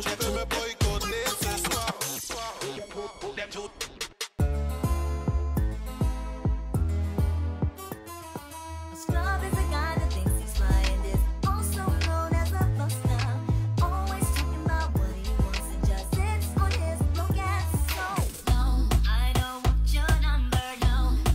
Tu veux me boycotter ce soir. Scrub is a guy that thinks he's fly and is also known as a buster. Always talking about what he wants and just sits on his look at so. No, I don't want your number, no.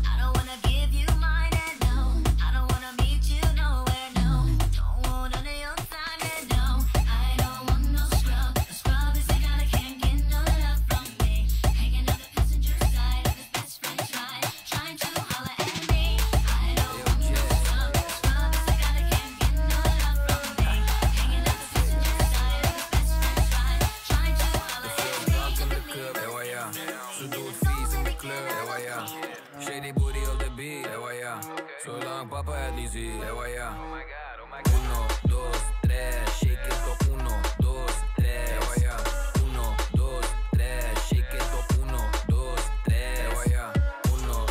I don't wanna give you mine, and no. I don't wanna meet you nowhere, no. Don't want none of your time, and no. I don't want no scrub. A scrub is a guy that can't get no love from me. Hanging on the passenger side of his best friend's ride, trying to holler at me. I don't want no scrub. A scrub is a guy that can't get no love from me. Hanging on the passenger side of his best friend's ride, trying to holler at me. in de club, ja. Ze doet vies in de club, ja. Shady booty op de beat, ja. Zolang papa het niet ziet, ja. 1, 2, 3, shake it op 1, 2, 3, ja. 1, 2, 3, shake it op 1, 2, 3, ja. 1, 2,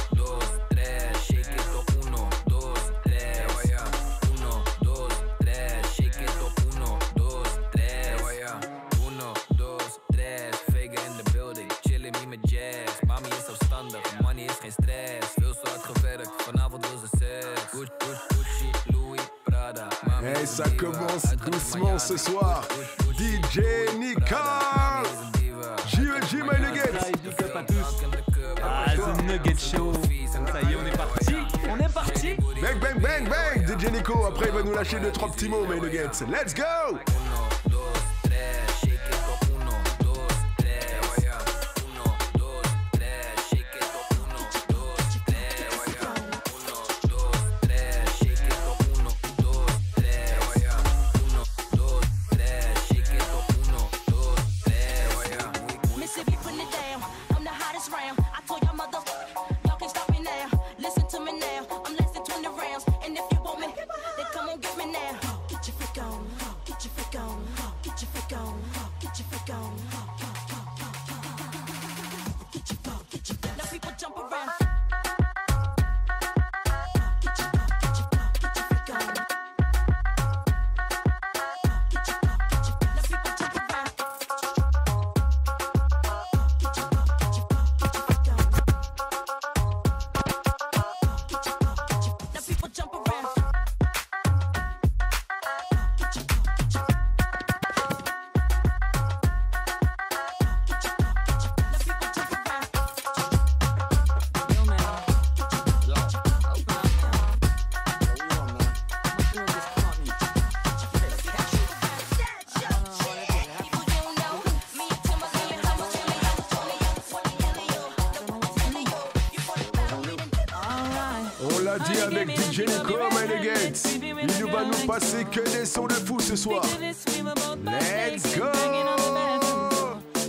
3, shake it op 1, 2, 3, ja. 1, 2, 3, shake it op 1, 2, 3, ja. 1, 2, 3, Vega in de building, chillen niet met jazz. Mami is zelfstandig, money is geen stress. Veel zo hard gewerkt, vanavond wil ze seks. Gucci, Louis, Prada. Hey, ça commence doucement ce soir. DJ Nicole, J.E.G. My Nuggets. Big up à tous. Ah, The Nugget Show. Ça y est, on est parti. On est parti. Bang, bang, bang, bang. DJ Nico, après il va nous lâcher 2-3 petits mots, My Nuggets. Let's go. 1, 2, 3, shake it op 1, 2, 3, ja. 1, 2, 3, shake it op 1, 2, 3, ja. 1, 2, 3, shake it op 1, 2, 3, ja. 1, 2, 3, shake it op 1, 2, 3, ja. Mississippi, putting it down. I'm the hottest round. I told y'all mother, y'all can't stop me now. Listen to me now. I'm less than 20 rounds. And if you want me, then come on get me now. Get your freak on. Get your freak on. Get your freak on. Get your freak on. Get your now people jump around. Get your freak on. Now people jump around. Now people jump around. On l'a dit avec DJ Nico, My Nuggets. Il va nous passer que des sons de fou ce soir. Let's go.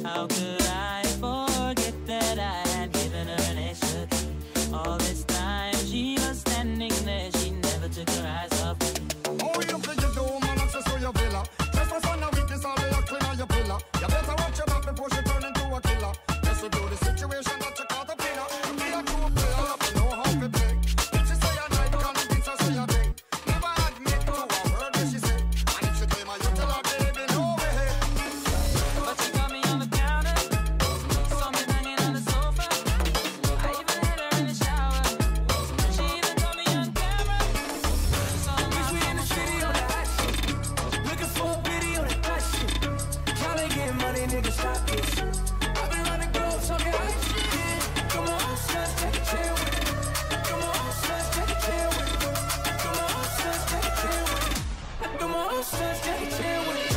How could I forget that I had given her an extra key? All this time she was standing there, she never took her eyes off me. Oh, you think you do, man, access to your villa. Just for fun, a weakness, all you clean on your pillar. You better watch your back before she turn into a killer. Just to do the situation that you caught up in her. To be a true player, you have to know how to play. If she say a night, can't think so say a day. Never admit to a word that she say. And if she claim her, you tell her, baby, no way. But she got me on the counter, saw me hanging on the sofa. I even hit her in the shower. She even caught me on camera. So Bitch, we in the city on that hot shit. Looking for a video that hot shit. Tryna get money, nigga, stop this. I've been running globe talking hot shit. Come on, son, take a chill with it. Come on, son, take a chill with it. Come on, son, take a chill with it. Come on, son, take a chill with it.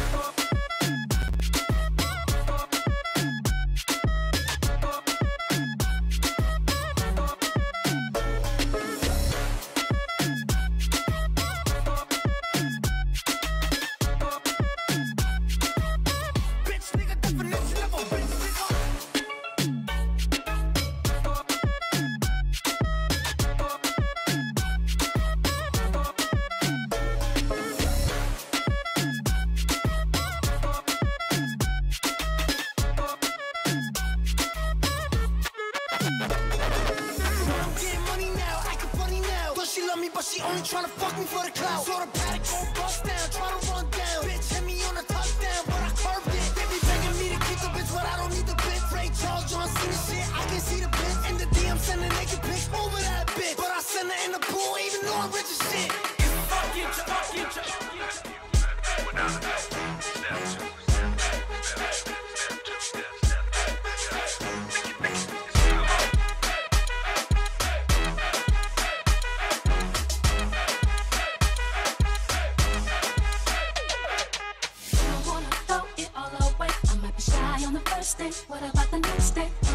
Bitch, nigga, definition of a bitch, nigga. Getting money now, acting funny now. Does she love me, but she only tryna fuck me for the clout. Saw the paddock gon' bust down, tryna run down. Bitch hit me on the touchdown, but I curved it. Baby, on the first day, what about the next day? I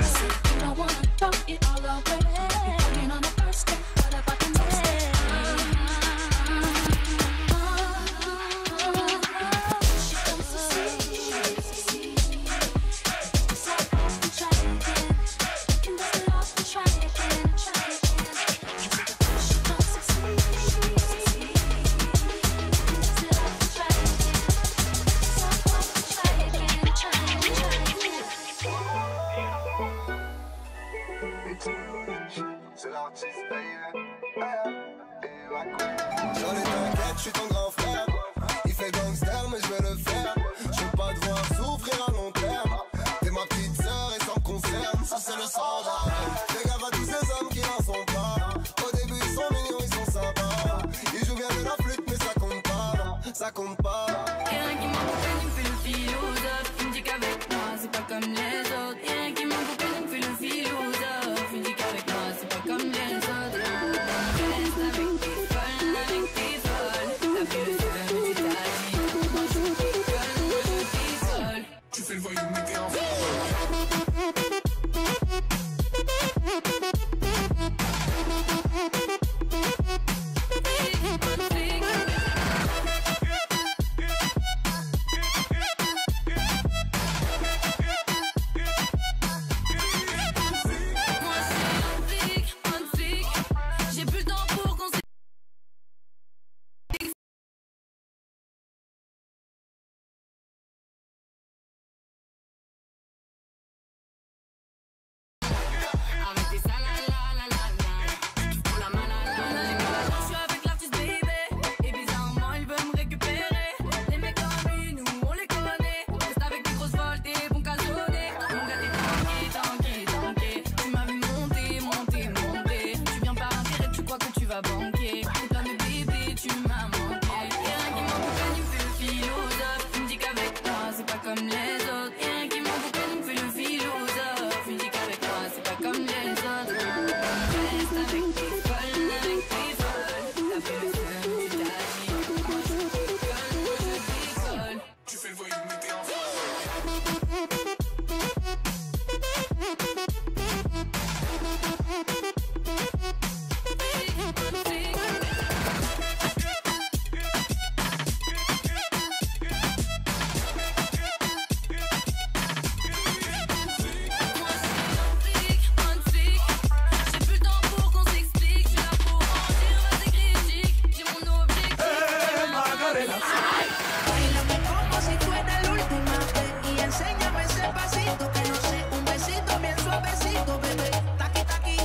said you don't wanna throw it all away. Fucking on the first day, what about the next day? She wants to see. So try again. Can dust it off and try again. She wants to see. C'est l'artiste payé. J'en ai t'inquiète, je suis ton grand frère. Il fait gangster, mais je vais le faire. Je veux pas devoir souffrir à long terme. T'es ma petite sœur et ça me concerne. Ça, c'est le standard. Fais gaffe à tous ces hommes qui n'en sont pas. Au début, ils sont mignons, ils sont sympas. Ils jouent bien de la flûte, mais ça compte pas. Non, ça compte pas. Rien qui m'empêche, il me fait le philosophe. Il me dit qu'avec moi, c'est pas comme les autres. Rien qui m'empêche, il me fait le philosophe. Il me dit qu'avec moi, c'est pas comme les autres. Reste avec tes folles, avec tes folles. T'as fait le seul, mais tu t'as dit. Moi, je rigole, moi, je t'isole. Tu fais le voyou, mais t'es en J'ai plus le temps pour qu'on avec tes pour la malala. Je suis avec l'artiste baby. Et bizarrement il veut me récupérer. Les mecs comme lui, nous on les connaît. Reste avec des grosses voltes et bon casonné. Mon gars t'es tanké. Tu m'as vu monter. Tu viens par intérêt, tu crois que tu vas banquer. T'es plein de bébés, tu m'as manqué. Rien qui m'emboucane, il me fait le philosophe. Il me dit qu'avec moi c'est pas comme les autres. Rien qui m'emboucane, il me fait le philosophe. Il me dit qu'avec moi c'est pas comme les autres. Reste avec tes folles. T'as fait le seul, tu t'as dit. Moi je rigole. Tu fais le voyou, mais t'es en J'ai plus le temps pour qu'on s'explique. Je suis là pour mentir, vas-y critique. J'ai mon objectif. Bailame como si fuera la última vez y enséñame ese pasito que no sé, un besito bien suavecito, bebé. Taqui taqui,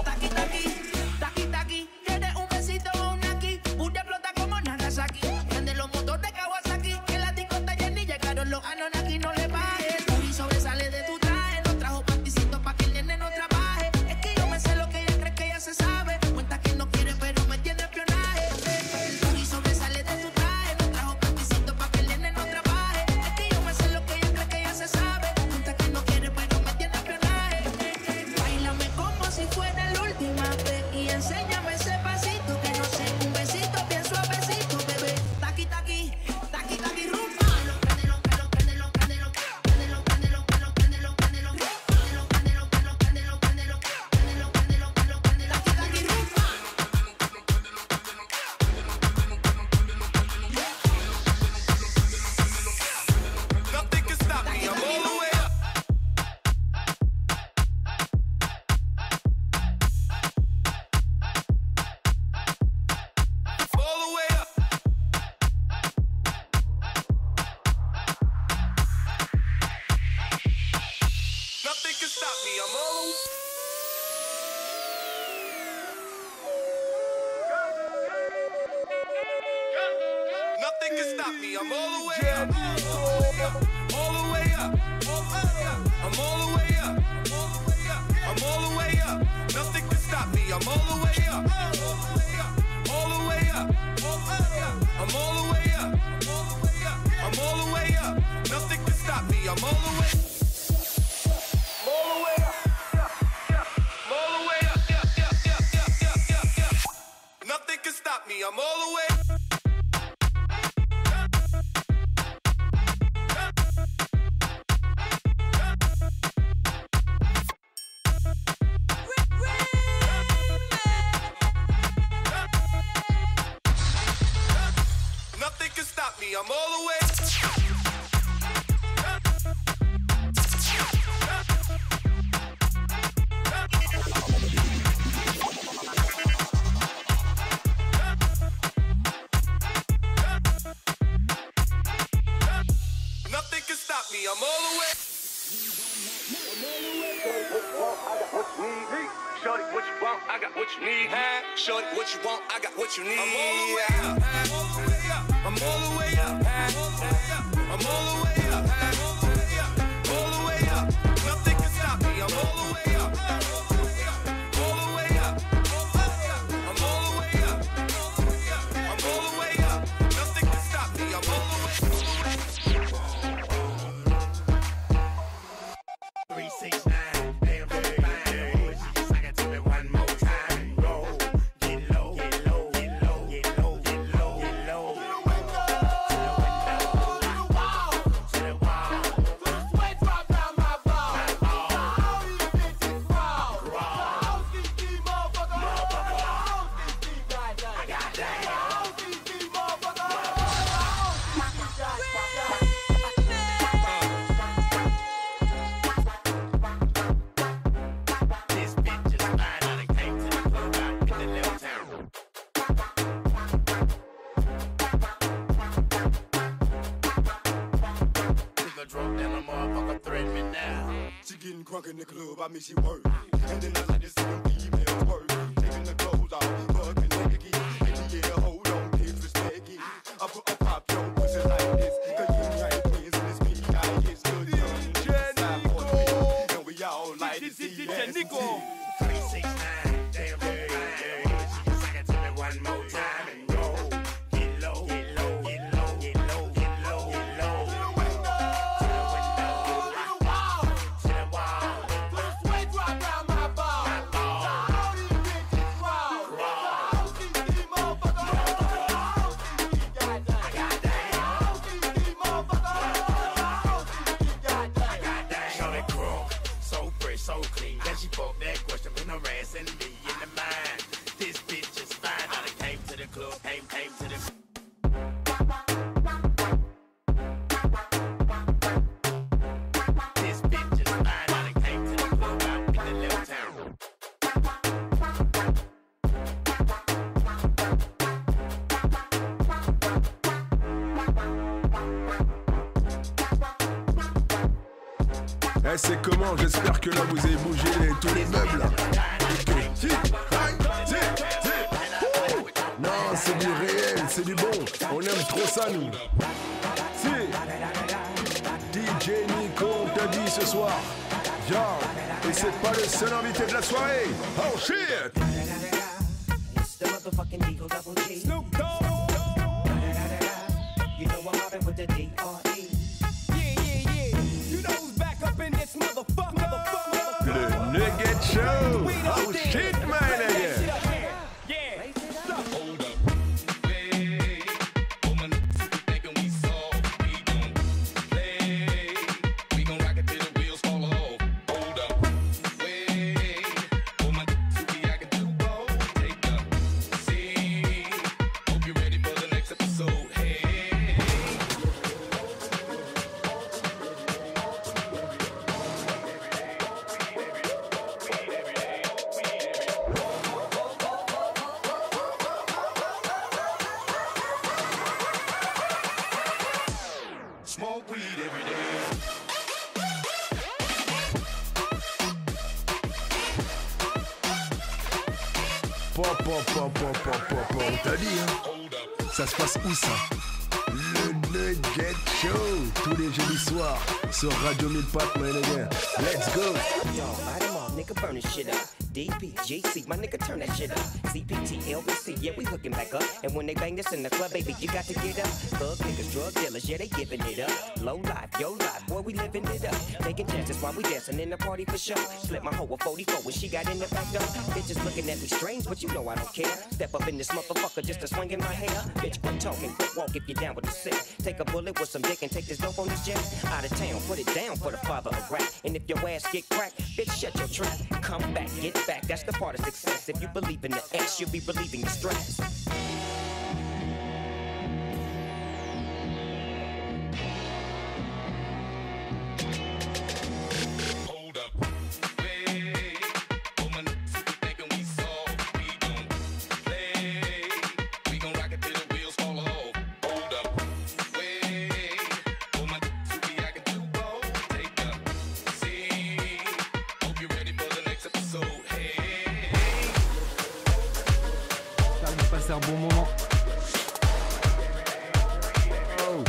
taqui taqui, taqui taqui. Tienes un besito o un aquí, pude explota como Nagasaki. Prende los motores Kawasaki, que la disco está llena y llegaron los Anunnaki, no le bajes. Turi sobresale de tu traje, no trajo panticito pa' que el nene no trabaje. Es que yo me sé lo que ella cree que ella se sabe. Cuenta que no quiere pero me tiene espionaje. Turi sobresale de tu traje, no trajo panticito pa' que el nene no trabaje. Es que yo me sé lo que ella cree que ella se sabe. Cuenta que no quiere pero me tiene espionaje. Báilame como si fuera la última vez y enséñame ese pasito que no sé, un besito bien suavecito, bebé. Taqui taqui, taqui taqui, rumba. Préndelo, préndelo, préndelo, préndelo, préndelo, préndelo, préndelo, préndelo, préndelo, préndelo, préndelo, préndelo, préndelo, préndelo, préndelo, préndelo, préndelo, taqui taqui, rumba. Nothing can stop me, I'm all the way up. All the way up. Nothing can stop me, I'm all the way Nothing can stop me, I'm all the way up. All the way up. I'm all the way up. I'm all the way up. Nothing can stop me, I'm all the way up. All the way up. I'm all the way up. I'm all the way up. Nothing can stop me, I'm all the way up. All the way up. All the way up. Nothing can stop me, I'm all the way up. me. I'm all the way. Nothing can stop me. I'm all the way. Shorty, what you want? I got what you need. Shorty, what you want? I got what you need. I'm all the way up. I'm all the way up. I'm all the way up. All the way up. Nothing can stop me. I'm all the way up. All the way up. I'm all the way up. I'm all the way up. Nothing can stop me. I'm all the way up. 3, 6, 9. Damn, very fine. Just like it to me one more time. Roll, get low, get low, get low, get low, get low, get low. To the window, to the wall. Put sweat drop down my ball. All these bitches raw. All these motherfuckers. I got that. All these motherfuckers. This bitch just fine out and came to the club out in the little town. Nigga drunk and a motherfucker threaten me now. She getting crunk in the club, I mean she work. And then I like to see them females work. Taking the clothes off, fucking naked. And she yeah, hold on, bitch, respect it. I pop your pussy like this. Cause you ain't twins and it's me, I get good. And we all like to see that. 3, 6, 9. Damn, very fine. Just like it to me one more time and roll. Get low, get low, get low, get low, get low, get low. To the window, to the wall. Put a sweat drop down my ball. All these bitches raw. All these motherfuckers. I got that. All these motherfuckers. I got that. Shorty crunk, so fresh, so clean. Then she fucked that question with no ass and me in the mind. This bitch is fine. I done came to the club, came to the. This bitch is fine. I done came to the club out in the little town. Eh, c'est comment? J'espère que là vous avez bougé tous les meubles. Ok. Si, aïe, si. Ouh. Non, c'est du réel, c'est du bon. On aime trop ça, nous. Si. DJ Nico, on t'a dit ce soir. Yo, et c'est pas le seul invité de la soirée. Oh shit. It's the motherfucking Eagle Double G. Snoop Dogg. You know I'm mobbing with the D.R.E. You know who's back up in this motherfucker. Le Nugget Show. Oh shit, my nigga. Yeah. Hold up. Hey, all my niggas thinking we soft. We gon' play. We gon' rock it till the wheels fall off. Hold up. Wait. All my niggas be acting too bold. Take a seat. Hope you're ready for the next episode. Hey. Smoke weed every day. On t'a dit, hein. Ça se passe où ça? Le Nugget Show, tous les jeudis soirs sur Radio 1000 Pattes, my nigga. Let's go. Yo, light 'em all, nigga, burn this shit up. DPGC, my nigga, turn that shit up. CPT, LBC, yeah, we hooking back up. And when they bang this in the club, baby, you got to get up. Thug niggas, drug dealers, yeah, they giving it up. Low life, yo life, boy, we living it up. Taking chances while we dancing in the party for sure. Slip my hoe a 44 when she got in the back door. Bitches looking at me strange, but you know I don't care. Step up in this motherfucker just to swing in my hair. Bitch, quit talking, quit walk if you're down with the sick. Take a bullet with some dick and take this dope on this jet. Out of town, put it down for the father of rap. And if your ass get cracked, bitch, shut your trap. Come back, get back, that's the part of success. If you believe in the X, you'll be relieving the stress. passer un bon moment. Oh.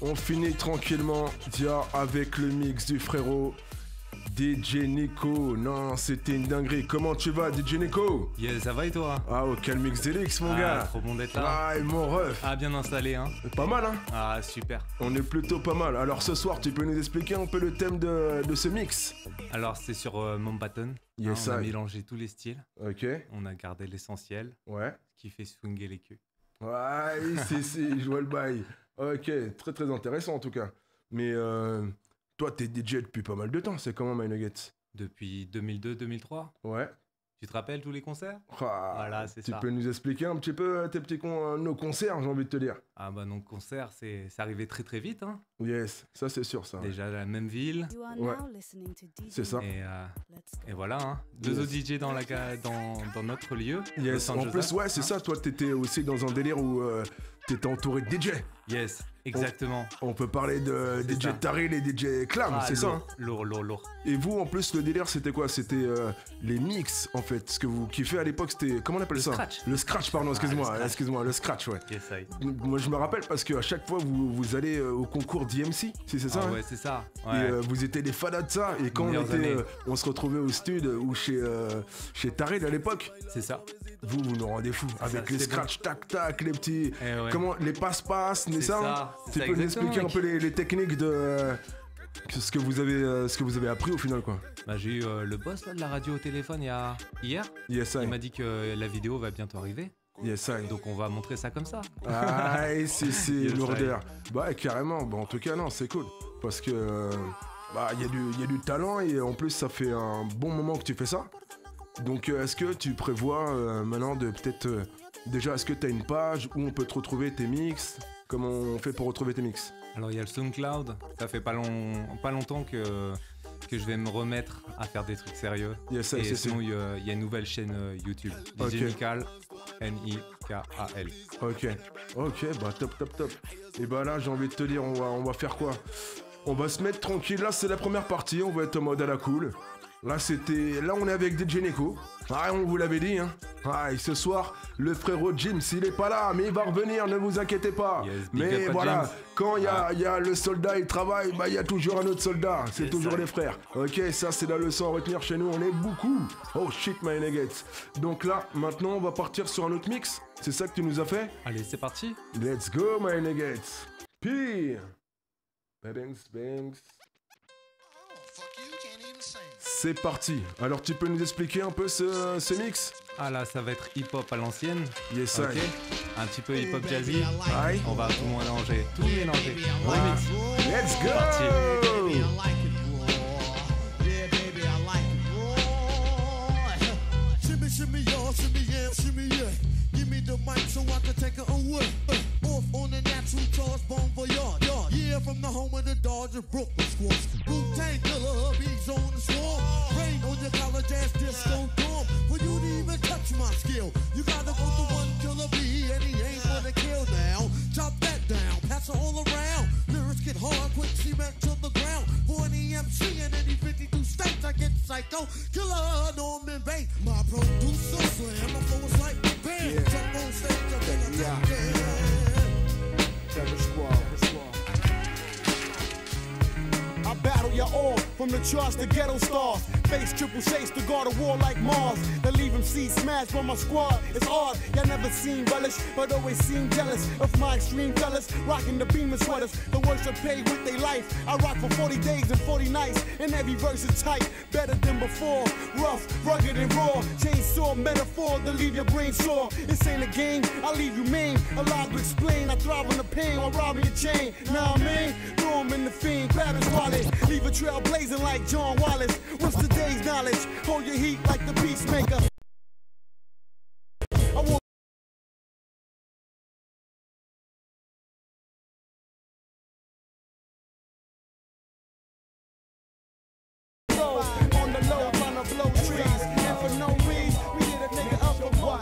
On finit tranquillement, dia, avec le mix du frérot DJ Neko. Non, c'était une dinguerie. Comment tu vas, DJ Neko? Yeah, ça va et toi? Ah, oh, quel mix d'Elix, mon gars. Trop bon d'être là. Ah, et mon ref. Ah, bien installé, hein. Pas mal, hein. Ah, super. On est plutôt pas mal. Alors, ce soir, tu peux nous expliquer un peu le thème de ce mix? Alors, c'est sur Mountbatten. Yes, on a mélangé tous les styles. Ok. On a gardé l'essentiel. Ouais. Qui fait swinguer les queues. Ouais, je vois le bail. Ok, très très intéressant en tout cas. Mais toi, t'es DJ depuis pas mal de temps, c'est comment, My Nuggets? Depuis 2002-2003. Ouais. Tu te rappelles tous les concerts? Voilà, c'est tu ça. peux nous expliquer un petit peu nos concerts, j'ai envie de te dire. Ah bah nos concerts, c'est arrivé très très vite, hein. Yes, ça c'est sûr ça. Déjà la même ville. Ouais. C'est ça. Et voilà, hein. Deux autres DJ dans notre lieu. Yes, en plus, ouais, c'est ça. Toi, t'étais aussi dans un délire où t'étais entouré de DJ. Yes, exactement. On peut parler de DJ Taril et DJ Clam, c'est ça, hein. Lourd. Et vous, en plus, le délire, c'était quoi? C'était les mix, en fait. Ce que vous kiffez à l'époque, c'était... Comment on appelle ça? Scratch. Le scratch, pardon, excuse-moi, le scratch, ouais. Yes, moi, je me rappelle parce qu'à chaque fois, vous allez au concours d'IMC, c'est ça? Ouais, c'est ça. Ouais. Et vous étiez des fadas de ça. Et quand on se retrouvait au studio ou chez Taril à l'époque, c'est ça. Vous nous rendez fous avec les scratch, tac, les petits... Comment, les passe-passe, c'est ça? Tu peux nous expliquer un peu les techniques de... ce que vous avez appris au final, quoi. Bah, j'ai eu le boss là, de la radio au téléphone hier. Yes, il m'a dit que la vidéo va bientôt arriver. Yes, donc on va montrer ça comme ça. Ah, c'est lourdeur. Bah carrément, en tout cas non, c'est cool. Parce que il y a du talent et en plus ça fait un bon moment que tu fais ça. Donc est-ce que tu prévois maintenant de peut-être... déjà, est-ce que tu as une page où on peut te retrouver tes mix? Comment on fait pour retrouver tes mix? Alors il y a le SoundCloud, ça fait pas longtemps que je vais me remettre à faire des trucs sérieux. Yes, et sinon il y a une nouvelle chaîne YouTube, DJ Nikal, Nikal. Ok, bah top. Et bah là j'ai envie de te dire, on va faire quoi? On va se mettre tranquille, là c'est la première partie, on va être en mode à la cool. Là on est avec DJ Neko. Ah, on vous l'avait dit, hein. Ah, et ce soir, le frérot Jim, s'il est pas là, mais il va revenir, ne vous inquiétez pas. Yes, mais voilà, quand il y a le soldat, il travaille, il y a toujours un autre soldat. C'est toujours les frères. Ok, ça c'est la leçon à retenir chez nous, on est beaucoup. Oh shit, my nuggets. Donc là, maintenant, on va partir sur un autre mix. C'est ça que tu nous as fait? Allez, c'est parti. Let's go, my nuggets. Puis, bangs. C'est parti. Alors tu peux nous expliquer un peu ce mix? Ah là, ça va être hip-hop à l'ancienne. Yes, ok. Un petit peu hip-hop jazzy. Aye. On va tout mélanger. Remix. Let's go. Parti. Shimmy y'all, shimmy yeah. Give me the mic so I can take it away. Off on the natural charge, bon voyage. Yeah, from the home of the Dodgers, Brooklyn squad. Wu-Tang Killer, hubby's on the swarm. Disco dorm for you to even touch my skill. You gotta go to one killer B and he ain't gonna kill now. Chop that down, pass it all around. Lyrics get hard, quick cement to the ground. For any MC in any 52 states, I get psycho. Killer Norman Bates, my producer slam. My flow is like the band. Jump on stage, I think I'm Terror Squad. I battle ya all, from the charts to ghetto stars. Face triple shakes to guard a war like Mars. They leave him see smashed by my squad. It's odd, y'all never seen relish, but always seem jealous of my extreme fellas. Rocking the Beamer sweaters, the worst are paid with their life. I rock for 40 days and 40 nights, and every verse is tight, better than before. Rough, rugged and raw, chainsaw metaphor to leave your brain sore. This ain't a game, I leave you mean. Allowed to explain, I thrive on the pain while robbing your chain. Now I mean, throw him in the fiend, grab his wallet. Leave a trail blazing like John Wallace. What's today's knowledge? Hold your heat like the peacemaker. I want on the low, trying to blow trees. And for no reason, we hit a nigga up for what?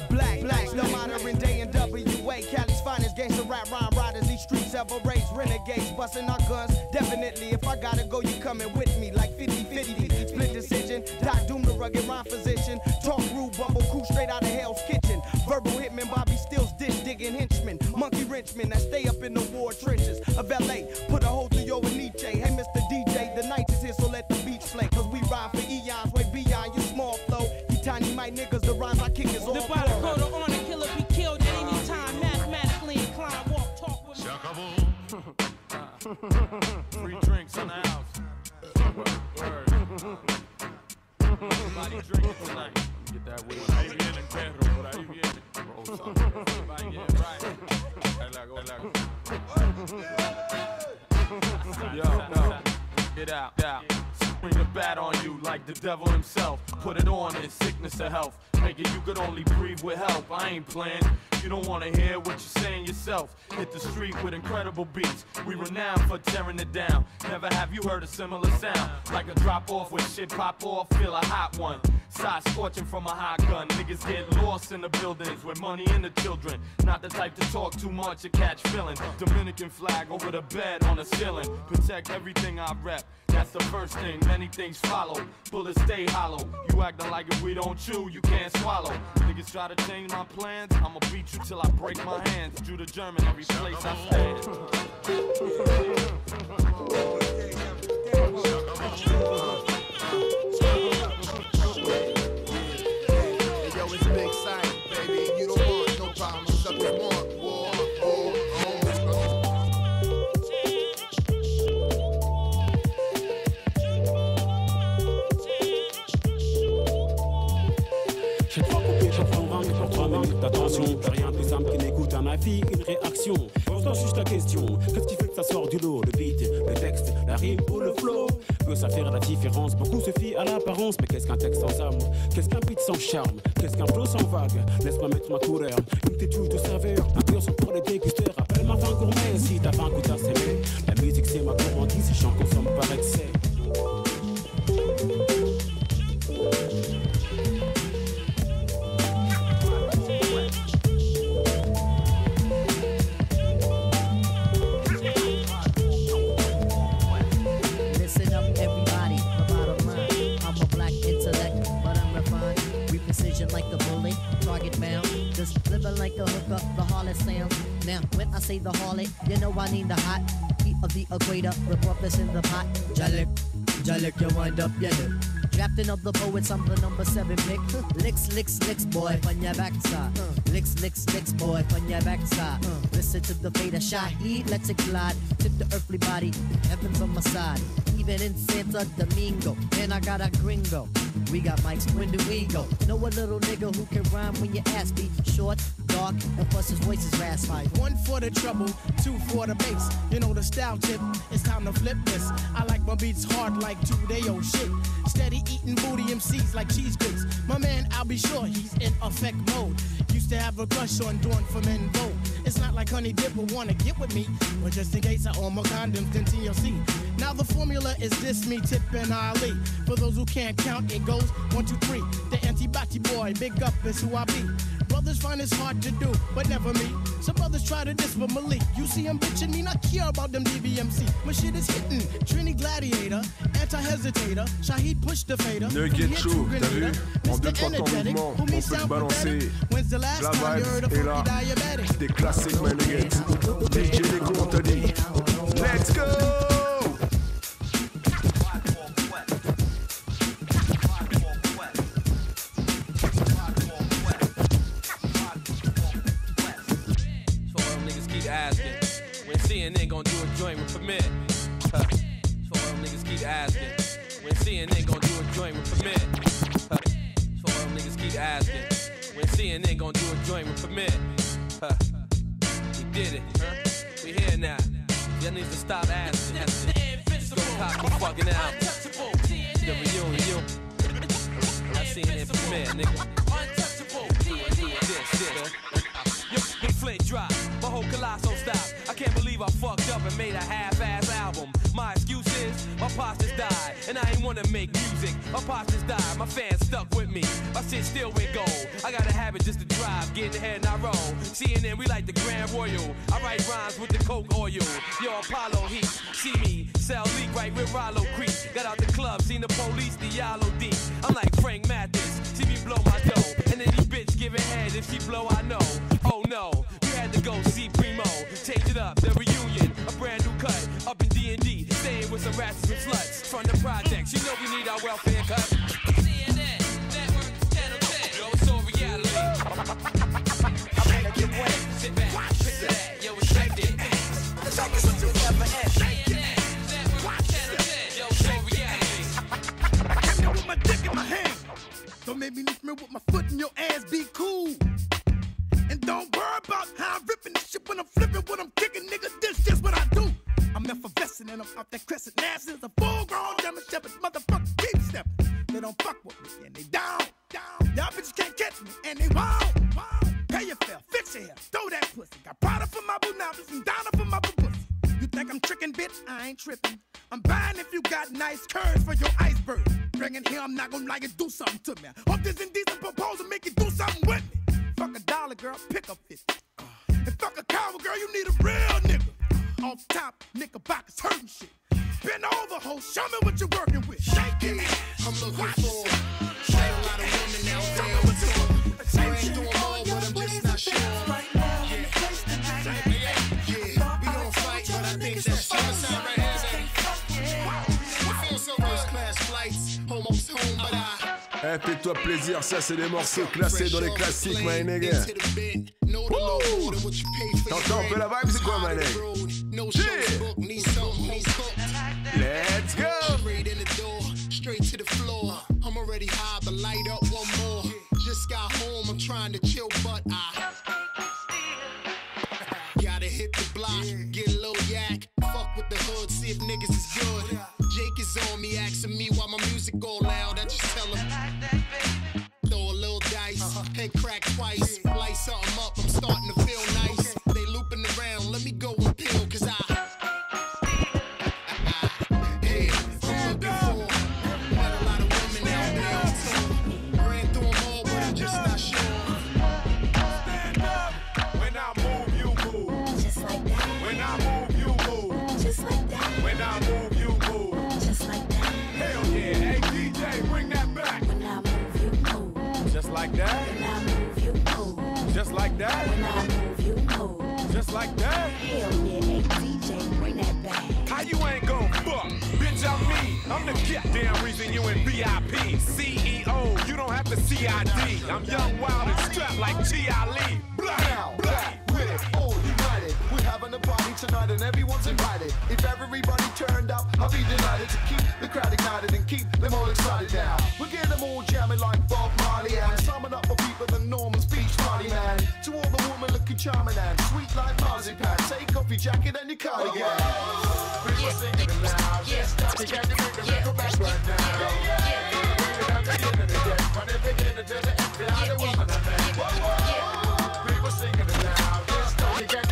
Black, no modern day in WA. Cali's finest gangster rap rhyme riders. These streets ever raised renegades, busting our guns. Definitely, if I gotta go, you coming with me like 50-50. Split decision, die doom the rugged rhyme physician. Talk rude, bumble crew straight out of Hell's Kitchen. Verbal hitman, Bobby Stills, dish digging henchman. Monkey wrenchmen that stay up in the war trenches of LA. Put a hole through your Nietzsche. Hey, Mr. DJ, the night is here, so let the beats play. Cause we rhyme for eons, way beyond your small flow. You tiny mic niggas, the rhymes I kick is all The barcode on a killer be killed at any time. Mathematically inclined, walk, talk with Free drinks in the house. Everybody drinking tonight. Get that weed. Por ahí viene el perro, por ahí viene. Yo, get out. Bring the bat on you like the devil himself. Put it on in sickness or health. Make it you could only breathe with help. I ain't playing. You don't wanna hear what you're saying yourself. Hit the street with incredible beats. We renowned for tearing it down. Never have you heard a similar sound. Like a drop off when shit pop off. Feel a hot one. Side scorching from a hot gun. Niggas get lost in the buildings with money and the children. Not the type to talk too much or catch feeling. Dominican flag over the bed on the ceiling. Protect everything I rep. That's the first thing, many things follow. Bullets stay hollow. You acting like if we don't chew, you can't swallow. Niggas try to change my plans, I'ma beat you till I break my hands. Judah German, every place I stand. Hey, yo, it's Big Sight, baby. You don't want no problems, suckers want war. Attention, j'ai rien de plus simple qu'une écoute à ma fille, une réaction. Pose-toi juste la question, qu'est-ce qui fait que ça sort du lot? Le beat, le texte, la rime ou le flow? Peut ça faire la différence? Beaucoup se fient à l'apparence, mais qu'est-ce qu'un texte sans âme? Qu'est-ce qu'un beat sans charme? Qu'est-ce qu'un flow sans vague? Laisse-moi mettre ma couleur, une petite touche de saveur. Un pur son pour les dégusteurs, appelle ma faim gourmet. Si t'as faim, goûte à s'aimer. La musique c'est ma gourmandise, j'en consomme par excès. Like a hookup, the harlot sounds. Now, when I say the harlot, you know I need the hot heat of the equator. The breakfast in the pot. Jalik, you wind up, yeah. Drafting of the poets, I'm the number 7 pick. Licks, boy, on your backside. Licks, boy, on your backside. Listen to the fate of Shaheed, let's it glide. Tip the earthly body, heaven's on my side. Even in Santo Domingo, and I got a gringo. We got mics, when do we go? Know a little nigga who can rhyme when your ass be short, dark, and plus his voice is raspy. 1 for the trouble, 2 for the bass. You know the style tip, it's time to flip this. I like my beats hard like 2-day-old shit. Steady eating booty MCs like cheese grits. My man, I'll be sure he's in effect mode. Used to have a crush on Dawn from En Vogue. It's not like Honey Dip will wanna get with me, but just in case I own my condoms, then TLC. Now the formula is this, me, Tip, and Ali. For those who can't count, it goes 1, 2, 3. The anti-bati boy, big up is who I be. Brothers find it's hard to do, but never me. Some brothers try to diss but Malik. You see him bitching me, not care about them DBMC. My shit is hitting. Trini Gladiator, anti-hesitator. Shaheed push the fader. Ne get chaud, t'as vu? En 2-3 temps de mouvement, on peut te balancer la vibe et là, des classiques, my nigga. DJ Lego, on te dit, let's go! CNN gon' do a joint with permit. So all them niggas keep asking when CNN gon' do a joint with permit. So all them niggas keep asking when CNN gon' do a joint with permit. We did it, we here now. Y'all need to stop asking. Just go cop the fucking album. The reunion. I seen it permit, nigga. Big Flint drop, my whole colossal stop. I can't believe I fucked up and made a half-ass album. My excuse is, my pops just died, and I ain't wanna make music. My pops just died, my fans stuck with me. My shit still went gold. I got a habit just to drive, get ahead and I roll. CNN, we like the Grand Royal. I write rhymes with the Coke oil. Yo, Apollo Heat, see me, sell leak right with Rollo Creek. Got out the club, seen the police, the Yellow D. I'm like Frank Mathis, see me blow my dough. And any bitch giving head, if she blow, I know. Oh no, you had to go see Primo. Change it up, the reunion, a brand new cut. Up in D&D, staying with some rats and some sluts. From the projects, you know we need our welfare cut. CNN, Network, Channel 10. Yo, it's all reality. I better get wet. Sit back, picture that. Yo, it's like it. It's like it's will never end. CNN, Network, Channel 10. Yo, it's all reality. I came here with my dick in my hand. Don't make me lift me with my foot in your ass, be cool. And don't worry about how I'm ripping this shit when I'm flipping, what I'm kicking, nigga, this just what I do. I'm effervescent and I'm off that crescent. Now since a full-grown German Shepherd, motherfucker keep stepping. They don't fuck with me and they down. Y'all bitches can't catch me and they wow. Pay your fare, fix your hair, throw that pussy. Got Prada for my boo nabbles and Donna for my boo pussy. You think I'm tricking, bitch? I ain't tripping. I'm buying if you got nice curves for your iceberg. Bring it here, I'm not gonna like it, do something to me. Hope this indecent proposal make you do something with me. Fuck $1, girl, pick up 50. And fuck a coward, girl, you need a real nigga. Off top, knickerbockers hurting shit. Bend over, ho, show me what you're working with. Shake it. I'm looking for a lot of women out there with you. I ain't doing more, but I'm just not sure. Yeah, we gon' fight, but I think that's suicide right here. I feel so first class flights, almost home, but Eh, fais-toi plaisir, ça c'est des morceaux classés dans les classiques, my nigga. T'entends un peu la vibe, c'est quoi, my nigga? Let's go! Straight to the floor. I'm already high, but light up one more. Just got home, I'm trying to chill, but I gotta hit the block, get a little yak. Fuck with the hood, see if niggas is good. Jake is on me, asking me why my music all loud. I just tell him, throw a little dice, head crack twice, light something up, I'm starting to feel nice. They looping around, let me go and peel, cause I'm looking for a lot of women out there, so ran through them all, but I'm just not sure. Stand up. When I move, you move. Just like that. When I move, you move. Just like that. When I move, you move. Just like that. Hell yeah. Hey, DJ, bring that back. When I move, you move. Just like that. When I move, you move. Just like that. When I move, you move. Just like that. Hell yeah. Hey, DJ, bring that back. How you ain't gon' fuck? Bitch, I'm me. I'm the goddamn reason you in VIP. CEO, you don't have to CID. I'm young, wild, and strapped like G.I. Blah, blah. With it, all united. We're having a party tonight and everyone's invited. If everybody turned up, I'll be delighted to keep the crowd ignited and keep them all excited now. We'll get them all jamming like Bob Marley and summon up for people the Norman's Beach Party, man. To all the women looking charming and sweet like marzipan. Take off your jacket and your cardigan. People singing it loud. Yes, you got to make the record back right now. When they begin to do the end, I don't want to man. People singing it loud. Yes, you got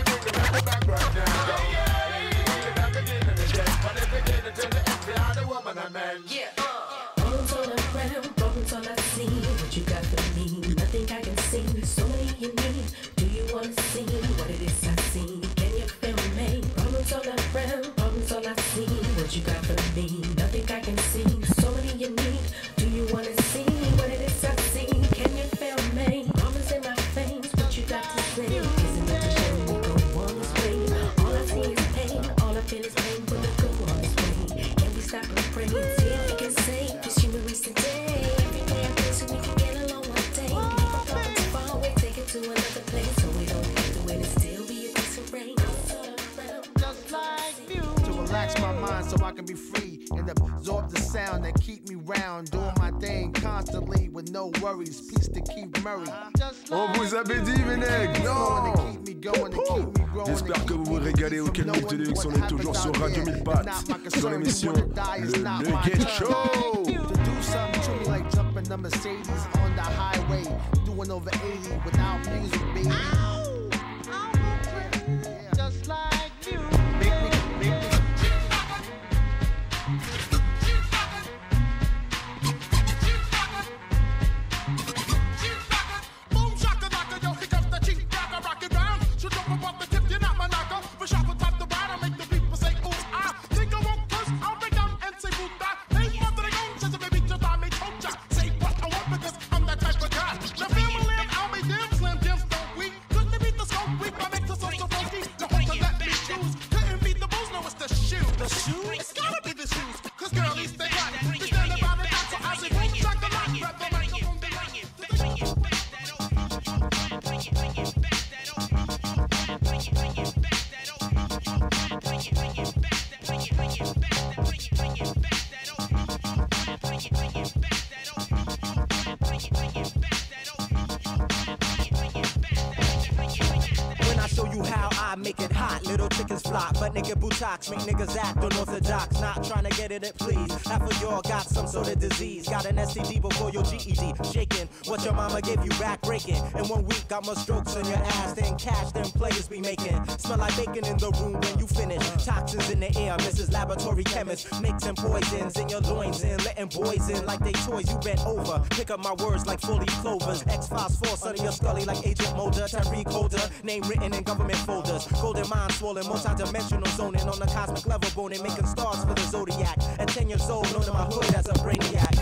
thing constantly with no worries. Peace to Keith Murray. On vous avait dit, Vénègue, non. J'espère que vous vous régalez au Kelvin Deluxe. On est toujours sur Radio 1000 Pattes, sur l'émission Le Nugget Show. To do something to me like jumping the Mercedes on the highway, doing over 80 without music, baby. Just like you. Nigga butox, make niggas act unorthodox. Not trying to get it at please. Half of y'all got some sort of disease. Got an STD before your GED. Shaking what your mama gave you, back breaking. In 1 week, got more strokes on your ass than cash them players be making. Smell like bacon in the room when you finish. Toxins in the air, Mrs. Laboratory Chemist. Mixing poisons in your loins and letting boys in like they toys. You bent over. Pick up my words like 40 clovers. X-Files force under your scully like Agent Mulder. Tariq Holder, name written in government folders. Golden mind swollen, multi-dimensional zoning on the cosmic level, boning, making stars for the zodiac. At 10 years old, known in my hood as a brainiac.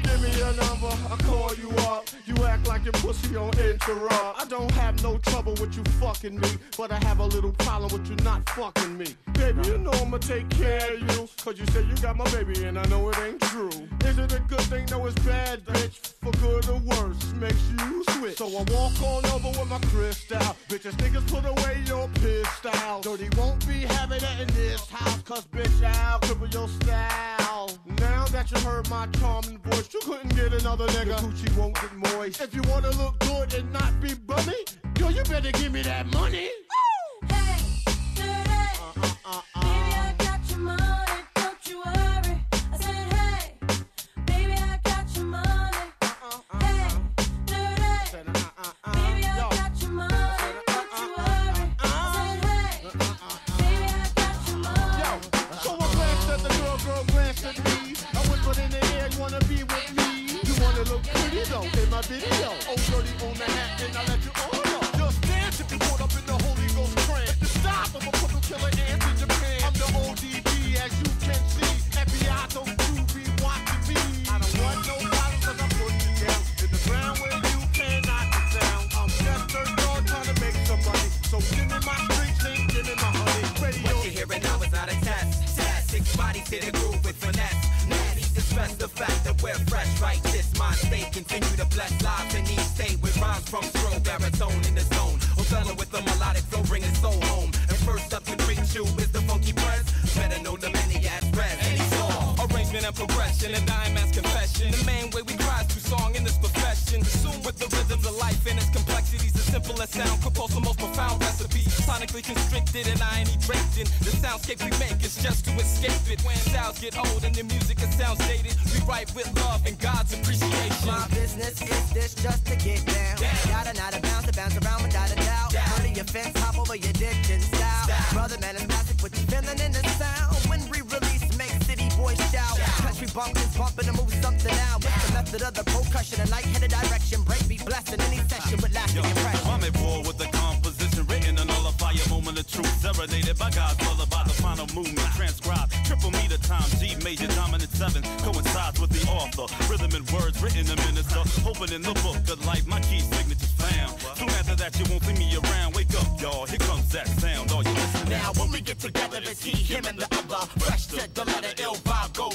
Give me your number, I'll call you up. You act like your pussy on interrupt. I don't have no trouble with you fucking me, but I have a little problem with you not fucking me. Baby, you know I'ma take care of you, cause you say you got my baby and I know it ain't true. Is it a good thing? No, it's bad, bitch. For good or worse, makes you switch. So I walk on over with my crystal. Bitches, niggas, put away your pistol. Dirty won't be having it in this house, cause bitch, I'll cripple your style. Now that you heard my charming voice, you couldn't get another nigga. The coochie won't get moist. If you wanna look good and not be bummy, yo, you better give me that money. Hey, dirty. Baby, I got your money, don't you worry. I said, hey, baby, I got your money. Hey, dirty. Baby, I got your money, don't you worry. I said, hey, baby, I got your money. Yo, so I glanced at the girl glanced at me. I whispered in the air, you wanna be with me? You wanna look pretty though, in my video. Oh, dirty on the hat, and I let you all know. Just dance if you caught up in the Holy Ghost trance. At the stop of a puzzle killer ants in Japan. I'm the ODB, as you can see. FBI, don't you be watching me. I don't want no problems, cause I put you down in the ground where you cannot get down. I'm just third dog trying to make some money. So give me my streets and give me my honey. Radio. What you hearing now is not a test. Six bodies hit a groove with finesse. Nasty to stress the fact that we're fresh, right? This mind state continue to bless lives in each state with rhymes from strobe, baritone in the zone. Othello with the melodic flow, bring his soul home. And first up to greet you is the funky press. Better know the maniac press. Any song, arrangement and progression, and I am as confession. The main way we cry through song in this profession. Consumed with the rhythms of life and its complexities. As simple as sound could post the most profound recipes. Sonically constricted and I ain't draped in. The soundscape we make is just to escape it. When styles get old and the music it sounds dated, we write with love and God's appreciation. My business is this just to get down. Gotta not a bounce to bounce around without a doubt. Go to your fence, hop over your ditch and style. Brother man is classic with the feeling in the sound. When we release, make city boys shout. Country bumpkins bumping to move something out. With the method of the percussion and light-headed direction. Break be blessed in any session with lasting impression. I'm at war with the composition written and nullify a moment of truth. Serenaded by God's brother by the final movement. Transcribed, triple meter time, G major dominant 7. Coincides with the author. Rhythm and words written to minister. Hoping in the book of life, my key signature's found. Soon after that, you won't see me around. Wake up, y'all, here comes that sound. Are you listening? Now when we get together, it's he, him, and the other. Fresh to the letter, ill vibe, go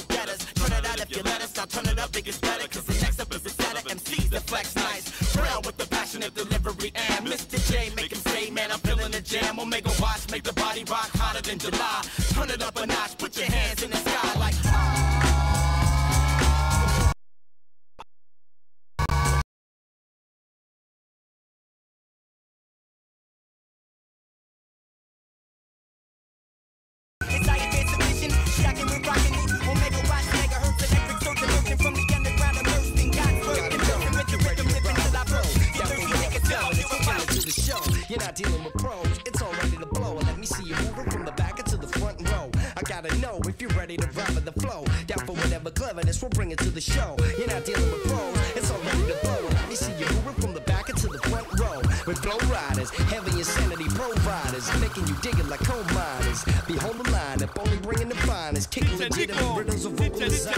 not dealing with pros. It's all ready to blow. Let me see you moving from the back into the front row. I gotta know if you're ready to ride with the flow. Down for whatever cleverness, we'll bring it to the show. You're not dealing with pros. It's all ready to blow. Let me see you moving from the back into the front row. With flow riders, heavy insanity providers, making you dig it like coal miners. Behold the lineup, only bringing the finest, kicking legitimate riddles of vocal design.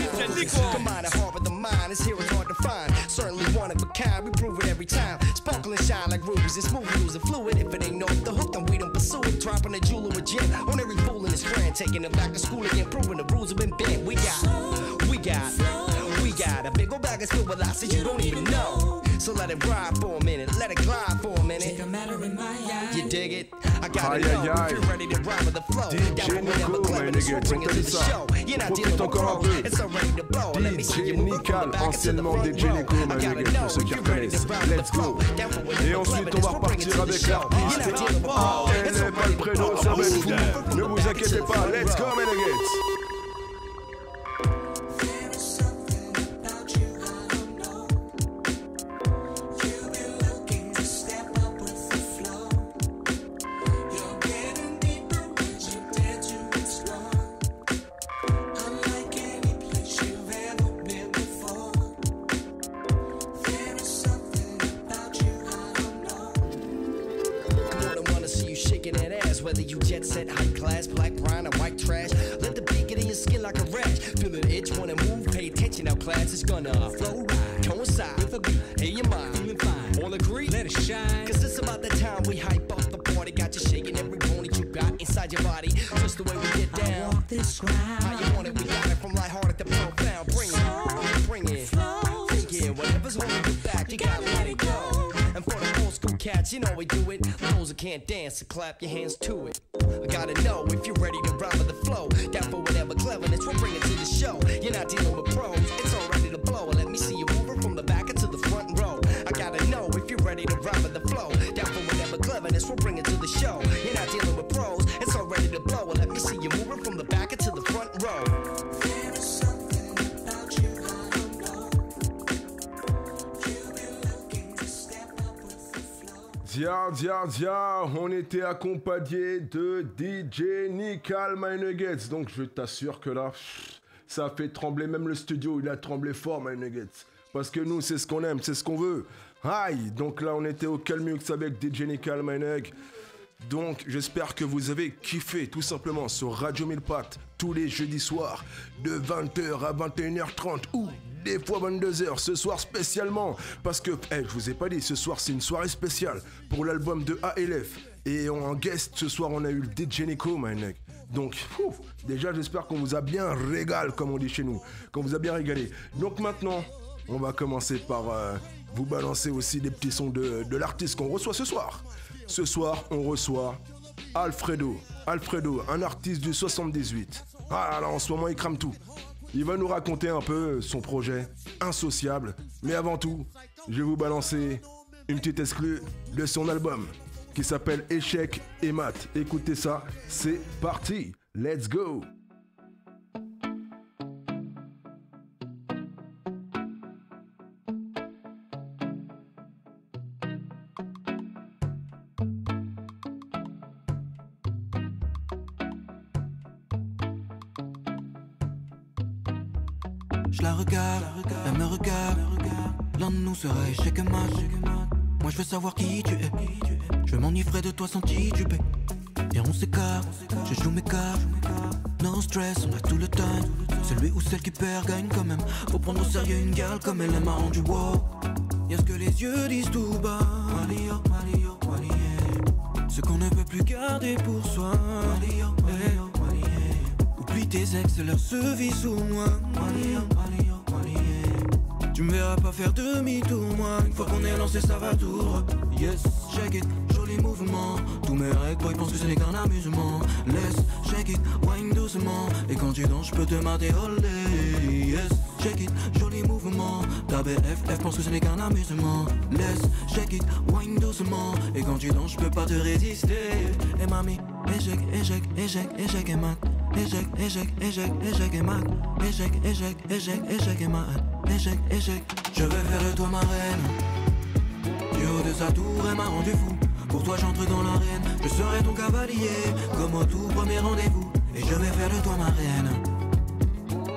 Combine it hard with the mind, it's here, it's hard to find. Certainly one of a kind, we prove it every time. Sparkle and shine like rubies, it's smooth, losing fluid. If it ain't off the hook, then we don't pursue it. Dropping a jewel or a gem on every fool in his friend. Taking it back to school again, proving the rules have been bent. We got a big old bag of spilled velocity you don't even know. So let it ride for a minute, let it glide for a minute. Take a matter in my eye. You dig it? I gotta know if you're ready to ride with the flow. DJ Nico, my nigga, t'entends ça? Profite encore un peu. DJ Nical, anciennement DJ Nico, my nigga, pour ceux qui reconnaissent. Let's go. Et ensuite, on va repartir avec l'artiste. Elle n'est pas le prénom, ça va être fou. Ne vous inquiétez pas, let's go, my nigga. Whether you jet set, high class, black, brown, or white trash, let the beat get in your skin like a rash. Feel it itch, wanna move, pay attention. Now class is gonna flow right, coincide with a beat in your mind. Feeling fine, all agree, let it shine. Cause it's about the time we hype up the party. Got you shaking every bone that you got inside your body. Just the way we get down. I walk this ground. How you want it? We got it from lighthearted to profound. Bring it, yeah, whatever's holding you back, you gotta let it go. And for the old school cats, you know we do it. Those who can't dance, so clap your hands to it. I gotta know if you're ready to ride with the flow. Down for whatever cleverness, we'll bring it to the show. You're not dealing with pros, it's all ready to blow. Let me see you moving from the back into the front row. I gotta know if you're ready to ride with the flow. Down for whatever cleverness, we'll bring it to the show. You're not dealing with pros, it's all ready to blow. Let me see you moving from the back into the front row. Dia, on était accompagné de DJ Nical, my nuggets. Donc je t'assure que là, ça a fait trembler même le studio. Il a tremblé fort, my nuggets. Parce que nous, c'est ce qu'on aime, c'est ce qu'on veut. Aïe, donc là, on était au Calmux avec DJ Nical, my nug. Donc j'espère que vous avez kiffé tout simplement sur Radio 1000 Pattes tous les jeudis soirs de 20h à 21h30 ou des fois 22h ce soir spécialement parce que je vous ai pas dit, ce soir c'est une soirée spéciale pour l'album de ALF et en guest ce soir on a eu le DJ Nico, my nigga. Donc déjà j'espère qu'on vous a bien régalé comme on dit chez nous, qu'on vous a bien régalé. Donc maintenant on va commencer par vous balancer aussi des petits sons de l'artiste qu'on reçoit ce soir. Ce soir, on reçoit Alfredo, un artiste du 78. Ah là, en ce moment, il crame tout. Il va nous raconter un peu son projet, Insociable. Mais avant tout, je vais vous balancer une petite exclue de son album qui s'appelle Échec et Mat. Écoutez ça, c'est parti. Let's go. Je la regarde, elle me regarde. L'un de nous sera échec et mat. Moi je veux savoir qui tu es. Je m'enivrerai de toi sans tituber. Et on s'écarte, je joue mes cartes. No stress, on a tout le temps. Celui ou celle qui perd gagne quand même. Faut prendre au sérieux une gale comme elle m'a rendu wow. Y'a ce que les yeux disent tout bas. Ce qu'on ne peut plus garder pour soi. Oublie tes ex, leur se vit sous moi. Tu me verras pas faire demi-tour, moi. Une fois qu'on est lancé, ça va tout droit. Yes, shake it, joli mouvement. Tous mes règles, boy, pensent que ce n'est qu'un amusement. Laisse, shake it, wine doucement. Et quand tu danses, je peux te mater all day. Yes, shake it, joli mouvement. Ta BFF pense que ce n'est qu'un amusement. Laisse, shake it, wine doucement. Et quand tu danses, je peux pas te résister. Et mamie, échec, échec, échec, échec et mat. Échec, échec, échec, échec et mat. Échec, échec, échec, échec et mat. Échec, échec. Je vais faire de toi ma reine. Du haut de sa tour, elle m'a rendu fou. Pour toi j'entre dans l'arène, je serai ton cavalier, comme au tout premier rendez-vous, et je vais faire de toi ma reine.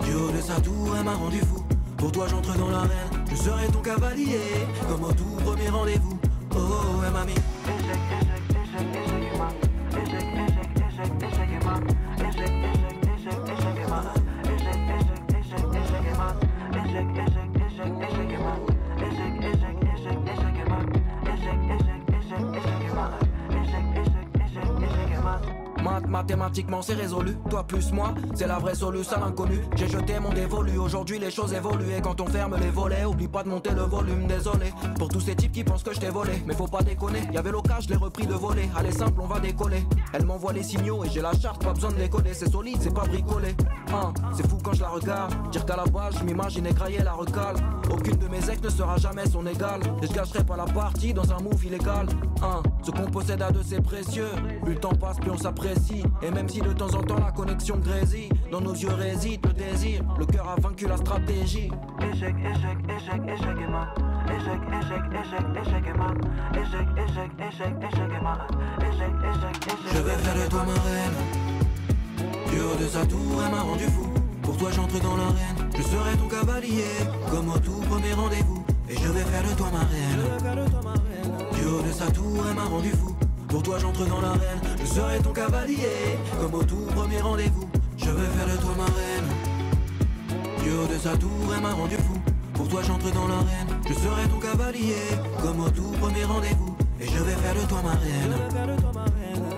Du haut de sa tour, elle m'a rendu fou. Pour toi j'entre dans l'arène, je serai ton cavalier, comme au tout premier rendez-vous. Oh, elle m'a mis. Mathématiquement c'est résolu, toi plus moi, c'est la vraie solution à l'inconnu. J'ai jeté mon dévolu, aujourd'hui les choses évoluent. Et quand on ferme les volets, oublie pas de monter le volume. Désolé pour tous ces types qui pensent que je t'ai volé, mais faut pas déconner, y'avait l'occasion, je l'ai repris de voler. Allez simple, on va décoller. Elle m'envoie les signaux et j'ai la charte, pas besoin de décoder. C'est solide, c'est pas bricolé. C'est fou quand je la regarde, dire qu'à la base je m'imagine égrailler la recale. Aucune de mes ex ne sera jamais son égale, et je gâcherai pas la partie dans un move illégal. Ce qu'on possède a de ses précieux, plus le temps passe plus on s'apprécie. Et même si de temps en temps la connexion grésille, dans nos yeux réside le désir, le cœur a vaincu la stratégie. Échec, échec, échec, échec et mat. Échec, échec, échec, échec et mat. Échec, échec, échec, échec et mat. Échec, échec, échec. Je vais faire de toi ma reine. Du haut de sa tour, elle m'a rendu fou. Pour toi j'entre dans l'arène, je serai ton cavalier, comme au tout premier rendez-vous. Et je vais faire de toi ma reine. Du haut de sa tour, elle m'a rendu fou. Pour toi j'entre dans l'arène, je serai ton cavalier, comme au tout premier rendez-vous. Je vais faire de toi ma reine. Du haut de sa tour, elle m'a rendu fou. Pour toi j'entre dans l'arène, je serai ton cavalier, comme au tout premier rendez-vous. Et je vais faire de toi ma reine.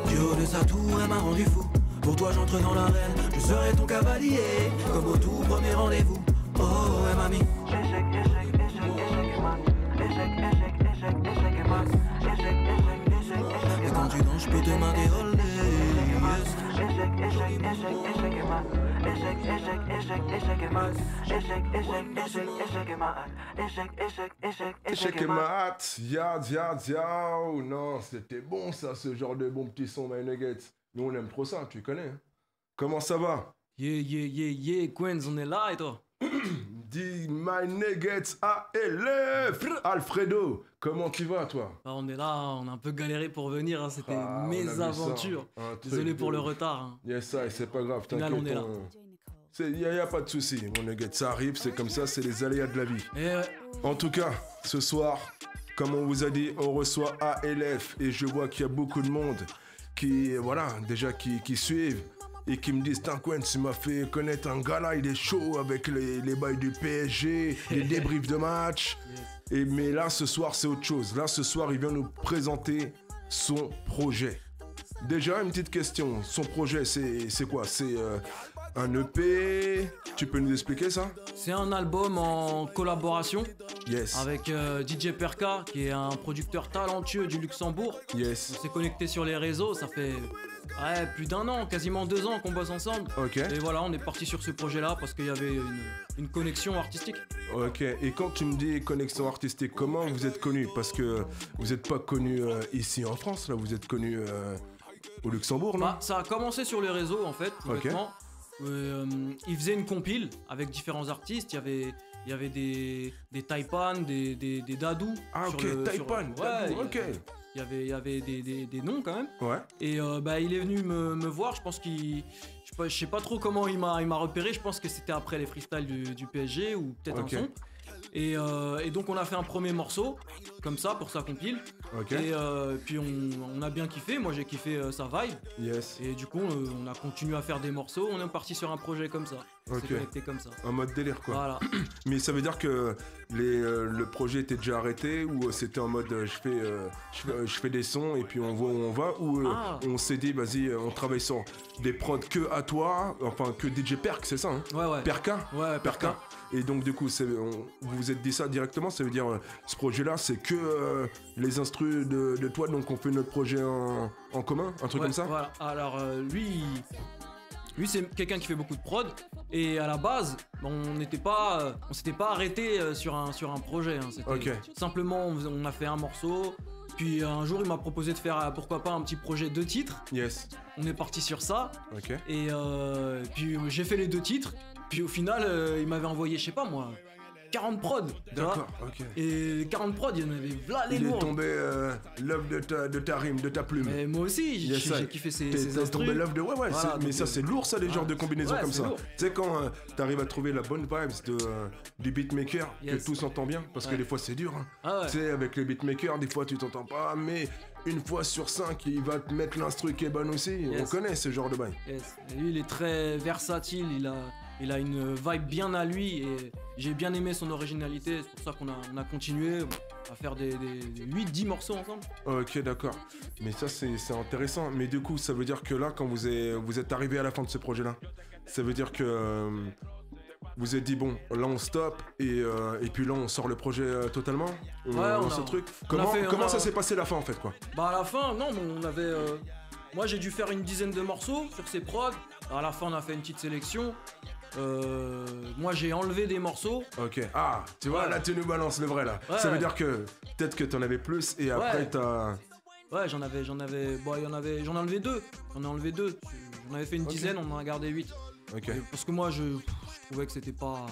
Du haut de sa tour, elle m'a rendu fou. Pour toi j'entre dans l'arène, je serai ton cavalier, comme au tout premier rendez-vous. Oh, elle m'a mis. Échec, échec, échec, échec et mat. Échec, échec, échec, échec et mat. Échec, échec, échec, échec. Et quand tu danses, je peux te m'interroger. Échec, échec, échec, échec et mat. Échec, échec, échec, échec et mat. Échec, échec, échec, échec et mat. Échec, échec, échec, échec et mat. Ya. Non, c'était bon ça, ce genre de bon petit son, my nuggets. Nous on aime trop ça, tu connais. Hein. Comment ça va? Yeah, Queens, on est là et toi? Dis my nuggets ALF. Alfredo, comment tu vas toi? On est là, on a un peu galéré pour venir, hein. C'était mes aventures. Désolé pour le retard. Hein. Yes, ça, c'est pas grave, t'inquiète. On est là. Y a pas de souci, mon nugget, ça arrive, c'est comme ça, c'est les aléas de la vie. En tout cas, ce soir, comme on vous a dit, on reçoit ALF et je vois qu'il y a beaucoup de monde qui, voilà, déjà qui suivent et qui me disent, Quentin, tu m'as fait connaître un gars là, il est chaud avec les bails du PSG, les débriefs de match. Mais là, ce soir, c'est autre chose. Là, ce soir, il vient nous présenter son projet. Déjà, une petite question. Son projet, c'est quoi? C'est un EP? Tu peux nous expliquer ça? C'est un album en collaboration. Yes. Avec DJ Perka, qui est un producteur talentueux du Luxembourg. Yes. On s'est connecté sur les réseaux, ça fait plus d'un an, quasiment 2 ans qu'on bosse ensemble. Ok. Et voilà, on est parti sur ce projet-là parce qu'il y avait une connexion artistique. Ok. Et quand tu me dis connexion artistique, comment vous êtes connus? Parce que vous n'êtes pas connus ici en France, là, vous êtes connus au Luxembourg, non? Ça a commencé sur les réseaux, en fait, complètement. Il faisait une compile avec différents artistes. Il y avait des Taipan, des Dadou. Ah ok, Taipan, Dadou, ok. Il y avait des noms quand même. Ouais. Et il est venu me voir. Je pense je sais pas trop comment il m'a repéré. Je pense que c'était après les freestyles du PSG ou peut-être un son. Et donc on a fait un premier morceau comme ça pour sa compile. Et puis on a bien kiffé, moi j'ai kiffé sa vibe. Yes. Et du coup on a continué à faire des morceaux, on est parti sur un projet comme ça. On s'est connecté comme ça. En mode délire quoi. Voilà. Mais ça veut dire que le projet était déjà arrêté ou c'était en mode je fais des sons et puis on voit où on va, ou on s'est dit vas-y on travaille sur des prods que à toi, enfin que DJ Perk, c'est ça hein? Ouais. Perka. Ouais, Perka. Et donc du coup vous vous êtes dit ça directement, ça veut dire ce projet là c'est que les instrus de toi, donc on fait notre projet en commun, un truc comme ça? Voilà. Alors lui c'est quelqu'un qui fait beaucoup de prod et à la base on s'était pas arrêté sur un projet hein. C'était simplement on a fait un morceau, puis un jour il m'a proposé de faire pourquoi pas un petit projet 2 titres. Yes. On est parti sur ça. Et puis j'ai fait les 2 titres. Puis au final, il m'avait envoyé, je sais pas moi, 40 prods. D'accord, ok. Et 40 prods, il y en avait là les Il lourds. est tombé l'œuvre de ta rime, de ta plume. Mais moi aussi, j'ai kiffé ces T'es tombé instrus. l'œuvre de. Ouais, Voilà, mais ça c'est lourd, ça, les genres de combinaisons ouais, comme c'est ça. lourd. Tu sais, quand t'arrives à trouver la bonne vibes du beatmaker, Yes. que tout s'entend bien, parce que Ouais. des fois c'est dur. Hein. Ah ouais. Tu sais, avec les beatmakers, des fois tu t'entends pas, mais une fois sur 5, il va te mettre l'instru qui est bonne aussi. Yes. On connaît ce genre de bail. Yes. Et lui, il est très versatile, il a une vibe bien à lui et j'ai bien aimé son originalité. C'est pour ça qu'on a continué à faire des 8-10 morceaux ensemble. Ok, d'accord. Mais ça, c'est intéressant. Mais du coup, ça veut dire que là, quand vous êtes arrivé à la fin de ce projet-là, ça veut dire que vous êtes dit, bon, là on stoppe et puis là on sort le projet totalement. On ce a- truc. on a fait- Comment on a- ça s'est passé la fin en fait, quoi? Bah à la fin, non, mais on avait... moi j'ai dû faire une dizaine de morceaux sur ces prods. À la fin on a fait une petite sélection. Moi j'ai enlevé des morceaux. Ok. Ah, tu vois, Ouais. là tu nous balances le vrai là. Ouais. Ça veut dire que peut-être que t'en avais plus et après Ouais. t'as. Ouais, j'en ai enlevé deux. J'en ai enlevé deux. J'en avais fait une Ok. dizaine, on en a gardé 8. Ok. Parce que moi je trouvais que c'était pas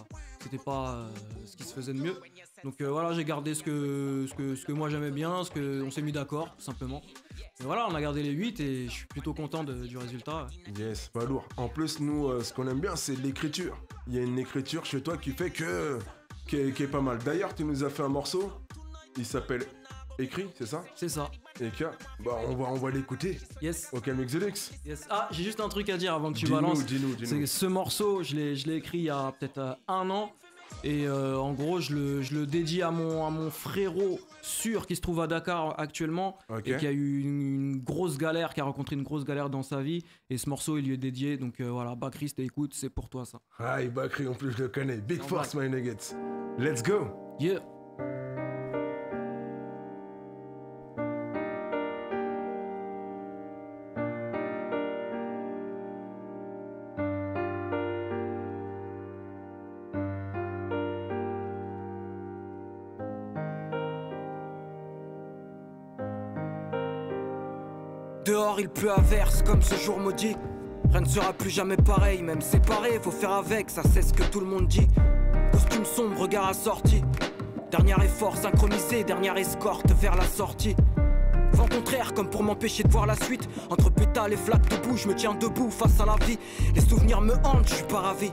ce qui se faisait de mieux. Donc voilà, j'ai gardé ce que moi j'aimais bien, ce que on s'est mis d'accord tout simplement. Et voilà, on a gardé les 8 et je suis plutôt content du résultat. Yes, pas lourd. En plus, nous, ce qu'on aime bien, c'est l'écriture. Il y a une écriture chez toi qui fait qui est pas mal. D'ailleurs, tu nous as fait un morceau. Il s'appelle Écrit, c'est ça? C'est ça. Et que, bah, on va l'écouter. Yes. Au Calmix Deluxe. Yes. Ah, j'ai juste un truc à dire avant que tu Dis-nous, balances. dis-nous. C'est que ce morceau, je l'ai écrit il y a peut-être 1 an. Et en gros, je le dédie à mon frérot sûr qui se trouve à Dakar actuellement. Ok. Et qui a eu une grosse galère, qui a rencontré une grosse galère dans sa vie. Et ce morceau, il lui est dédié. Donc voilà, Bakri, écoute, c'est pour toi ça. Ah, Bakri, en plus, je le connais. Big En Force, my nuggets. Let's go. Yeah. Dehors il pleut à verse comme ce jour maudit. Rien ne sera plus jamais pareil, même séparé, faut faire avec, ça c'est ce que tout le monde dit. Costume sombre, regard assorti. Dernier effort synchronisé, dernière escorte vers la sortie. Vent contraire comme pour m'empêcher de voir la suite. Entre pétales et flaques de boue, je me tiens debout face à la vie. Les souvenirs me hantent, je suis pas ravi.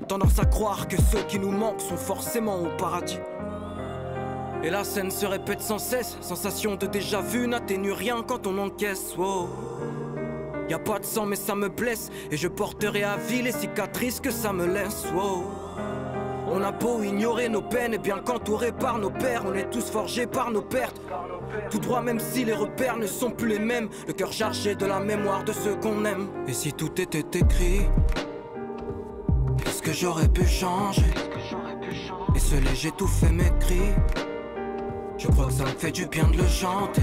Tendance à croire que ceux qui nous manquent sont forcément au paradis. Et la scène se répète sans cesse, sensation de déjà vu n'atténue rien quand on encaisse. Wow. Y a pas de sang mais ça me blesse, et je porterai à vie les cicatrices que ça me laisse. Wow. On a beau ignorer nos peines, et bien qu'entourés par nos pères, on est tous forgés par nos pertes. Tout droit même si les repères ne sont plus les mêmes, le cœur chargé de la mémoire de ceux qu'on aime. Et si tout était écrit, qu'est-ce que j'aurais pu changer? Et ce léger tout fait mes cris, je crois que ça me fait du bien de le chanter.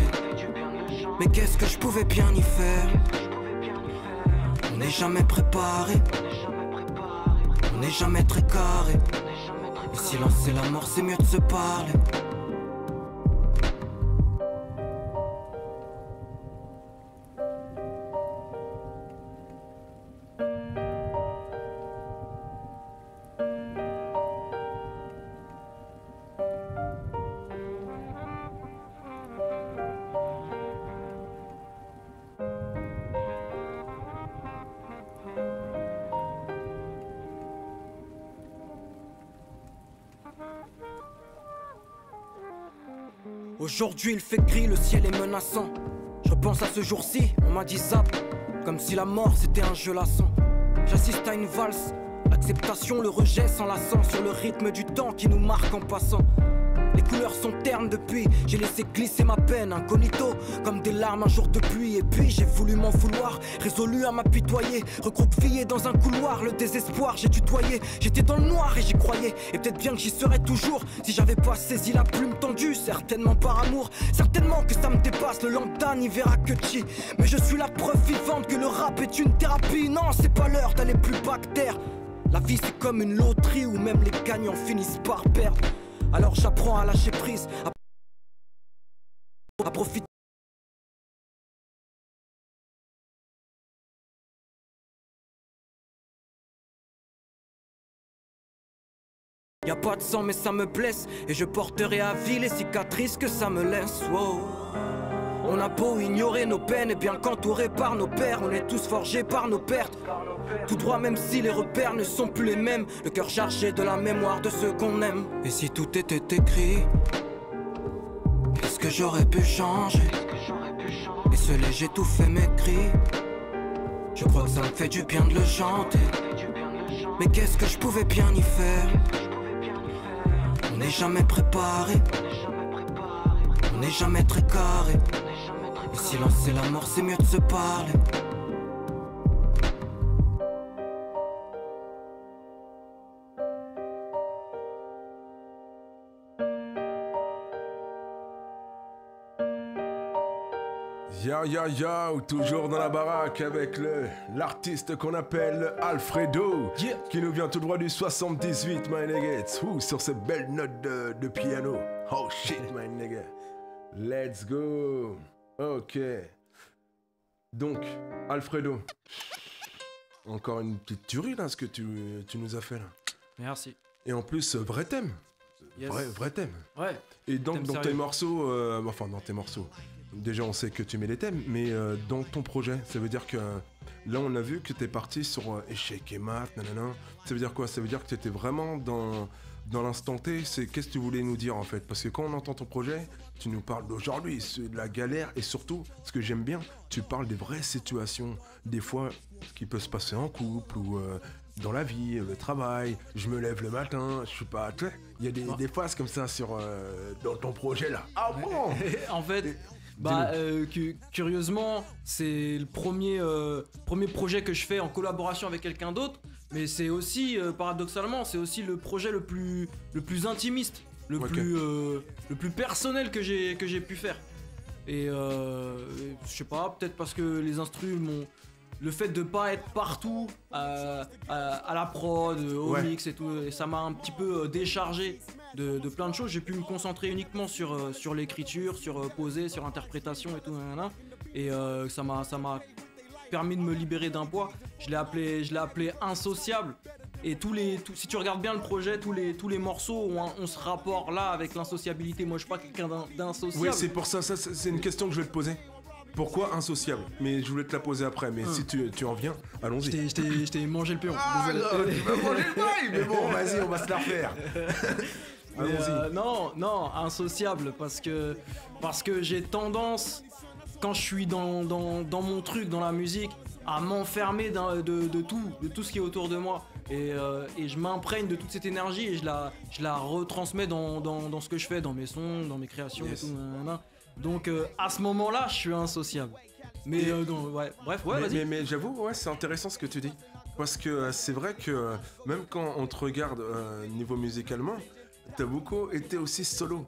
Mais qu'est-ce que je pouvais bien y faire? On n'est jamais préparé, on n'est jamais très carré. Le silence c'est la mort, c'est mieux de se parler. Aujourd'hui il fait gris, le ciel est menaçant. Je repense à ce jour-ci, on m'a dit zap, comme si la mort c'était un jeu lassant. J'assiste à une valse, l'acceptation, le rejet s'enlaçant sur le rythme du temps qui nous marque en passant. Les couleurs sont ternes depuis, j'ai laissé glisser ma peine incognito, comme des larmes un jour de pluie. Et puis j'ai voulu m'en vouloir, résolu à m'apitoyer, recroquevillé dans un couloir, le désespoir j'ai tutoyé. J'étais dans le noir et j'y croyais, et peut-être bien que j'y serais toujours si j'avais pas saisi la plume tendue, certainement par amour. Certainement que ça me dépasse, le lambda n'y verra que chi. Mais je suis la preuve vivante que le rap est une thérapie. Non, c'est pas l'heure d'aller plus bactère. La vie c'est comme une loterie où même les gagnants finissent par perdre. Alors j'apprends à lâcher prise, à profiter. Y a pas de sang mais ça me blesse, et je porterai à vie les cicatrices que ça me laisse. Wow. On a beau ignorer nos peines, et bien qu'entourés par nos pères, on est tous forgés par nos pertes. Tout droit même si les repères ne sont plus les mêmes, le cœur chargé de la mémoire de ceux qu'on aime. Et si tout était écrit, qu'est-ce que j'aurais pu changer? Et ce léger tout fait mes cris, je crois que ça me fait du bien de le chanter. Mais qu'est-ce que je pouvais bien y faire? On n'est jamais préparé, on n'est jamais très carré. Le silence c'est la mort, c'est mieux de se parler. Yo, toujours dans la baraque avec l'artiste qu'on appelle Alfredo, qui nous vient tout droit du 78, my nigga. Sur ces belles notes de piano. Oh shit, my nigga. Let's go. Ok. Donc, Alfredo, encore une petite tuerie là, ce que tu nous as fait là. Merci. Et en plus, vrai thème. Yes. Vrai thème. Ouais. Et donc, Thème dans sérieux. tes morceaux, dans tes morceaux, déjà on sait que tu mets les thèmes, mais dans ton projet, ça veut dire que là on a vu que t'es parti sur échec et maths, nanana. Ça veut dire quoi? Ça veut dire que t'étais vraiment dans l'instant T. C'est qu'est-ce que tu voulais nous dire en fait? Parce que quand on entend ton projet, tu nous parles d'aujourd'hui, de la galère, et surtout, ce que j'aime bien, tu parles des vraies situations, des fois qui peut se passer en couple ou dans la vie, le travail. Je me lève le matin, je suis pas, tu sais, il y a des phases comme ça sur dans ton projet là. Ah bon? En fait. Curieusement, c'est le premier projet que je fais en collaboration avec quelqu'un d'autre, mais c'est aussi, paradoxalement, c'est aussi le projet le plus intimiste, le plus personnel que j'ai pu faire. Et je sais pas, peut-être parce que les instrus m'ont... Le fait de pas être partout à la prod, au mix et tout, et ça m'a un petit peu déchargé de plein de choses. J'ai pu me concentrer uniquement sur l'écriture, sur poser, sur l'interprétation et tout, et ça m'a permis de me libérer d'un poids. Je l'ai appelé insociable. Et si tu regardes bien le projet, tous les morceaux ont ce rapport là avec l'insociabilité. Moi je suis pas quelqu'un d'insociable. Oui, c'est pour ça, c'est une question que je vais te poser. Pourquoi insociable? Mais je voulais te la poser après, mais si tu en viens, allons-y. Je t'ai mangé le pion. Ah non, tu m'as mangé le bail. Mais bon, vas-y, on va se la refaire. Allons-y. Non, insociable, parce que j'ai tendance, quand je suis dans mon truc, dans la musique, à m'enfermer de tout ce qui est autour de moi. Et je m'imprègne de toute cette énergie et je la retransmets dans ce que je fais, dans mes sons, dans mes créations et tout. Donc à ce moment-là, je suis insociable. Mais vas-y. Mais j'avoue, c'est intéressant ce que tu dis. Parce que c'est vrai que même quand on te regarde niveau musicalement, t'as beaucoup été aussi solo.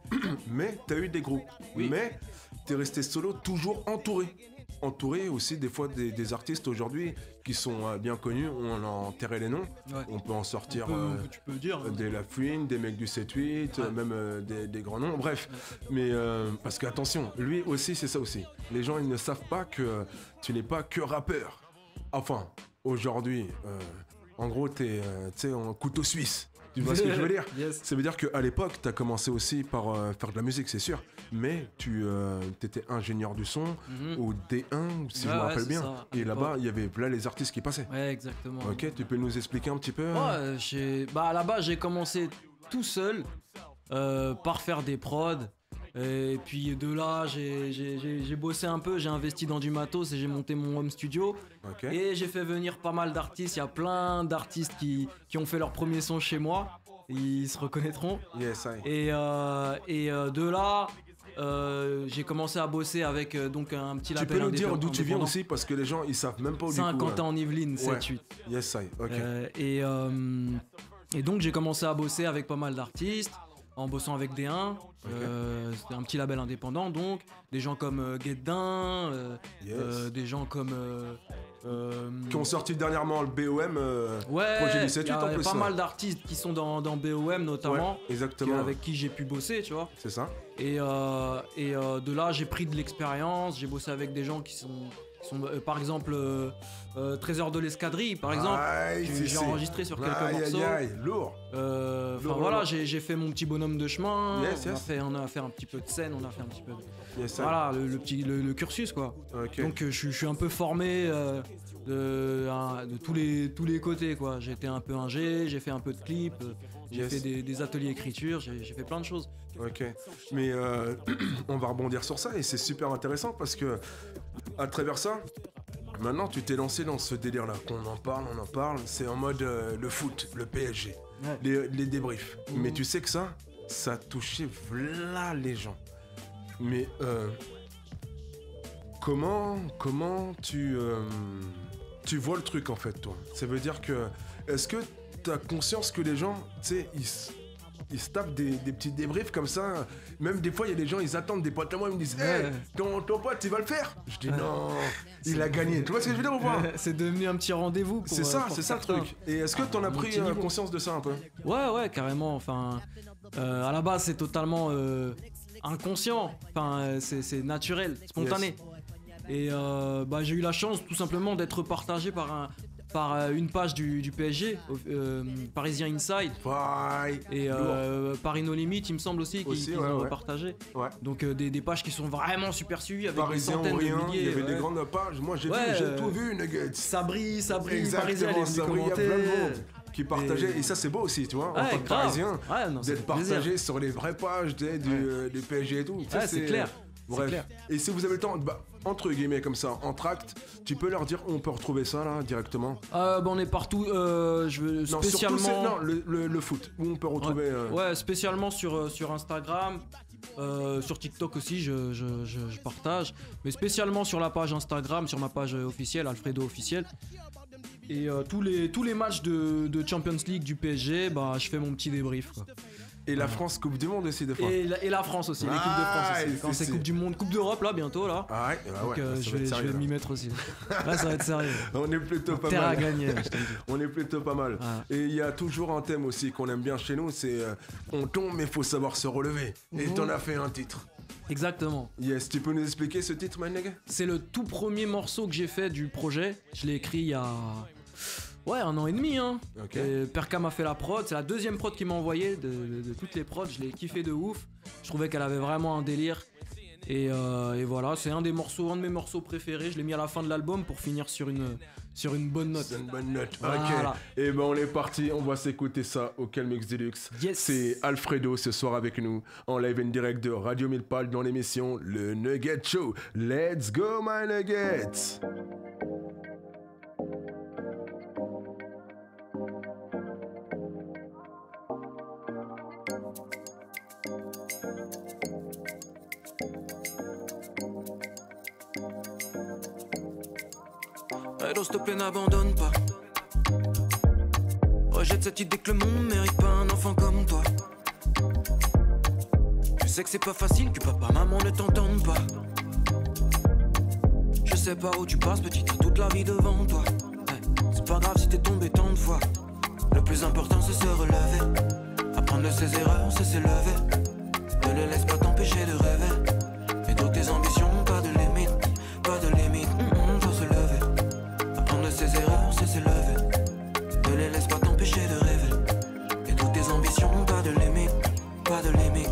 Mais t'as eu des groupes. Oui. Mais t'es resté solo, toujours entouré aussi des fois des artistes aujourd'hui qui sont bien connus. On a enterré les noms. Ouais. On peut en sortir tu peux dire, des La Fouine, des mecs du 7-8, même des grands noms. Bref, mais parce que attention, lui aussi c'est ça aussi. Les gens ils ne savent pas que tu n'es pas que rappeur. Enfin, aujourd'hui, en gros t'es en couteau suisse. Tu vois ce que je veux dire? Yes. Ça veut dire qu'à l'époque, tu as commencé aussi par faire de la musique, c'est sûr. Mais tu étais ingénieur du son au D1, si je me rappelle bien. Ça. Et là-bas, il y avait là les artistes qui passaient. Ouais, exactement. Ok, tu peux nous expliquer un petit peu? À la base, j'ai commencé tout seul par faire des prods. Et puis de là, j'ai bossé un peu, j'ai investi dans du matos et j'ai monté mon home studio. Okay. Et j'ai fait venir pas mal d'artistes. Il y a plein d'artistes qui ont fait leur premier son chez moi. Ils se reconnaîtront. Yes, et de là, j'ai commencé à bosser avec donc un petit label. Tu peux nous dire d'où tu viens aussi, parce que les gens ils savent même pas où du coup. Saint-Quentin en Yvelines, 7-8. Yes, ok. Et donc j'ai commencé à bosser avec pas mal d'artistes. En bossant avec D1, c'était un petit label indépendant, donc des gens comme Gueddin, des gens comme qui ont sorti dernièrement le BOM, projet du 7-8 en plus. Il y a pas mal d'artistes qui sont dans BOM notamment, exactement. Avec qui j'ai pu bosser, tu vois. C'est ça. Et de là j'ai pris de l'expérience, j'ai bossé avec des gens qui Par exemple, Trésor de l'escadrille, par exemple. J'ai enregistré sur quelques morceaux. Lourd. Enfin voilà, j'ai fait mon petit bonhomme de chemin. On a fait un petit peu de scène, on a fait un petit peu de... Voilà, le cursus, quoi. Okay. Donc je suis un peu formé de tous les côtés, quoi. J'ai été un peu ingé, j'ai fait un peu de clips, j'ai fait des ateliers écriture, j'ai fait plein de choses. Ok, mais on va rebondir sur ça et c'est super intéressant parce que à travers ça, maintenant tu t'es lancé dans ce délire-là, on en parle, c'est en mode le foot, le PSG, les débriefs. Mais tu sais que ça touchait là les gens. Mais comment tu vois le truc en fait, toi? Ça veut dire que, est-ce que t'as conscience que les gens, tu sais, ils se tapent des petits débriefs comme ça. Même des fois, il y a des gens, ils attendent des potes à moi, ils me disent hey, ton pote, il va le faire. Je dis non, il a gagné. Tu vois ce que je veux dire ou pas? C'est devenu un petit rendez-vous. C'est ça le truc. Et est-ce que t'en as pris conscience de ça un peu? Ouais, carrément. Enfin, à la base, c'est totalement inconscient. Enfin, c'est naturel, spontané. Et j'ai eu la chance, tout simplement, d'être partagé par une page du PSG, Parisien Inside, et Paris No Limit, il me semble aussi, qu'ils ont repartagé. Ouais. Donc des pages qui sont vraiment super suivies avec Parisien des centaines de milliers. Il y avait des grandes pages, moi j'ai tout vu, Nuggets. Ça brille, Parisien, les ça brille, il y a plein de monde qui partageait, et ça c'est beau aussi, tu vois, en tant que Parisien, d'être partagé sur les vraies pages du PSG et tout. Ouais, c'est clair. Bref, et si vous avez le temps, entre guillemets comme ça, en tract, tu peux leur dire où on peut retrouver ça là directement? On est partout, spécialement... Non, le foot, où on peut retrouver... Ouais, spécialement sur Instagram, sur TikTok aussi, je partage, mais spécialement sur la page Instagram, sur ma page officielle, Alfredo officiel. Et tous les matchs de Champions League du PSG, je fais mon petit débrief, quoi. Et la France, Coupe du Monde aussi, des fois. Et la France aussi, l'équipe de France aussi. Quand c'est Coupe du Monde, Coupe d'Europe, là, bientôt, là. Ah ouais, donc je vais m'y mettre aussi. Là, ça va être sérieux. On est plutôt pas Terre mal. à gagner, je te dis. On est plutôt pas mal. Et il y a toujours un thème aussi qu'on aime bien chez nous, c'est on tombe, mais faut savoir se relever. Et t'en as fait un titre. Exactement. Yes, tu peux nous expliquer ce titre, my nigga? C'est le tout premier morceau que j'ai fait du projet. Je l'ai écrit il y a... Ouais, 1 an et demi, hein. Okay. Perka m'a fait la prod, c'est la deuxième prod qu'il m'a envoyé de toutes les prods, je l'ai kiffé de ouf. Je trouvais qu'elle avait vraiment un délire. Et voilà, c'est un de mes morceaux préférés, je l'ai mis à la fin de l'album pour finir sur une bonne note. C'est une bonne note, voilà. Ok. Et on est parti, on va s'écouter ça au Calmix Deluxe. Yes. C'est Alfredo ce soir avec nous, en live and direct de Radio Milpal dans l'émission Le Nugget Show. Let's go, my nuggets! Redo, s'il te plaît, n'abandonne pas. Rejette cette idée que le monde mérite pas un enfant comme toi. Je sais que c'est pas facile, que papa, maman ne t'entendent pas. Je sais pas où tu passes, petite, t'as toute la vie devant toi. C'est pas grave si t'es tombé tant de fois. Le plus important c'est se relever. Apprendre de ses erreurs, c'est s'élever. Ne les laisse pas t'empêcher de rêver. Et toutes tes ambitions, pas de limite. Pas de limite, faut se lever. Apprendre de ses erreurs, c'est s'élever. Ne les laisse pas t'empêcher de rêver. Et toutes tes ambitions, pas de limite. Pas de limite.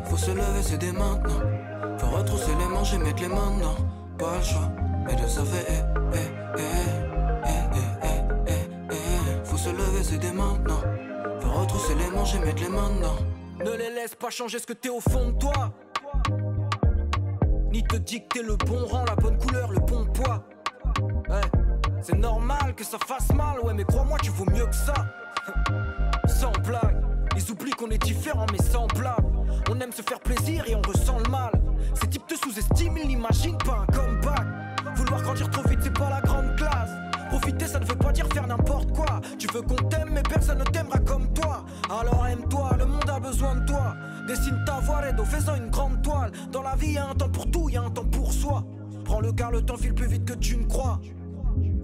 Faut se lever, c'est dès maintenant. Faut retrousser les manches et mettre les mains dedans. Pas le choix, et de ça fait Faut se lever, c'est dès maintenant. Faut retrousser les manches et mettre les mains dedans. Ne les laisse pas changer ce que t'es au fond de toi. Ni te dicter le bon rang, la bonne couleur, le bon poids. Ouais, c'est normal que ça fasse mal, ouais, mais crois-moi, tu vaux mieux que ça. Sans blague, ils oublient qu'on est différents mais semblables. On aime se faire plaisir et on ressent le mal. Ces types te sous-estiment, ils n'imaginent pas un comeback. Vouloir grandir trop vite, c'est pas la grande classe. Profiter, ça ne veut pas dire faire n'importe quoi. Tu veux qu'on t'aime, mais personne ne t'aimera comme toi. Alors aime-toi, le monde a besoin de toi. Dessine ta voie, Redo, fais-en une grande toile. Dans la vie, y a un temps pour tout, y a un temps pour soi. Prends-le car le temps file plus vite que tu ne crois.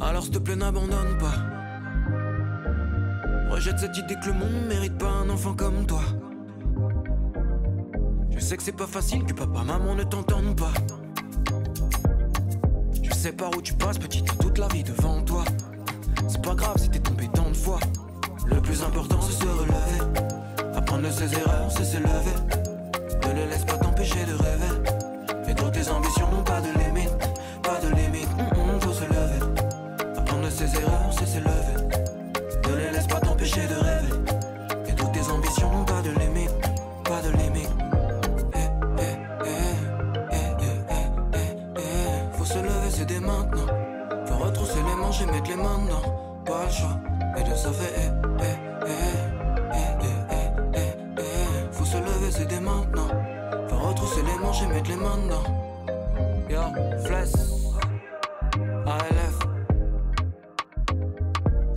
Alors s'il te plaît, n'abandonne pas. Rejette cette idée que le monde mérite pas un enfant comme toi. Je Je sais que c'est pas facile que papa, maman ne t'entendent pas. Je sais par où tu passes, petit, t'as toute la vie devant toi. C'est pas grave si t'es tombé tant de fois. Le plus important c'est se relever. Apprendre de ses erreurs, c'est s'élever. Ne les laisse pas t'empêcher de rêver. Et toutes tes ambitions n'ont pas de limite. Pas de limite, faut se lever. Apprendre de ses erreurs, c'est s'élever. Ne les laisse pas t'empêcher de rêver. Et toutes tes ambitions n'ont pas de limite. Pas de limite. Faut se lever, c'est dès maintenant. Faut retrousser les manches et mettre les mains dedans. Pas le choix, et de ça fait faut se lever, c'est dès maintenant. Faut retrousser les manches et mettre les mains dedans. Yo, Fless, ALF.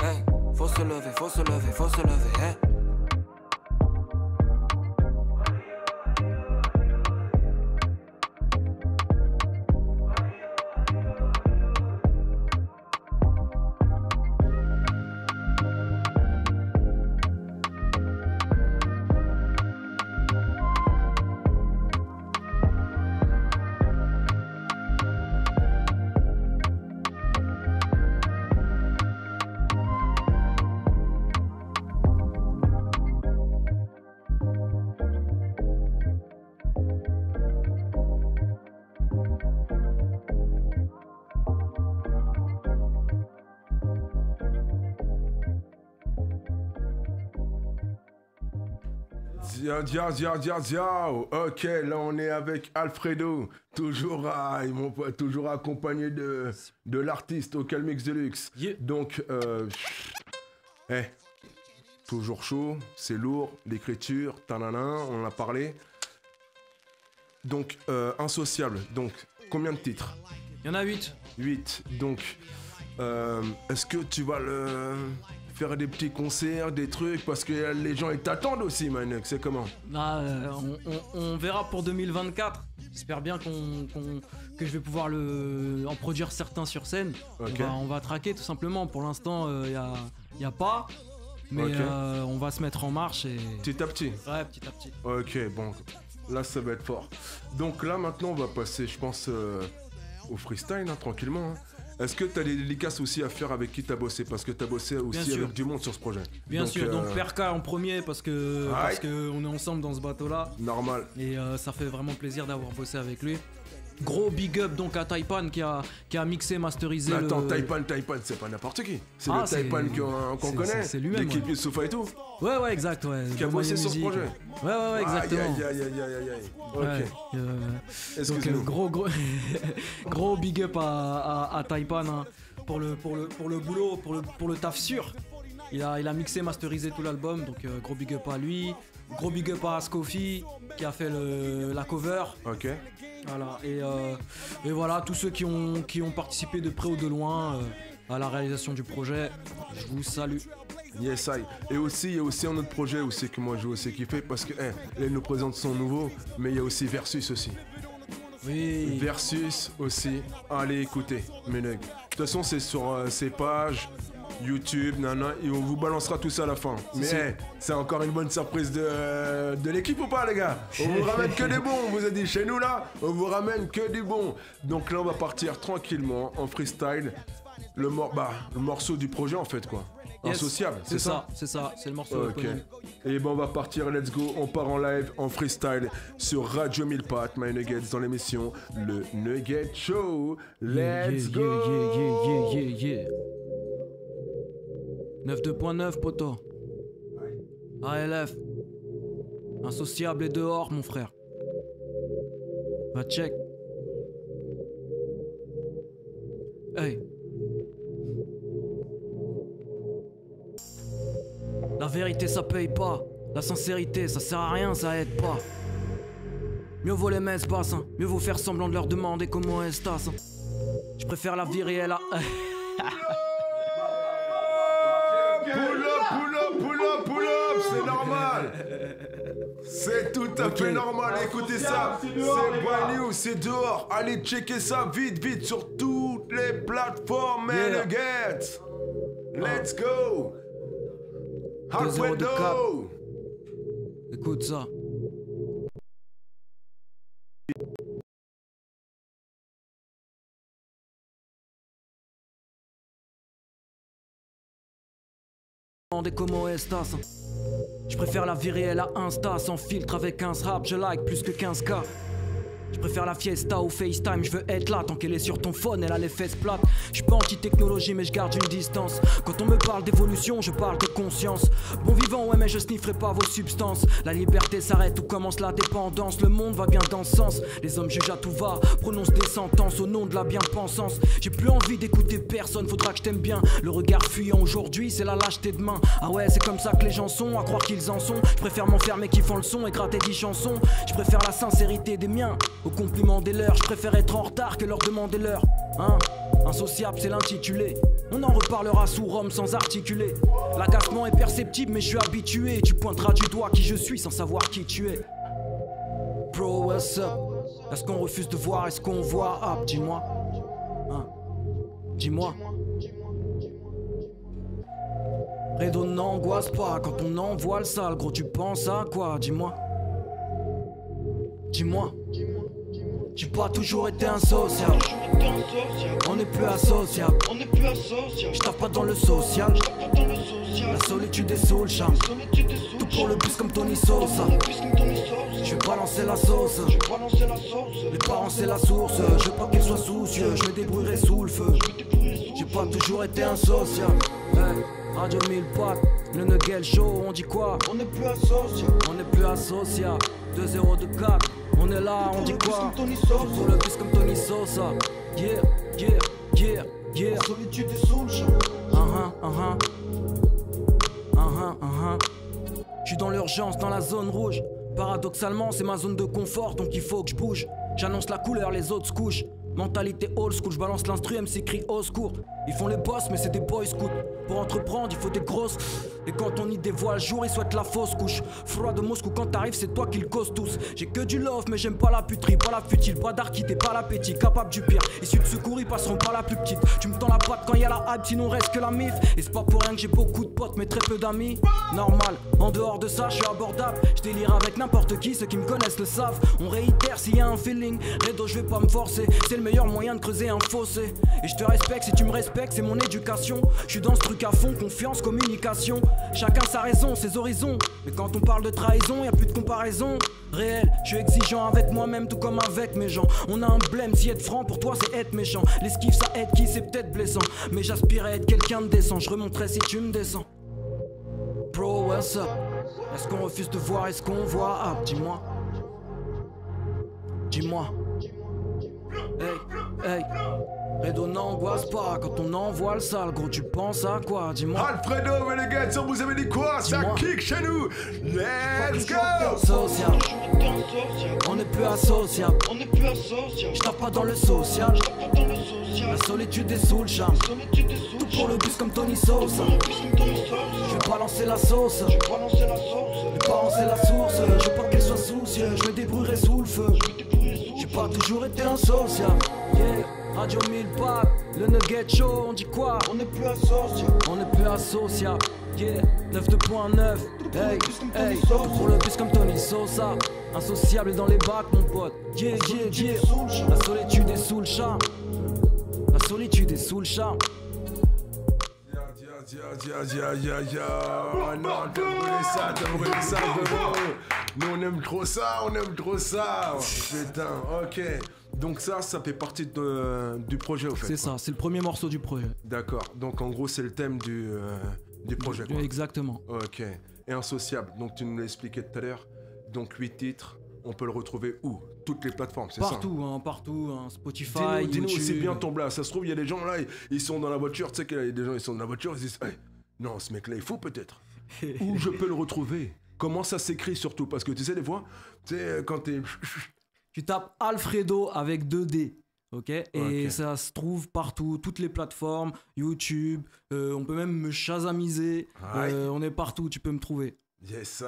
Hey, faut se lever, faut se lever, faut se lever, hey. Ok, là on est avec Alfredo, toujours accompagné de l'artiste au Calmix Deluxe. Yeah. Donc, toujours chaud, c'est lourd, l'écriture, on en a parlé. Donc, Insociable, donc combien de titres? Il y en a 8. 8, donc est-ce que tu vas faire des petits concerts, des trucs, parce que les gens ils t'attendent aussi, man. C'est comment? On verra pour 2024. J'espère bien que je vais pouvoir en produire certains sur scène. Okay. On va traquer tout simplement. Pour l'instant, y a pas. Mais okay. On va se mettre en marche et... Petit à petit. Ouais, petit à petit. Ok, bon. Là, ça va être fort. Donc là, maintenant, on va passer, je pense, au freestyle, hein, tranquillement. Hein. Est-ce que tu as des dédicaces aussi à faire avec qui tu as bossé? Parce que tu as bossé aussi avec du monde sur ce projet. Bien sûr, donc Perka en premier parce que on est ensemble dans ce bateau-là. Normal. Et ça fait vraiment plaisir d'avoir bossé avec lui. Gros big up donc à Taipan qui a mixé, masterisé. Mais attends, Taipan, c'est pas n'importe qui. C'est le Taipan qu'on connaît. C'est lui-même. L'équipe de Soufa et tout. Ouais, exact, ouais. Qui a bossé sur ce projet. Ouais, exactement. Aïe. Ok. Donc, gros big up à Taipan hein, pour le boulot, pour le taf sûr. Il a mixé, masterisé tout l'album, donc gros big up à lui. Gros big up à Scoffy qui a fait la cover. Ok. Voilà, et voilà, tous ceux qui ont participé de près ou de loin à la réalisation du projet, je vous salue. Yes, I. Et aussi, il y a aussi un autre projet aussi que moi je veux aussi kiffer parce que là, il nous présente son nouveau, mais il y a aussi Versus aussi. Oui. Versus aussi, allez écouter, mes nugs. De toute façon, c'est sur ses pages. YouTube, et on vous balancera tout ça à la fin. Mais c'est encore une bonne surprise de l'équipe ou pas, les gars? On vous ramène que des bons, on vous a dit chez nous là, on vous ramène que des bons. Donc là, on va partir tranquillement en freestyle. Le morceau du projet en fait, quoi. Yes. Insociable, c'est ça, c'est le morceau. Ok. Et on va partir, let's go, on part en live, en freestyle sur Radio 1000 Pattes, My Nuggets dans l'émission Le Nugget Show. Let's go. Yeah. 92.9 poto. ALF. Insociable et dehors mon frère. Va check. Hey. La vérité ça paye pas. La sincérité ça sert à rien, ça aide pas. Mieux vaut les messes basses, hein. Mieux vaut faire semblant de leur demander comment elles tassent. Hein. Je préfère la vie réelle à... Pull up, c'est normal. C'est tout à fait normal, écoutez ça. C'est brand new, c'est dehors. Allez checker ça vite sur toutes les plateformes, Nuggets. Let's go. Alfredo. Écoute ça. Demandez comment estas. Je préfère la vie réelle à Insta, sans filtre avec 15 rap, je like plus que 15K. Je préfère la fiesta au FaceTime, je veux être là tant qu'elle est sur ton phone, elle a les fesses plates. Je suis pas anti-technologie mais je garde une distance. Quand on me parle d'évolution, je parle de conscience. Bon vivant ouais mais je snifferai pas vos substances. La liberté s'arrête où commence la dépendance. Le monde va bien dans ce sens, les hommes jugent à tout va, prononcent des sentences au nom de la bien-pensance. J'ai plus envie d'écouter personne, faudra que je t'aime bien. Le regard fuyant aujourd'hui, c'est la lâcheté demain. Ah ouais c'est comme ça que les gens sont, à croire qu'ils en sont. Je préfère m'enfermer qui font le son et gratter 10 chansons. Je préfère la sincérité des miens au compliment des leurs, je préfère être en retard que leur demander l'heure. Hein? Insociable, c'est l'intitulé. On en reparlera sous Rome sans articuler. L'agacement est perceptible, mais je suis habitué. Tu pointeras du doigt qui je suis sans savoir qui tu es. Bro, what's up? Est-ce qu'on refuse de voir? Est-ce qu'on voit? Ah, dis-moi. Hein? Dis-moi. Redo n'angoisse pas quand on envoie le sale. Gros, tu penses à quoi? Dis-moi. Dis-moi. J'ai pas toujours été insociable. On n'est plus associable. Je tape pas dans le social. La solitude est sous le charme. Tout pour le bus comme Tony Sosa. Je vais balancer la sauce. Les parents c'est la source. Je veux pas qu'ils soient soucieux. Je me débrouillerai sous le feu. J'ai pas toujours été insociable. Hey, Radio 1000 pattes, le Nugget Show, on dit quoi? On n'est plus associable. On n'est plus associable. 2-0 de 4. On est là, on dit quoi? Pour le bus comme Tony Sosa. Yeah, yeah, yeah, yeah. La solitude est sous le champ. J'suis dans l'urgence, dans la zone rouge. Paradoxalement, c'est ma zone de confort, donc il faut que je bouge. J'annonce la couleur, les autres se couchent. Mentalité old school, je balance l'instru, MC crie au secours. Ils font les boss, mais c'est des boys scouts. Pour entreprendre, il faut des grosses. Et quand on y dévoile le jour, ils souhaitent la fausse couche. Froid de Moscou, quand t'arrives, c'est toi qui le cause tous. J'ai que du love, mais j'aime pas la puterie, pas la futile, pas d'archité, pas l'appétit, capable du pire. Issus de secours, ils passeront pas la plus petite. Tu me tends la patte quand y a la hype, sinon reste que la mif. Et c'est pas pour rien que j'ai beaucoup de potes, mais très peu d'amis. Normal, en dehors de ça, je suis abordable. Je délire avec n'importe qui, ceux qui me connaissent le savent. On réitère s'il y a un feeling. Redo, je vais pas me forcer, c'est le meilleur moyen de creuser un fossé. Et je te respecte, si tu me respectes, c'est mon éducation. Je suis dans ce truc à fond, confiance, communication. Chacun sa raison, ses horizons. Mais quand on parle de trahison, y a plus de comparaison réel. Je suis exigeant avec moi-même, tout comme avec mes gens. On a un blême, si être franc pour toi c'est être méchant. L'esquive ça aide qui, c'est peut-être blessant. Mais j'aspire à être quelqu'un de décent. Je remonterai si tu me descends. Bro, what's up? Est-ce qu'on refuse de voir? Est-ce qu'on voit? Ah, dis-moi. Dis-moi. Hey, hey. Redo n'angoisse pas quand on envoie le sale. Gros, tu penses à quoi? Dis-moi. Alfredo, mais les gars, ça vous avez dit quoi? Ça kick chez nous. Let's go! Social. On n'est plus associable. Je tape pas dans le social. La solitude est sous le charme. Tout pour le bus comme Tony Sosa. Je vais balancer la sauce. Les parents c'est la source. Je veux pas qu'ils soient soucieux. Je me débrouillerai sous le feu. J'ai pas toujours été insociable. Yeah. Radio 1000 pattes, le Nugget Show, on dit quoi? On n'est plus associable. On n'est plus associable. Yeah, 92.9. Hey, hey, pour le bus comme Tony Sosa. Insociable et dans les bacs, mon pote. Yeah, yeah, yeah. La solitude est sous le charme. La solitude est sous le charme. Non, t'aimes brûler ça, gros. Nous on aime trop ça, Putain, ok. Donc ça fait partie du projet au fait. C'est ça, c'est le premier morceau du projet. D'accord, donc en gros c'est le thème du projet quoi. Exactement. Ok, et Insociable, donc tu nous l'as expliqué tout à l'heure. Donc 8 titres, on peut le retrouver où? Toutes les plateformes, c'est partout, ça? Partout, Spotify, dis-nous, YouTube. c'est bien ton blast. Ça se trouve, il y a des gens là, ils sont dans la voiture, tu sais qu'il y a des gens, ils sont dans la voiture, ils disent hey, non, ce mec là, il faut peut-être. Où je peux le retrouver? Comment ça s'écrit surtout? Parce que tu sais, des fois, tu sais, quand t'es... Tu tapes Alfredo avec 2 D, ok? Et ça se trouve partout, toutes les plateformes, YouTube, on peut même me shazamiser, on est partout, tu peux me trouver. Yes,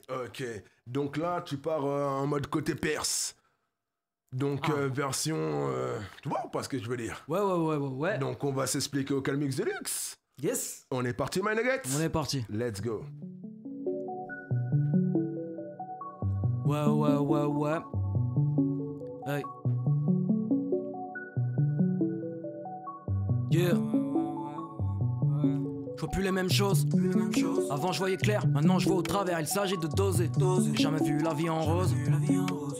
ok. Donc là, tu pars en mode côté perse. Donc version... tu vois pas ce que je veux dire? Ouais. Donc on va s'expliquer au Calmix Deluxe. Yes. On est parti, my nuggets? On est parti. Let's go. Ouais. Hey. Yeah. Je vois plus les mêmes choses. Avant je voyais clair, maintenant je vois au travers. Il s'agit de doser. J'ai jamais vu la vie en rose.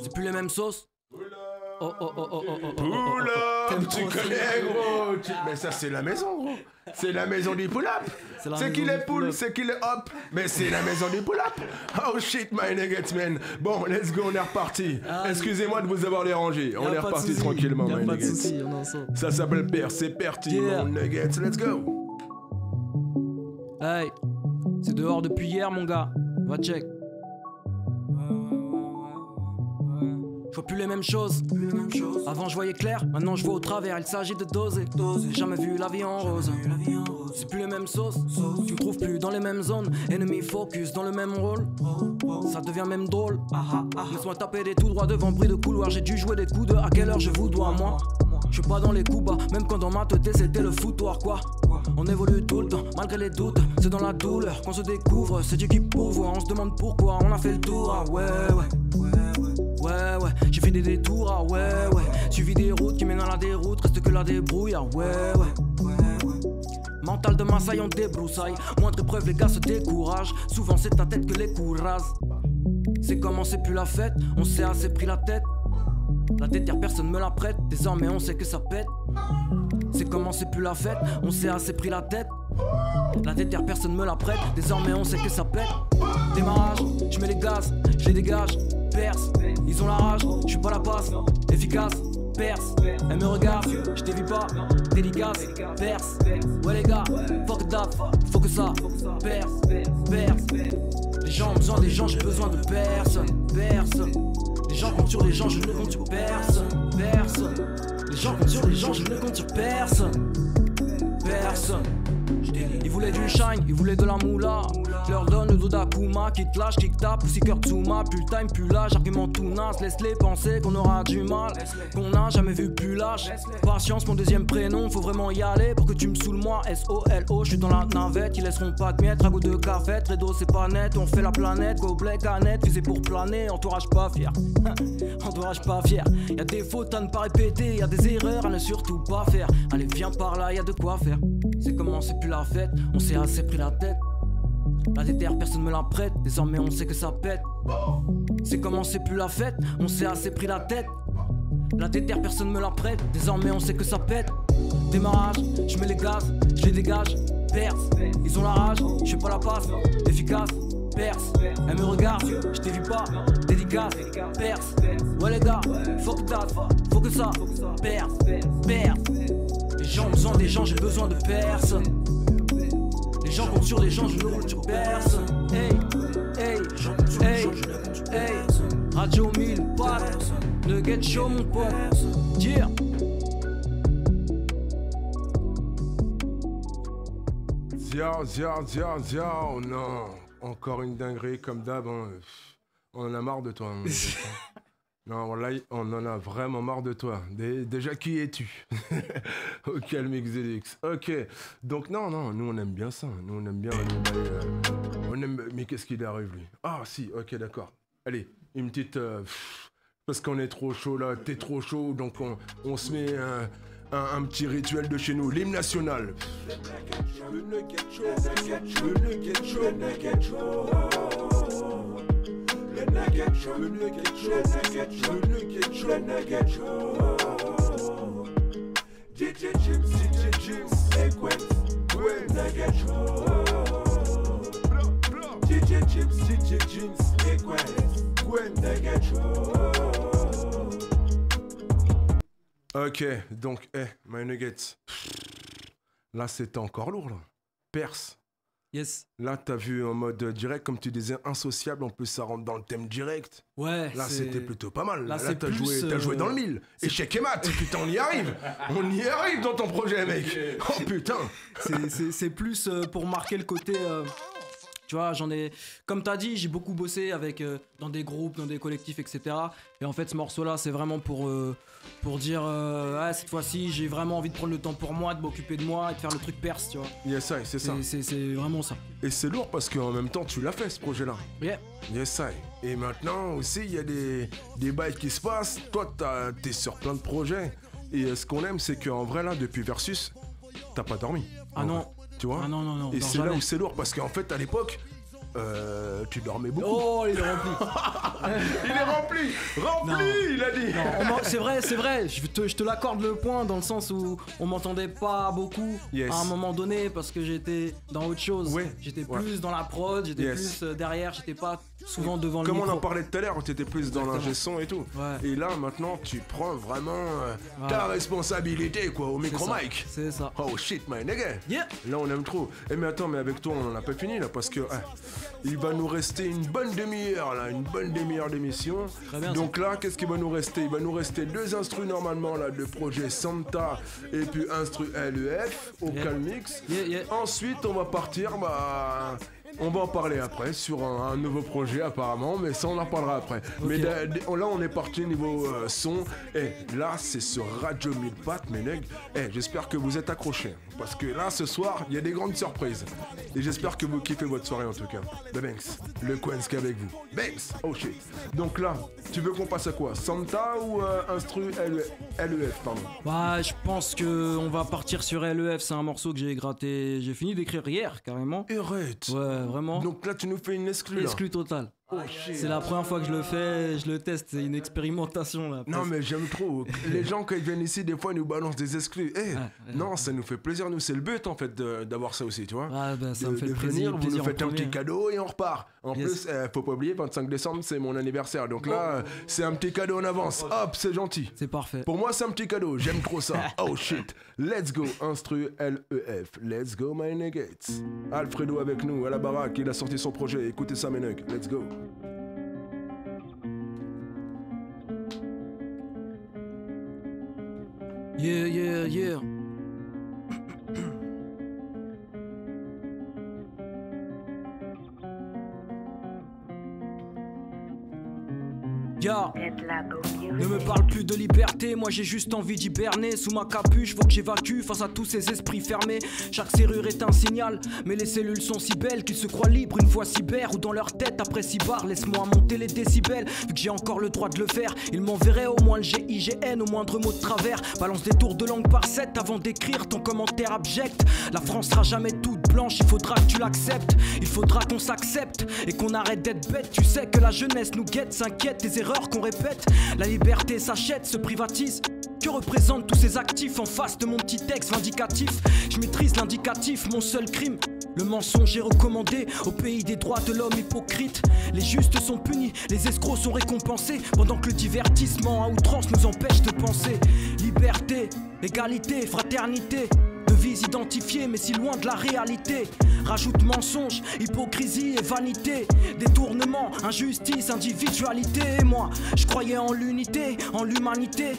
C'est plus les mêmes sauces. Oh oh oh oh oh oh oh. Pull up, tu connais gros. Mais ça c'est la maison gros. C'est la maison du pull up. C'est qu'il est pull, c'est qu'il est up. Mais c'est la maison du pull up. Oh shit my nuggets man. Bon let's go, on est reparti. Excusez-moi de vous avoir dérangé. On est reparti tranquillement my nuggets. Ça s'appelle Père, c'est parti mon nuggets, let's go. Hey, c'est dehors depuis hier mon gars. Va check. Je vois plus les mêmes choses. Avant je voyais clair, maintenant je vois au travers. Il s'agit de doser. J'ai jamais vu la vie en rose. C'est plus les mêmes sauces. Tu me trouves plus dans les mêmes zones. Ennemi focus dans le même rôle. Ça devient même drôle. Laisse-moi taper des tout droits devant bruit de couloir. J'ai dû jouer des coups de à quelle heure je vous dois moi. Je suis pas dans les coups bas, même quand dans ma tête c'était le foutoir quoi. On évolue tout le temps, malgré les doutes. C'est dans la douleur qu'on se découvre. C'est Dieu qui pourvoit, on se demande pourquoi. On a fait le tour, ah ouais. J'ai fait des détours, ah ouais. Suivi des routes qui mènent à la déroute. Reste que la débrouille, ah ouais. Mental de Massaille, on débroussaille. Moindre preuve, les gars se découragent. Souvent c'est ta tête que les coups rasent. C'est comment c'est plus la fête, on s'est assez pris la tête. La déterre, personne me la prête. Désormais on sait que ça pète. C'est comment c'est plus la fête, on s'est assez pris la tête. La déterre, personne me la prête. Désormais on sait que ça pète. Démarrage, je mets les gaz, je les dégage. Perce, ils ont la rage, je suis pas la passe. Efficace, perce, elle me regarde, je t'ai vu pas. Dédicace, perce. Ouais les gars, fuck that, faut que ça perce. Les gens ont besoin des gens, j'ai besoin de personne. Les gens comptent sur les gens, je ne compte sur personne. Les gens comptent sur les gens, je ne compte sur personne. Ils voulaient du shine, ils voulaient de la moula. Je leur donne le dos d'Akuma, qui te lâche, qui te tape, aussi cœur Tsuma. Plus le time, plus l'âge, argument tout naze. Laisse-les penser qu'on aura du mal, qu'on n'a jamais vu plus lâche. Patience, mon deuxième prénom, faut vraiment y aller pour que tu me saoules moi. S-O-L-O, je suis dans la navette, ils laisseront pas de miettes. Ragout de cafette, Redo c'est pas net, on fait la planète. Gobelet, canette, fusée pour planer, entourage pas fier. Entourage pas fier. Y'a des fautes à ne pas répéter, y'a des erreurs à ne surtout pas faire. Allez viens par là, y'a de quoi faire. C'est comment c'est plus la fête, on s'est assez pris la tête. La déterre, personne me la prête, désormais on sait que ça pète. C'est comment c'est plus la fête, on s'est assez pris la tête. La déterre, personne me la prête, désormais on sait que ça pète. Démarrage, je mets les gaz, je les dégage. Perce, ils ont la rage, je fais pas la passe. Efficace, perce, elle me regarde, je t'ai vu pas. Dédicace, perce. Ouais les gars, fuck that, faut que ça perce. Les gens ont besoin des gens, j'ai besoin de personne. Les gens comptent sur les gens, je ne compte sur personne. Hey, Radio 1000 pattes, Nugget Show mon pote. Yeah. Zia, non. Encore une dinguerie comme d'hab. Hein. On en a marre de toi. Hein, non, là, on en a vraiment marre de toi. Déjà, qui es-tu? Ok, le mix Zelix. Ok. Donc, non, nous, on aime bien ça. Nous, on aime bien. On aime... Mais qu'est-ce qu'il arrive, lui? Ah, si, ok, d'accord. Allez, une petite... parce qu'on est trop chaud, là. T'es trop chaud, donc on se met un petit rituel de chez nous. L'hymne national. Le Nugget Show. Le Nugget Show. Le Nugget Show, le Nugget Show, le Nugget Show, le Nugget Show. DJ Jims, Equate, Gwen Nugget Show. DJ Jims, Equate, Gwen Nugget Show. Ok, donc, my Nuggets. Là, c'était encore lourd, là. Perse. Yes. Là, t'as vu en mode direct, comme tu disais, insociable. En plus, ça rentre dans le thème direct. Ouais. Là, c'était plutôt pas mal. Là t'as joué dans le mille. Échec et mat. Putain, on y arrive. On y arrive dans ton projet, mec. Oh putain. C'est plus pour marquer le côté. Tu vois, comme t'as dit, j'ai beaucoup bossé avec dans des groupes, dans des collectifs, etc. Et en fait, ce morceau-là, c'est vraiment pour dire, cette fois-ci, j'ai vraiment envie de prendre le temps pour moi, de m'occuper de moi et de faire le truc perse, tu vois. Yes, I, c'est ça. C'est vraiment ça. Et c'est lourd parce qu'en même temps, tu l'as fait, ce projet-là. Yeah. Yes, I. Et maintenant aussi, il y a des bails qui se passent. Toi, t'es sur plein de projets. Et ce qu'on aime, c'est qu'en vrai, là, depuis Versus, t'as pas dormi. Ah non. tu vois. Ah non, non, non. Et c'est là où c'est lourd parce qu'en fait, à l'époque, tu dormais beaucoup. Oh, il est rempli. Il est rempli. Rempli, il a dit. Non, c'est vrai. Je te l'accorde le point dans le sens où on m'entendait pas beaucoup à un moment donné parce que j'étais dans autre chose. Ouais. J'étais plus dans la prod, j'étais plus derrière, j'étais pas souvent devant le micro. Comme on en parlait tout à l'heure, tu étais plus dans l'ingé son et tout. Ouais. Et là, maintenant, tu prends vraiment ta responsabilité, quoi, au micro-mic. C'est ça. Oh shit, my nigga. Yeah. Là, on aime trop. Eh, mais attends, mais avec toi, on n'en a pas fini, là, parce que il va nous rester une bonne demi-heure, là, une bonne demi-heure d'émission. Très bien. Donc là, qu'est-ce qu'il va nous rester? Il va nous rester 2 instrus, normalement, là, de projet Santa et puis instru LEF au Calmix. Ensuite, on va partir, on va en parler après sur un nouveau projet apparemment, mais ça on en parlera après. Okay. Mais là on est parti niveau son. Et là c'est sur Radio 1000 pattes, mes nègres. J'espère que vous êtes accrochés. Parce que là ce soir, il y a des grandes surprises. Et j'espère que vous kiffez votre soirée en tout cas. The Banks, le Quensk avec vous. Banks, oh shit. Donc là, tu veux qu'on passe à quoi? Santa ou instru LEF, pardon? Bah je pense que on va partir sur LEF, c'est un morceau que j'ai gratté, j'ai fini d'écrire hier carrément. Arrête. Ouais, vraiment. Donc là tu nous fais une exclue. Exclue totale. Oh, c'est la première fois que je le fais, je le teste, c'est une expérimentation là. Non mais j'aime trop. Les gens quand ils viennent ici des fois ils nous balancent des exclus. Non, ça nous fait plaisir, nous c'est le but en fait d'avoir ça aussi, tu vois. Ah bah ça me fait plaisir, plaisir. Vous nous faites un petit cadeau et on repart. En plus, faut pas oublier, 25 décembre c'est mon anniversaire. Donc là, c'est un petit cadeau en avance. Hop, c'est gentil. C'est parfait. Pour moi c'est un petit cadeau, j'aime trop ça. Oh shit. Let's go, instru LEF. Let's go my nuggets. Alfredo avec nous à la baraque, il a sorti son projet. Écoutez ça mes nuggets. Let's go. Yeah. Ne me parle plus de liberté, moi j'ai juste envie d'hiberner. Sous ma capuche, faut que j'évacue face à tous ces esprits fermés. Chaque serrure est un signal, mais les cellules sont si belles qu'ils se croient libres une fois cyber ou dans leur tête après 6 bars. Laisse-moi monter les décibels, vu que j'ai encore le droit de le faire. Ils m'enverraient au moins le GIGN, au moindre mot de travers. Balance des tours de langue par 7 avant d'écrire ton commentaire abject. La France sera jamais toute blanche, il faudra que tu l'acceptes. Il faudra qu'on s'accepte et qu'on arrête d'être bête. Tu sais que la jeunesse nous guette, s'inquiète des erreurs qu'on répète. La liberté s'achète, se privatise. Que représentent tous ces actifs en face de mon petit texte vindicatif? Je maîtrise l'indicatif, mon seul crime. Le mensonge est recommandé au pays des droits de l'homme hypocrite. Les justes sont punis, les escrocs sont récompensés, pendant que le divertissement à outrance nous empêche de penser. Liberté, égalité, fraternité, devise identifiée mais si loin de la réalité. Rajoute mensonge, hypocrisie et vanité, détournement, injustice, individualité. Et moi, je croyais en l'unité, en l'humanité.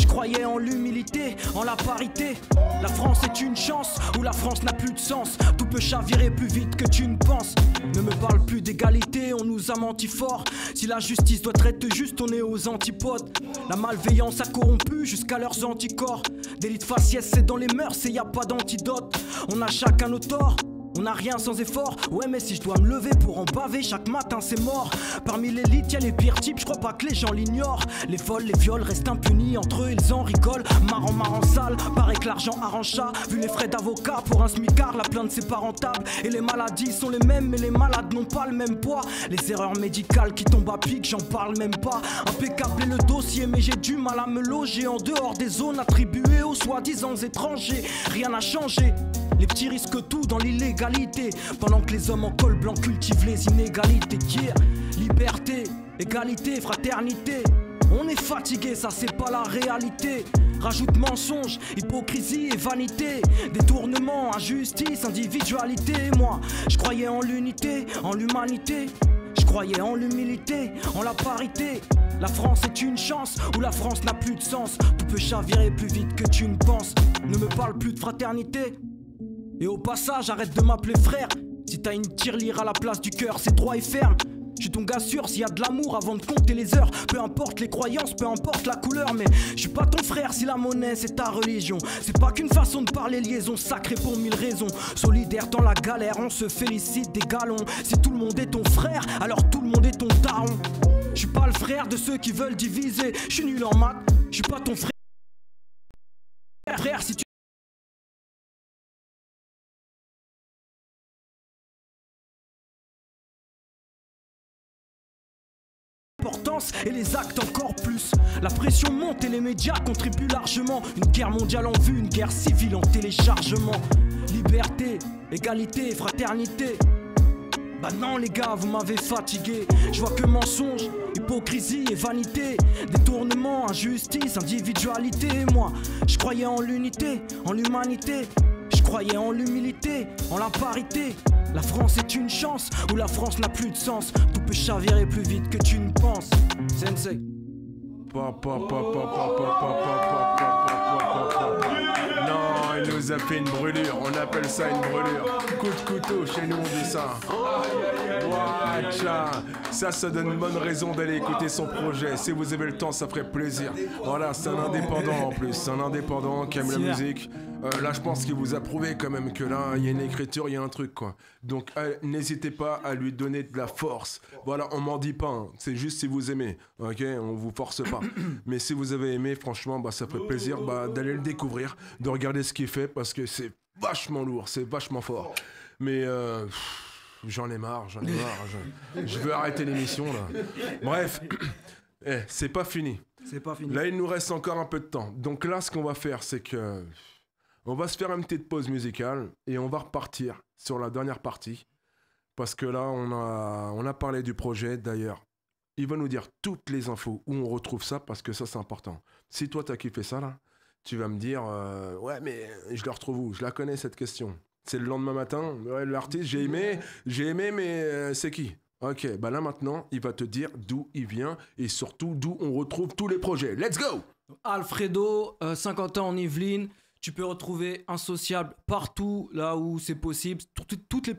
Je croyais en l'humilité, en la parité. La France est une chance où la France n'a plus de sens. Tout peut chavirer plus vite que tu ne penses. Ne me parle plus d'égalité, on nous a menti fort. Si la justice doit être juste, on est aux antipodes. La malveillance a corrompu jusqu'à leurs anticorps. Délit de faciès, c'est dans les mœurs et y a pas d'antidote. On a chacun nos torts. On n'a rien sans effort, ouais mais si je dois me lever pour en baver chaque matin c'est mort. Parmi l'élite y'a les pires types, je crois pas que les gens l'ignorent. Les vols, les viols restent impunis, entre eux ils en rigolent. Marrant sale, paraît que l'argent arrange ça. Vu les frais d'avocat pour un smicard, la plainte c'est pas rentable. Et les maladies sont les mêmes mais les malades n'ont pas le même poids. Les erreurs médicales qui tombent à pic, j'en parle même pas. Impeccable est le dossier mais j'ai du mal à me loger en dehors des zones attribuées aux soi-disant étrangers. Rien n'a changé. Les petits risquent tout dans l'illégalité, pendant que les hommes en col blanc cultivent les inégalités. Yeah. Liberté, égalité, fraternité. On est fatigué, ça c'est pas la réalité. Rajoute mensonge, hypocrisie et vanité. Détournement, injustice, individualité. Moi, je croyais en l'unité, en l'humanité. Je croyais en l'humilité, en la parité. La France est une chance où la France n'a plus de sens. Tout peut chavirer plus vite que tu ne penses. Ne me parle plus de fraternité. Et au passage, arrête de m'appeler frère. Si t'as une tirelire à la place du cœur, c'est droit et ferme. Je suis ton gars sûr s'il y a de l'amour avant de compter les heures. Peu importe les croyances, peu importe la couleur. Mais je suis pas ton frère si la monnaie c'est ta religion. C'est pas qu'une façon de parler, liaison sacrée pour 1000 raisons. Solidaire dans la galère, on se félicite des galons. Si tout le monde est ton frère, alors tout le monde est ton daron. Je suis pas le frère de ceux qui veulent diviser. Je suis nul en maths, je suis pas ton frère. Frère si tu silence et les actes encore plus. La pression monte et les médias contribuent largement. Une guerre mondiale en vue, une guerre civile en téléchargement. Liberté, égalité, fraternité. Bah non les gars, vous m'avez fatigué. Je vois que mensonges, hypocrisie et vanité, détournement, injustice, individualité. Moi, je croyais en l'unité, en l'humanité. Je croyais en l'humilité, en la parité. La France est une chance, ou la France n'a plus de sens. Tout peut chavirer plus vite que tu ne penses. Sensei. Non, il nous a fait une brûlure, on appelle ça une brûlure. Coup de couteau, chez nous on dit ça. Watcha. Ça donne une bonne raison d'aller écouter son projet. Si vous avez le temps, ça ferait plaisir. Voilà, c'est un indépendant en plus, c'est un indépendant qui aime la musique. Là, je pense qu'il vous a prouvé quand même que là, il y a une écriture, il y a un truc quoi. Donc, n'hésitez pas à lui donner de la force. Voilà, on m'en dit pas, hein. C'est juste si vous aimez, ok? On vous force pas. Mais si vous avez aimé, franchement, bah, ça ferait plaisir d'aller le découvrir, de regarder ce qu'il fait parce que c'est vachement lourd, c'est vachement fort. Mais j'en ai marre. Je veux arrêter l'émission là. Bref, c'est pas fini. C'est pas fini. Là, il nous reste encore un peu de temps. Donc là, ce qu'on va faire, c'est que on va se faire une petite pause musicale et on va repartir sur la dernière partie parce que là, on a parlé du projet. D'ailleurs, il va nous dire toutes les infos où on retrouve ça parce que ça, c'est important. Si toi, t'as kiffé ça là, tu vas me dire ouais, mais je le retrouve où? Je la connais cette question. C'est le lendemain matin. Ouais, l'artiste, j'ai aimé, mais c'est qui? Ok, bah là maintenant, il va te dire d'où il vient et surtout d'où on retrouve tous les projets. Let's go! Alfredo, 50 ans en Yvelines. Tu peux retrouver Insociable partout là où c'est possible. Toutes les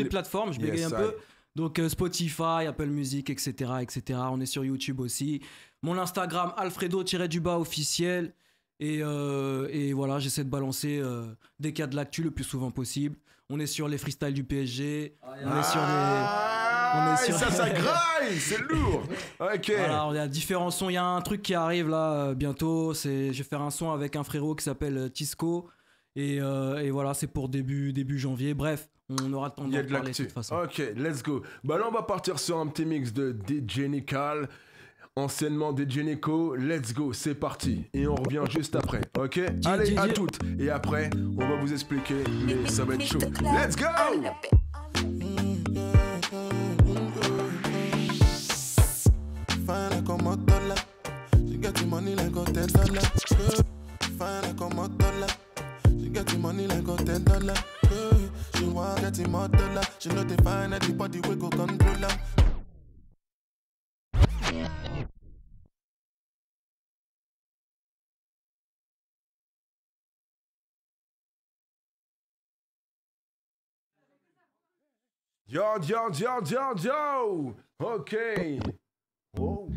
plateformes, je bégaye un peu. Donc Spotify, Apple Music, etc., etc. On est sur YouTube aussi. Mon Instagram, Alfredo-du-bas officiel. Et voilà, j'essaie de balancer des cas de l'actu le plus souvent possible. On est sur les freestyles du PSG. On est sur les... Ça graille, c'est lourd. Ok. Voilà, il y a différents sons. Il y a un truc qui arrive là bientôt. Je vais faire un son avec un frérot qui s'appelle Tisco. Et voilà, c'est pour début janvier. Bref, on aura le temps d'en parler de toute façon. Ok, let's go. Bah là, on va partir sur un petit mix de DJ Nical. Anciennement DJ Nico, let's go, c'est parti. Et on revient juste après, ok? Allez, à toutes. Et après, on va vous expliquer, mais ça va être chaud. Let's go! Fine como dollar, she get the money like a $10. Fine como dollar, she get the money like a $10. She want get the more dollar, she know they find anybody we go control her. Yo! Ok. Oh.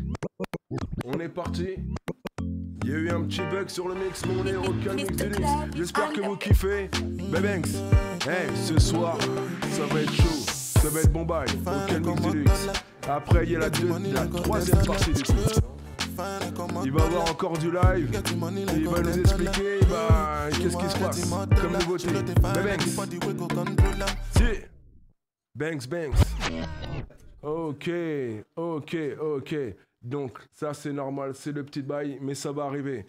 On est parti. Il y a eu un petit bug sur le mix, mais on est au calme mix du luxe. J'espère que vous kiffez. Bebenks. Hey, ce soir, ça va être chaud. Ça va être Bombay, au calme mix du luxe. Après, il y a la troisième partie du coup. Il va y avoir encore du live. Et il va nous expliquer qu'est-ce qui se passe comme nouveauté. Bebenks. Si. Banks. Ok. Donc, ça, c'est normal, c'est le petit bail, mais ça va arriver.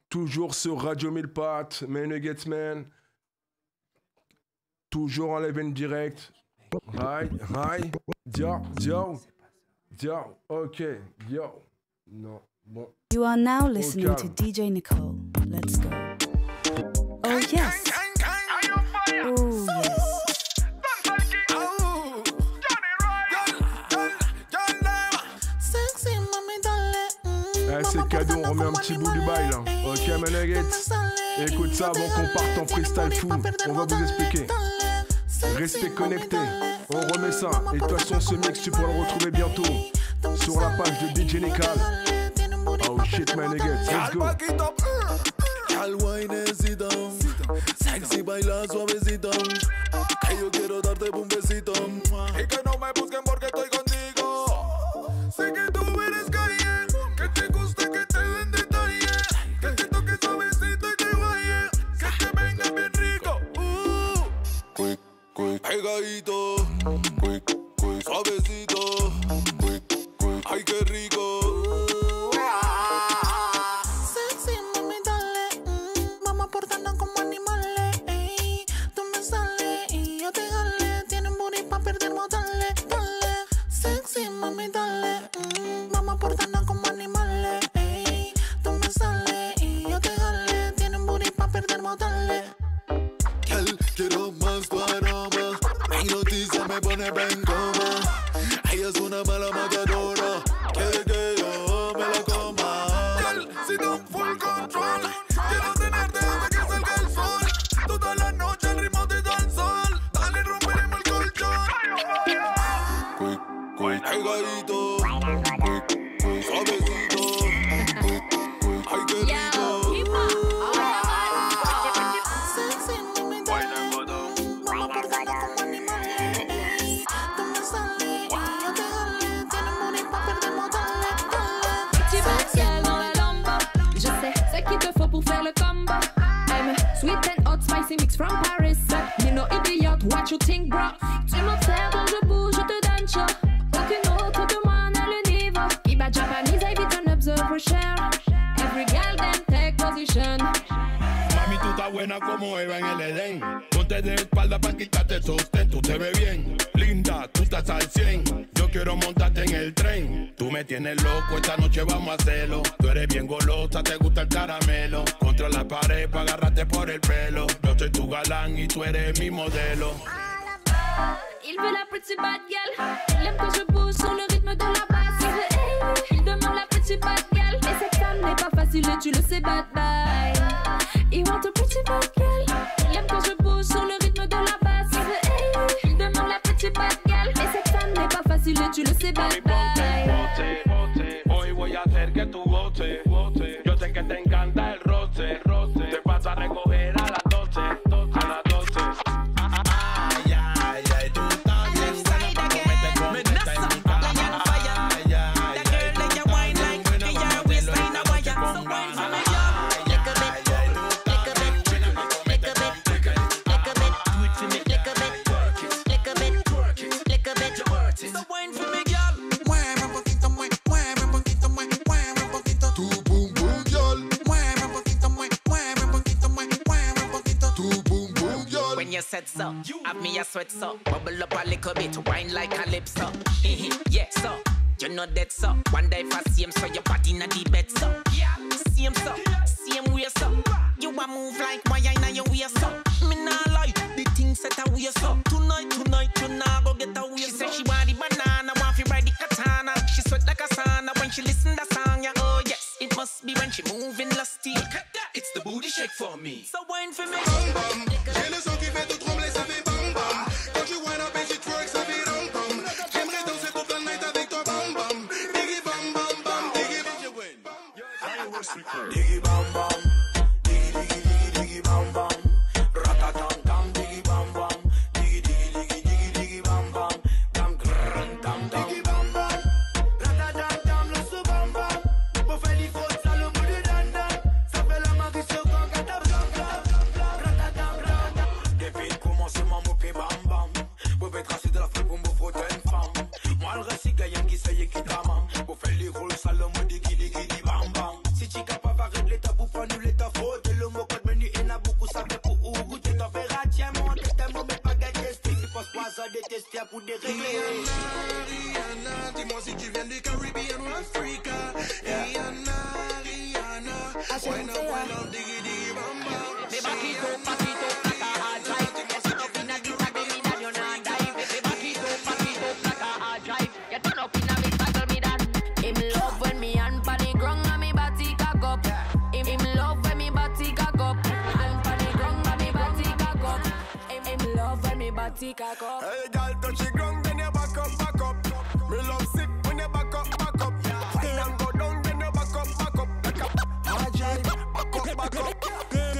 Toujours sur Radio 1000 Pattes, Man Nuggets Man. Toujours en live en direct. Hi. Yo. Ok. Yo. Non. Bon. You are now listening to DJ Nicole. Let's go. Oh, yes. Oh, yes. C'est cadeau, on remet un petit bout du bail là. Ok, man nuggets. Écoute ça avant qu'on parte en freestyle fou. On va vous expliquer. Restez connectés. On remet ça. Et de toute façon, ce mix, tu pourras le retrouver bientôt sur la page de DJ Nical. Oh shit, man nuggets. Let's go. Al wine sexy baila suavecito. Que yo quiero darte un besito. Y que no me busquen porque estoy contigo. Sé que tú eres calle. Que te gusta que te den detalle. Que te toque suavecito y te vaya. Que te venga bien rico. Quick, pegadito. Quick, suavecito. Quick, Ay, qué rico. Sexy, mami, dale. Vamos portarnos como animales. Ey. Tú me sales y yo te jale. Tienen booty pa' perdernos, dale, dale. Sexy, mami, dale. Vamos portarnos como animales. Ey. Tú me sales y yo te jale. Tienen booty pa' perdernos, dale. Quiero más tu aroma. Mi noticia me pone en coma. Ella es una mala matadora. Quiere que yo me la coma. Si tú full control, quiero tenerte hasta que salga el sol. Toda la noche el ritmo te da el sol. Dale, romperemos el colchón. Pegadito, suavecito. Ay, qué rico. Sexy, mami, dale. Vamos portarnos como animales. Ey. Tú me sales y yo te jale. Tienen booty pa' perdernos, dale, dale. Tu vas ciel dans la lamba. Je sais ce qu'il te faut pour faire le combo. I'm sweet and hot, spicy mix from Paris. You know idiot, what you think, bro? Tu m'observes quand je bouge, je te donne chaud. Aucune autre de moi n'a le niveau. Iba Japanese, I beat an observer share. Every girl then take position. Mami, tú estás buena como Eva en el Edén. Ponte de espalda para quitarte sostén. Tú te ves bien, linda, tú estás al 100. Yo quiero montarte en el tren. Tú me tienes loco, esta noche vamos a hacerlo. Tú eres bien golosa, te gusta el caramelo. Contra la pared para agarrarte por el pelo. Yo soy tu galán y tú eres mi modelo. Il veut la petite bad girl. Il aime que je bouge sur le rythme de la basse. Il veut hey, il demande la petite bad girl. Et cette femme n'est pas facile et tu le sais, bad bye. Il want a pretty bad girl. Il aime que je bouge sur le rythme de la basse. Il veut hey, il demande la petite bad girl. Et cette femme n'est pas facile et tu le sais, bad bye. Hoy voy a hacer que tú goces. Yo sé que te encanta el roce. Te vas a recoger a las 12. A las 12. You said so, have me a sweat so. Bubble up a little bit, wine like calypso. Yeah, so, you know that so. One day for same, so your body na the bed so. Same so, same way so. You a move like why I know your way so. Me nah lie, the things set a way so. Tonight, you nah go get away. She say she want the banana, want to ride the katana. She sweat like a sauna when she listen the song, yeah. Oh yes, it must be when she moving lusty. Look at that, it's the booty shake for me. So wine for me. J'ai le son qui fait tout trembler, ça fait bam bam. Quand tu wind up et tu twerk, ça fait ram pam. J'aimerais danser toute la night avec toi bam bam. Diggy bam bam bam, diggy Diggy bam bam, diggy bam bam. Ratatam tam, diggy bam bam. Diggy bam bam. Tam tam tam. Diggy bam bam. Ratatam tam, le sou bam bam. Pour faire les fautes, ça le bout de dandan. Ça fait la magie sur quand t'as depuis commencement mopé bam bam. Pour faire tracer de la feuille pour me frotter une femme. Moi le reste c'est gagnant qui sait qui tamam. Pour faire les rôles ça le mode diggy bam bam. Si tu capable arrête l'état pour pas nous l'état faute. Le mot code menu et n'a beaucoup ça fait pour ou goûter température. Mon tête mais pas gagner. Si passe pas ça détester pour dérégler. Rihanna, dis-moi si tu viens du Caribbean ou Africa. Rihanna, wine up, diggy bam bam. Me baquito, placa, hard drive. You turn up in a big battle, me that you not dive. Me baquito, placa, hard drive. You turn up in a big battle, me that. Him love when me hand pan the ground and me body cock up. Him love when me body cock up. Hand pan the ground and me body cock up. Him love when me body cock up. Hey, girl, touch the ground, then you back up. Me love sick when you back up. Wine and go down, then you back up. Hard drive, back up.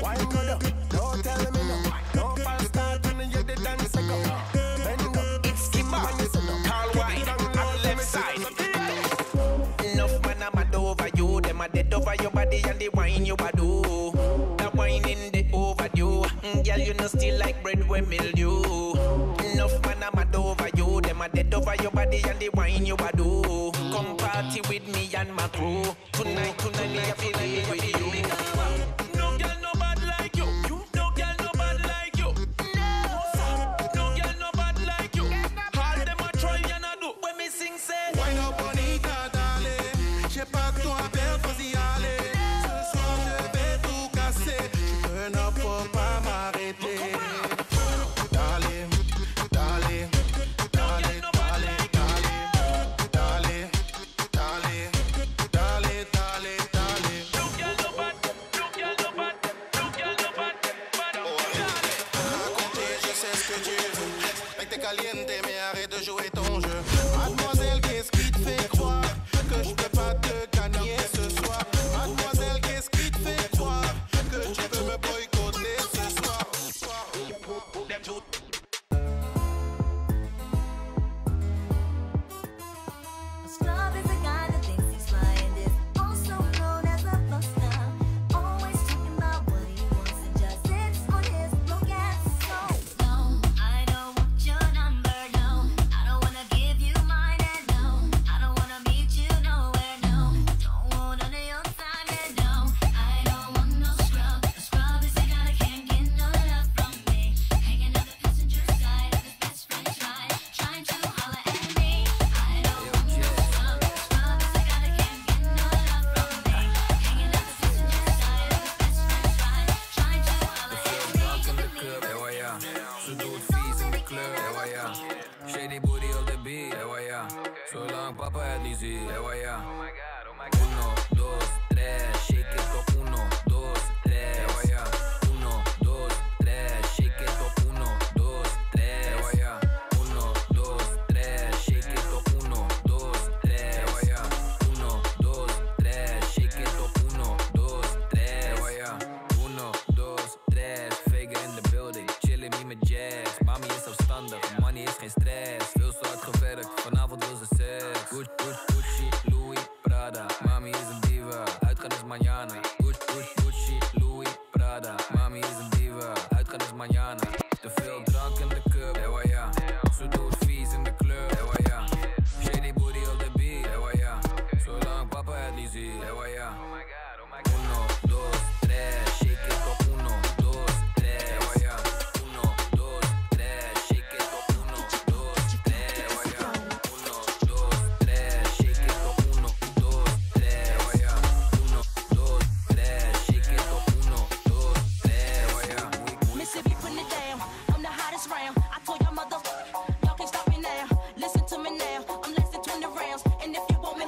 Wine go down, don't tell me no. Don't fast start when you the dance go. Bend up, it's Kimba, Carl White, on the left side. Enough man, I'm mad over you. Them a dead over your body and the wine you a do. That wine in the overdue. Girl, you know still like bread with mildew. Enough man, I'm mad over you. Them a dead over your body and the wine you a do. Come part and my crew. Tonight, me I feel it with you. No girl no bad like you. No girl no bad like you. No girl no bad like you. All them a try and a do. When me sing say Wine up bonita, dale. J'ai pas que toi à perdre, vas-y aller. Ce soir je vais tout casser. Je turn up pour pas m'arrêter. Dale, dale, dale, dale, dale, dale, dale, dale, dale. no girl no bad. No girl no bad. No girl no bad. Raconter, je sais ce que tu veux. Mec, t'es caliente, mais arrête de jouer ton jeu. Mademoiselle, qu'est-ce qui te fait croire que je peux pas te gagner ce soir? Mademoiselle, qu'est-ce qui te fait croire que tu peux me boycotter ce soir? A scrub is a guy that thinks he's flying, is also known as a buster. Always talking about what he wants and just sits on his broke ass. So, no, I don't want your number, no. I don't wanna give you mine, and no, I don't wanna meet you nowhere, no. Don't want none of your time, and no, I don't want no scrub. A scrub is a guy that can't get no love from me. Hanging on the passenger side of his best friend's ride, trying to holler at me. I don't want no scrub. A scrub is a guy that can't get no love from me. Hanging on the passenger side of his best friend's ride, trying to holler at me. In de club, ewa ja. Ze doet vies in de club, ewa ja. Shady booty op de beat, ewa ja. Zolang papa het niet ziet, ewa ja. 1, 2, 3, shake it op 1, 2, 3, ewa ja. 1, 2, 3, shake it op 1, 2, 3, ewa ja. 1, 2, 3, shake it op 1, 2, 3, ewa ja. 1, 2, 3, shake it op 1, 2, 3, ewa ja. 1, 2, 3, Vega in the building, chillen niet met jazz. Mami is zelfstandig, money is geen stress. Veel zo hard gewerkt, vanavond wil ze seks. Gucci, Louis, Prada, mami is een diva. Uitgaan is mañana. Gucci, Louis, Prada, mami is een diva. Uitgaan is mañana. Te veel drank in de cup, ewa ja. Ze doet vies in de club, ewa ja. Shady booty op de beat, ewa ja. Zolang papa het niet ziet, ewa ja. 1, 2, 3, shake it op 1, 2, 3, ewa ja. 1, 2, 3, shake it op 1, 2, 3, ewa ja. 1, 2, 3, shake it op 1, 2, 3, ewa ja. 1, 2, 3, shake it op 1, 2, 3, ewa ja. Mississippi putting it down. I'm the hottest round. I told y'all mother, y'all can't stop me now. Listen to me now. I'm less than 20 rounds. And if you want me,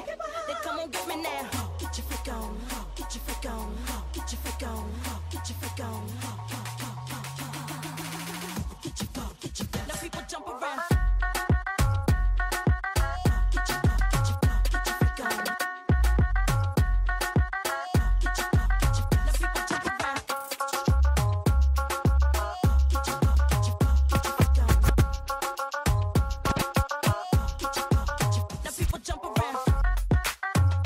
then come on get me now. Get your freak on. Get your freak on. Get your freak on. Get your freak on. Get your now people jump around. Get your freak on. Now people jump around. Now people jump around.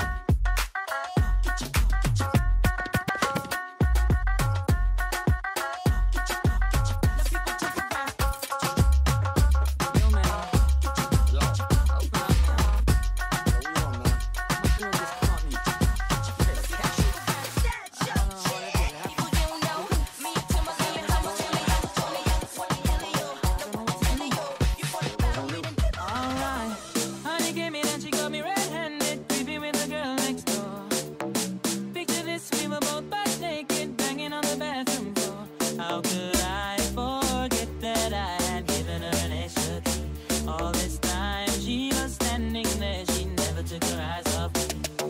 Alright, honey came in and she got me red-handed, creepy with the girl next door. Picture this, we were both butt naked, banging on the bathroom floor. How could I forget that I had given her an extra key? All this time she was standing there, she never took her eyes off me.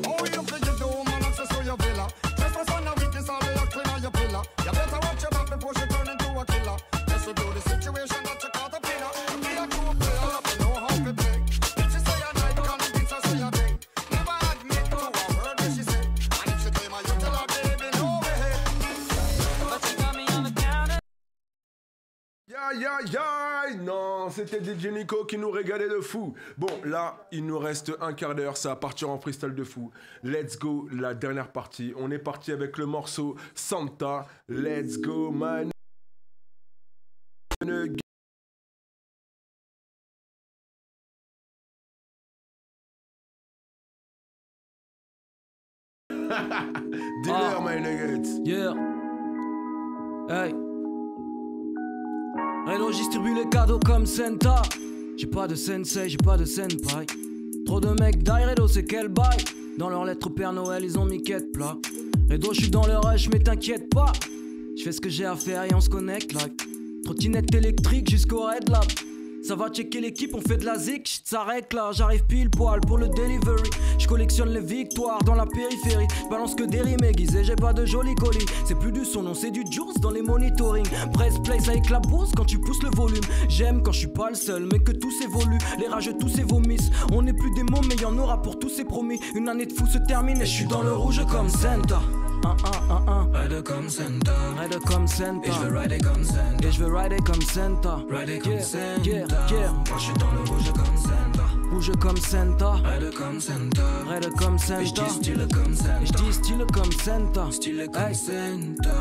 Oh, you think you do, man, access to your villa. Just for son of weakness, all the clean on your pillar. You better watch your back before she turn into a killer. Let's do the situation that you caught a pillar. Be a true player, you know how to play. If she say a night, convince her say a day. Never admit to a word that she say. And if she claim her, you tell her, baby, no way. But she got me on the counter. Non, c'était DJ Nico qui nous régalait de fou. Bon, là, il nous reste un quart d'heure, ça va partir en freestyle de fou. Let's go, la dernière partie. On est parti avec le morceau Santa. Let's go, man. Dealer, my nuggets. Yeah. Hey. Redo distribue les cadeaux comme Senta. J'ai pas de sensei, j'ai pas de senpai. Trop de mecs die, Redo c'est quel bail. Dans leurs lettres Père Noël ils ont mis quête plat. Redo j'suis dans le rush mais t'inquiète pas. J'fais ce que j'ai à faire et on se connecte like. Trottinette électrique jusqu'au red lab. Ça va checker l'équipe, on fait de la zik, s'arrête là, j'arrive pile poil pour le delivery. Je collectionne les victoires dans la périphérie. Balance que des rimes aiguisées, j'ai pas de joli colis. C'est plus du son, non c'est du juice dans les monitoring. Press play, ça éclabousse quand tu pousses le volume. J'aime quand je suis pas le seul, mais que tous évoluent. Les rageux tous vomissent. On n'est plus des mots, mais y'en aura pour tous, c'est promis. Une année de fou se termine et je suis dans le rouge comme Santa. Ride comme Santa. Ride comme Santa. Et je veux rider comme Santa. Et je veux rider comme Santa. Rider comme Santa. Moi je suis dans le rouge comme Santa. Rouge comme Santa. Ride comme Santa. Ride comme Santa. Et je dis style comme Santa. Et je dis style comme Santa. Style comme Santa.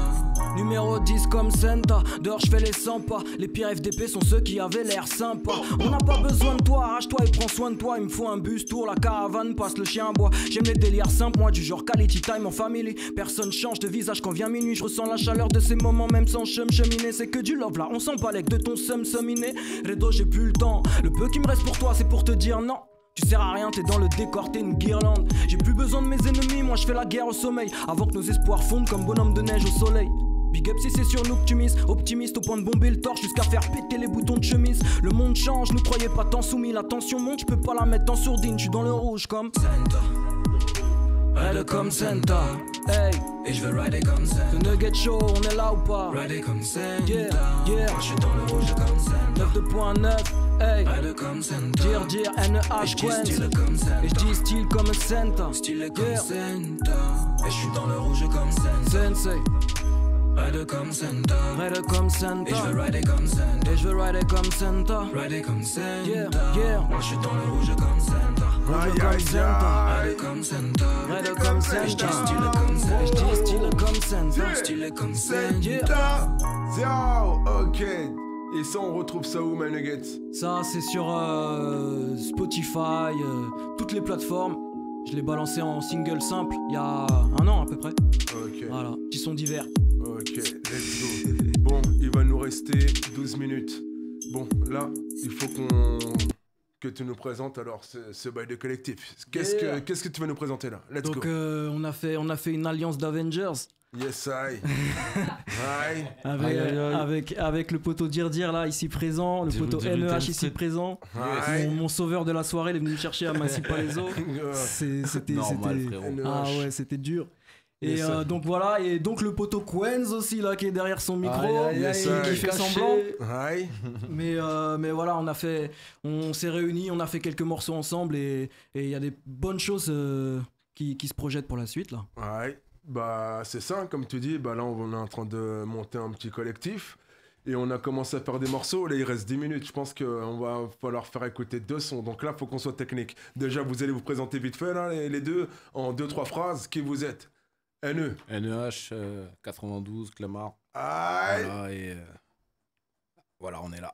Numéro 10 comme Santa. Dehors je fais les 100 pas. Les pires FDP sont ceux qui avaient l'air sympa. On n'a pas besoin de toi, arrache-toi et prends soin de toi. Il me faut un bus tour, la caravane passe le chien à bois. J'aime les délires simples, moi du genre quality time en family. Personne change de visage quand vient minuit. Je ressens la chaleur de ces moments même sans cheminer. C'est que du love là, on s'en balèque de ton seminé. Redo j'ai plus le temps, le peu qui me reste pour toi c'est pour te dire non. Tu sers à rien, t'es dans le décor, t'es une guirlande. J'ai plus besoin de mes ennemis, moi je fais la guerre au sommeil. Avant que nos espoirs fondent comme bonhomme de neige au soleil. Big up si c'est sur nous que tu mises. Optimiste au point de bomber le torche jusqu'à faire péter les boutons de chemise. Le monde change, nous croyez pas tant soumis. La tension monte, je peux pas la mettre en sourdine. Je suis dans le rouge comme Santa. Ride comme Santa. Hey. Et je veux rider comme Santa. The Nugget Show, on est là ou pas? Rider comme Santa. Yeah, yeah. Moi je suis dans le rouge comme Santa. 9.9. Hey. Ride comme Santa. Dire, NEH, Quenz. Et je dis style comme Santa. Style comme Santa. Et je suis dans le rouge comme Santa. Sensei. Ride comme Santa. Ride comme Santa. Et je veux rider comme Santa. Et je veux rider comme Santa. Rider comme Santa. Yeah, yeah. Moi je suis dans le rouge comme Santa. Rouge comme Santa. Ride comme Santa. Ride comme Santa. Et je dis style comme Santa. Et je dis style comme Santa. Style comme Santa. Yeah. Ok. Et ça on retrouve ça où, my nuggets? Ça c'est sur Spotify, toutes les plateformes. Je l'ai balancé en single simple il y a un an à peu près. Ok. Voilà, qui sont divers. Ok, let's go. Bon, il va nous rester 12 minutes. Bon, là, il faut que tu nous présentes alors ce bail de collectif. Qu'est-ce que tu vas nous présenter là? Let's go. Donc on a fait une alliance d'Avengers. Yes, I. Avec le poteau Dire là ici présent, le poteau NEH ici présent. Mon sauveur de la soirée, il est venu me chercher à Massy-Palaiso. C'était ah ouais, c'était dur. Et donc voilà, et donc le poteau Quenz aussi là qui est derrière son micro, qui fait semblant. Mais voilà, on s'est réunis, on a fait quelques morceaux ensemble et il y a des bonnes choses qui se projettent pour la suite là. Ouais. Bah c'est ça, comme tu dis, bah là on est en train de monter un petit collectif et on a commencé à faire des morceaux, là il reste 10 minutes, je pense qu'on va falloir faire écouter 2 sons, donc là faut qu'on soit technique. Déjà vous allez vous présenter vite fait là, les deux, en 2-3 phrases, qui vous êtes? NEH, 92, Clamart. Voilà, et voilà, on est là.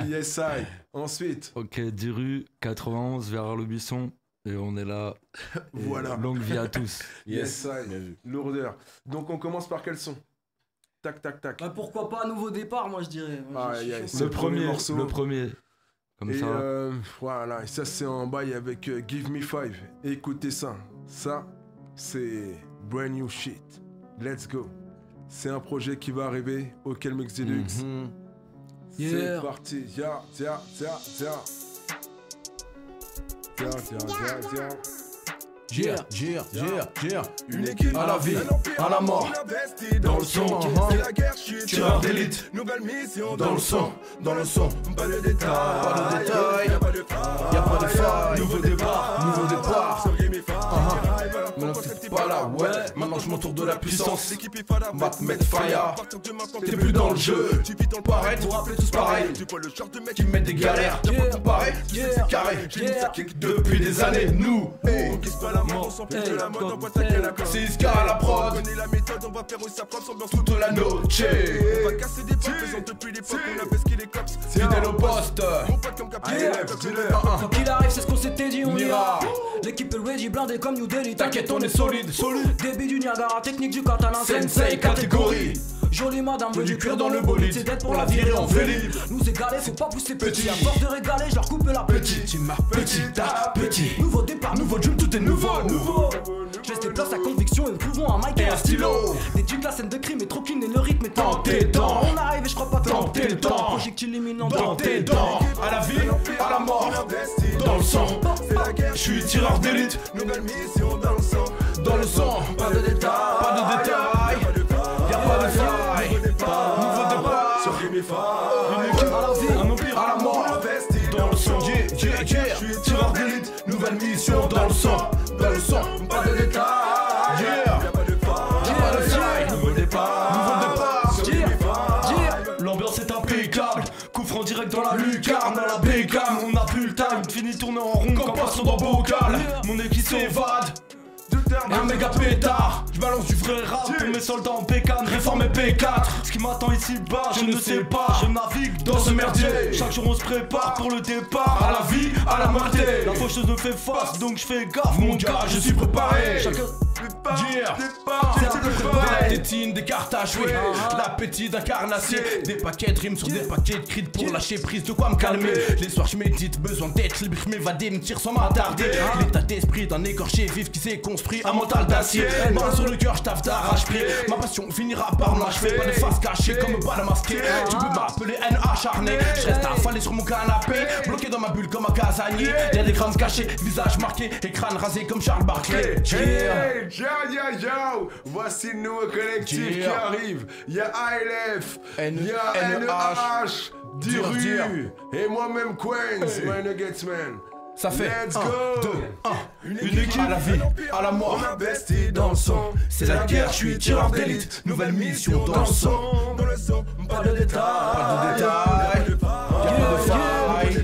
Yes, I. Ensuite. Ok, Diru, 91, vers le buisson. Et on est là. Voilà. Longue vie à tous. Yes, I. Lourdeur. Donc on commence par quel son? Tac, tac, tac. Bah pourquoi pas un nouveau départ, moi je dirais. C'est le premier morceau. Le premier. Comme et ça. Voilà, et ça c'est un bail avec Give Me 5. Écoutez ça. Ça, c'est brand new shit. Let's go. C'est un projet qui va arriver au Kelmix Deluxe. C'est parti. Tiens. Une équipe à la vie, à la mort, dans le son, c'est la guerre, tireur d'élite, nouvelle mission, dans le son, pas de détails, y'a pas de faille, nouveau départ, maintenant t'es pas là, ouais, maintenant je m'entoure de la puissance, va te mettre fire, t'es plus dans le jeu, tu vis dans le pareil, vous rappelez tous pareil, tu vois le genre de mec qui met des galères, pareil, c'est carré, j'ai mis ça kick depuis des années, nous, on glisse pas la main, on s'en fout de la mode, on va taquer la com, c'est Iska à la prod, on connaît la méthode, on va faire sa propre ambiance toute la noche, on va casser des potes, faisant depuis l'époque, on a pesqué les cops, fidèle au poste, mon pote comme Capitaine, quand il arrive, c'est ce qu'on s'était dit, on ira. L'équipe est ready, blindée comme New Delhi. T'inquiète, on est solide. Débit du Niagara, technique du katana. Sensei, catégorie. Jolie madame veut du cuir dans le bolide. C'est d'être pour la virer en vélib. Nous égaler, faut pas pousser petit. À force de régaler, je leur coupe la petite. Tu m'as petit à petit. Nouveau départ, nouveau dream, tout est nouveau. Je laisse des places à conviction et nous trouvons un mic et un stylo. Des trucs, la scène de crime est trop clean et le rythme est tenté temps. On arrive et je crois pas tenter le temps. Projectile imminent dans tes dents. À la vie, à la mort, dans le sang. Je suis tireur d'élite. Nouvelle mission dans le sang. Dans le sang, pas de détails. Pas de détails. Y'a pas de faille. Nouveau départ. Sur Gamify. Une équipe à la vie, un empire à la mort. Dans le sang, yeah. Je suis tireur d'élite. Nouvelle mission dans le sang. Dans le sang, pas de détails. Yeah. Y'a pas de faille. Nouveau départ. L'ambiance est impeccable. Coup franc direct dans la lucarne. Dans la bécane, on n'a plus le time. Fini tourner en rond comme passant dans bocal. Mon équipe s'évade. Un méga pétard, je balance du vrai rap pour mes soldats en P4, réformer P4. Ce qui m'attend ici bas, je ne sais pas. Je navigue dans ce merdier. Chaque jour on se prépare pour le départ. À la vie, à la mort. La faucheuse me fait face, donc je fais gaffe. Mon gars, je suis préparé. Chacun des tétines, des cartes à jouer. L'appétit d'un carnassier. Des paquets de rimes sur des paquets de cris pour lâcher prise. De quoi me calmer. Les soirs je médite, besoin d'être libre, je m'évader, me tire sans m'attarder. L'état d'esprit d'un écorché vif qui s'est construit. Un mental d'acier, main sur le cœur, je taffe d'arrache-pied. Ma passion finira par m'achever. Pas de face cachée comme pas de masqué. Tu peux m'appeler haine acharnée. Je reste affalé sur mon canapé, bloqué dans ma bulle comme un casanier. Y'a des crânes cachés, visage marqué et crâne rasé comme Charles Barkley. Voici le nouveau collectif qui arrive. Y'a ALF, y'a NEH, Diru et moi-même Queens, My Nuggets Man. Ça fait Let's go. 2, 1, une équipe à la vie, à la mort. On investit dans le sang. C'est la guerre, je suis tireur d'élite. Nouvelle mission dans le sang. Dans le sang, pas de détails. Pas de détails. Y'a pas de faille.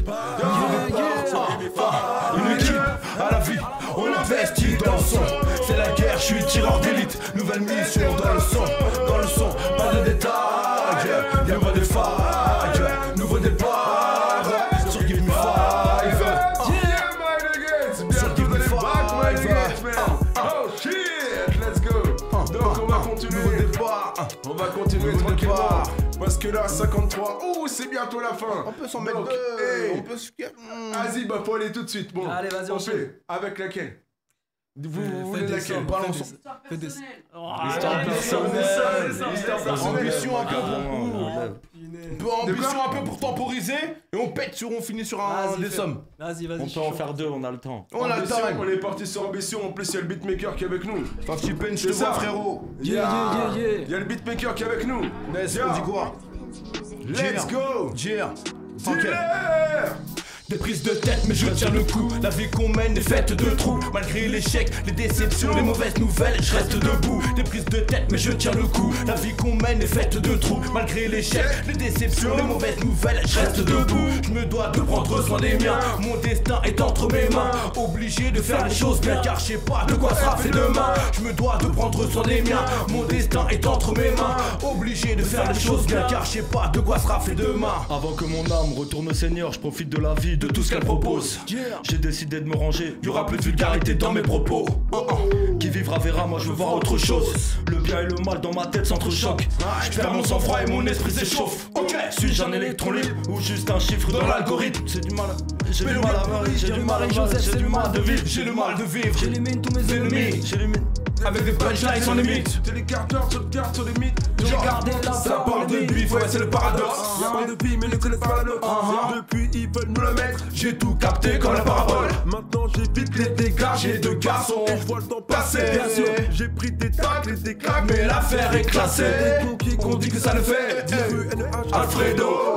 Une équipe à la vie, on investit dans le sang. C'est la guerre, je suis tireur d'élite. Nouvelle mission dans le sang. Dans le sang, pas de détails. Y'a pas de faille. Nouveau départ. Sur Give Me Five. Oh shit, let's go. Donc on va continuer. On va continuer tranquillement. Parce que là, 53, c'est bientôt la fin. On peut s'en mettre deux. On peut se... Vas-y, bah faut aller tout de suite. Bon, allez, vas-y, on fait. Avec laquelle? Vous voulez laquelle? Balançons. Histoire personnelle. Ambition un peu pour... Ambition un peu pour temporiser. Et on pète sur, on finit sur des sommes. Vas-y. On peut en faire deux, on a le temps. On a le temps. On est parti sur ambition. En plus, il y a le beatmaker qui est avec nous. Enfin, tu peines, je te vois, frérot. Il y a le beatmaker qui est avec nous. On dit quoi? Let's go. Des prises de tête mais je tiens le coup. La vie qu'on mène est faite de trous. Malgré l'échec, les déceptions, les mauvaises nouvelles, je reste debout. Des prises de tête mais je tiens le coup. La vie qu'on mène est faite de trous. Malgré l'échec, les déceptions, les mauvaises nouvelles, je reste debout. Je me dois de prendre soin des miens. Mon destin est entre mes mains. Obligé de faire les choses bien car je sais pas de quoi sera fait demain. Je me dois de prendre soin des miens. Mon destin est entre mes mains. Obligé de faire les choses bien car je sais pas de quoi sera fait demain. Avant que mon âme retourne au Seigneur, je profite de la vie, de tout ce qu'elle propose. J'ai décidé de me ranger, y'aura plus de vulgarité dans mes propos. Qui vivra verra, moi je veux voir autre chose. Le bien et le mal dans ma tête s'entrechoquent. Je perds mon sang-froid et mon esprit s'échauffe. Suis-je un électron libre ou juste un chiffre dans l'algorithme? J'ai du mal à j'ai du mal de vivre. J'ai le mal de vivre. J'élimine tous mes ennemis. Avec des punchlines sans limite. T'es les carteurs sur le carte sur les mythes. J'ai gardé la Ça parle de bif, ouais c'est le paradoxe. Y'a pas de vie mais ne connaissent pas la note. Depuis ils veulent nous la mettre. J'ai tout capté comme la parabole. Maintenant j'évite les dégâts. J'ai deux garçons Et je vois le temps passer. Bien sûr. J'ai pris des tacles et des claques. Mais l'affaire est classée. On dit que ça le fait. Alfredo,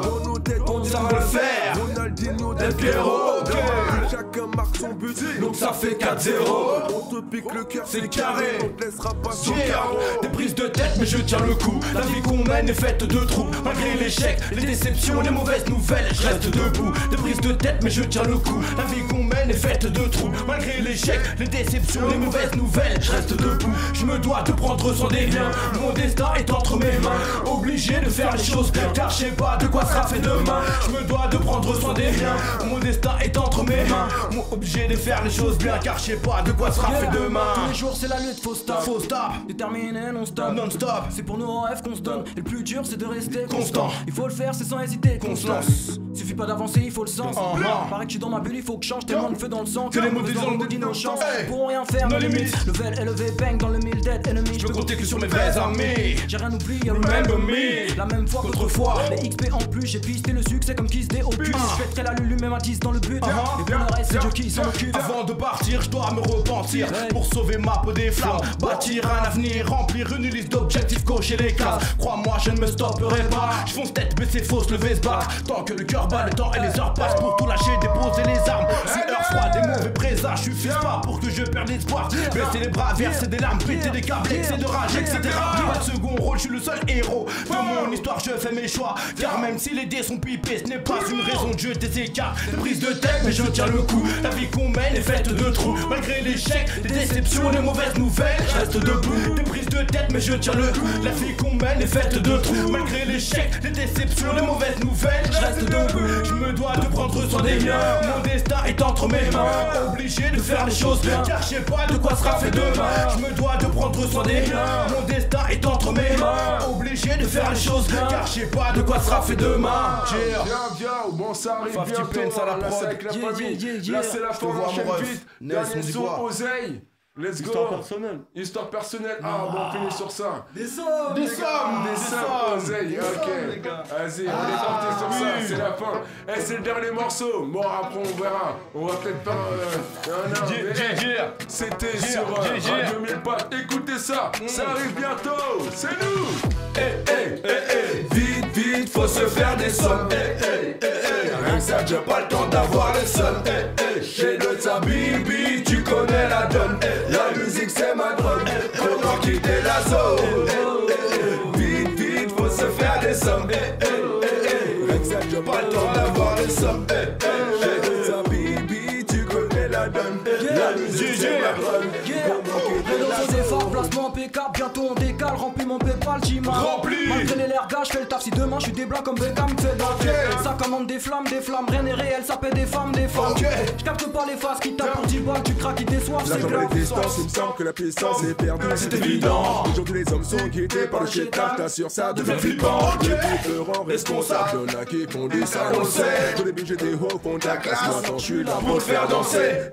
on ça va le faire. Ronaldinho Del Piero, chacun marque son but. donc ça fait 4-0. On te pique le cœur, C'est carré. On te laissera pas sur Yeah. carreau. Des prises de tête mais je tiens le coup. La vie qu'on mène est faite de trous. Malgré l'échec, les déceptions, les mauvaises nouvelles, je reste debout. Des prises de tête mais je tiens le coup. La vie qu'on mène est faite de trous. Malgré l'échec, les déceptions, les mauvaises nouvelles, je reste debout. Je me dois de prendre soin des miens. Mon destin est entre mes mains. Obligé de faire les choses bien car je sais pas de quoi sera fait demain. Je me dois de prendre soin des miens. Mon destin est est entre mes mains. Moi obligé de faire les choses bien car je sais pas de quoi sera fait demain. Tous les jours c'est la lutte, faut stop. Faut stop. Déterminé non-stop. Non-stop. C'est pour nous en rêve qu'on se donne. Et le plus dur c'est de rester Constant. Il faut le faire, c'est sans hésiter. Constance. Suffit pas d'avancer, il faut le sens. Paraît que je suis dans ma bulle, il faut que je change. Tellement de feu dans le sang. Que les mots disent le d'innocence. Pour rien faire, nos limites. Level élevé, bang dans le mille dead enemy. Je peux compter que sur mes vrais amis. J'ai rien oublié, remember me. La même fois qu'autrefois. Les XP en plus, j'ai pisté le succès comme Kiss des opus. Je fêterai la lulu même à 10 dans le but. Et pour le reste, c'est Dieu qui s'en occupe. Avant de partir, je dois me repentir. Pour sauver ma peau des flammes. Bâtir un avenir, remplir une liste d'objectifs, cocher les cases. Crois-moi, je ne me stopperai pas. Je fonce tête baissée, fausse, lever, se battre. Tant que le cœur bat, le temps et les heures passent. Pour tout lâcher, déposer les armes. Si heure froide, des mauvais présages, suffisent pas pour que je perde l'espoir. Baisser les bras, verser des larmes, péter des câbles, excès de rage, etc. Pas de second rôle, je suis le seul héros de mon histoire, je fais mes choix. Car même si les dés sont pipés, ce n'est pas une raison de jeter des écarts. Des prises de tête, mais je tiens le coup. La vie qu'on mène est faite de trous. Malgré l'échec, les déceptions, les mauvaises nouvelles, je reste debout. Des prises de tête, mais je tiens le coup. La vie qu'on mène est faite de trous. Malgré l'échec, les déceptions, les mauvaises nouvelles, je reste debout. Je me dois de prendre soin des miens. Mon destin est entre mes mains. Obligé de faire les choses bien, car je sais pas de quoi sera fait demain. Je me dois de prendre soin des miens. Mon destin est entre mes mains. Obligé de faire les choses bien, car je sais pas de quoi sera fait demain. Viens, bon ça arrive bientôt. Là c'est avec la famille. Là c'est la fin, on enchaîne vite. Dernier son, oseille. Let's go. Histoire personnelle. Histoire personnelle. Ah bon, on finit sur ça. Des sommes. Des sommes, oseille. Ok. Vas-y, on est parti sur ça. C'est la fin. Eh, c'est le dernier morceau. Bon, après on verra. On va peut-être pas. C'était sur Radio 1000 Pattes. Écoutez ça. Ça arrive bientôt. C'est nous. Vite, faut se faire des sommes. Rien que ça, j'ai pas le temps d'avoir le seum. Chez le Tabibi, tu connais la donne. La musique c'est ma drogue. Comment quitter la zone? Vite, faut se faire des sommes. Rien que ça, j'ai pas le temps d'avoir le seum. Chez le Tabibi, tu connais la donne. La musique c'est ma drogue. Comment quitter la zone? Effort, placement impeccable, bientôt on décale, remplis mon PayPal, j'y rempli. Malgré les lergas, je fais le taf, si demain je suis des blancs comme Beckham, fait d'entrée. Ça commande des flammes, rien n'est réel, ça paie des femmes. Je capte pas les faces qui tapent pour 10 balles, tu craques, qui déçoivent, c'est grave. Les distances, il me semble que la puissance est perdue, c'est évident. Aujourd'hui les hommes sont guidés par le chétan, t'assure ça devient flippant. Les types rend responsable, y'en a qui font du ça, on sait. Au début j'ai des hauts contacts, maintenant je suis là pour te faire danser.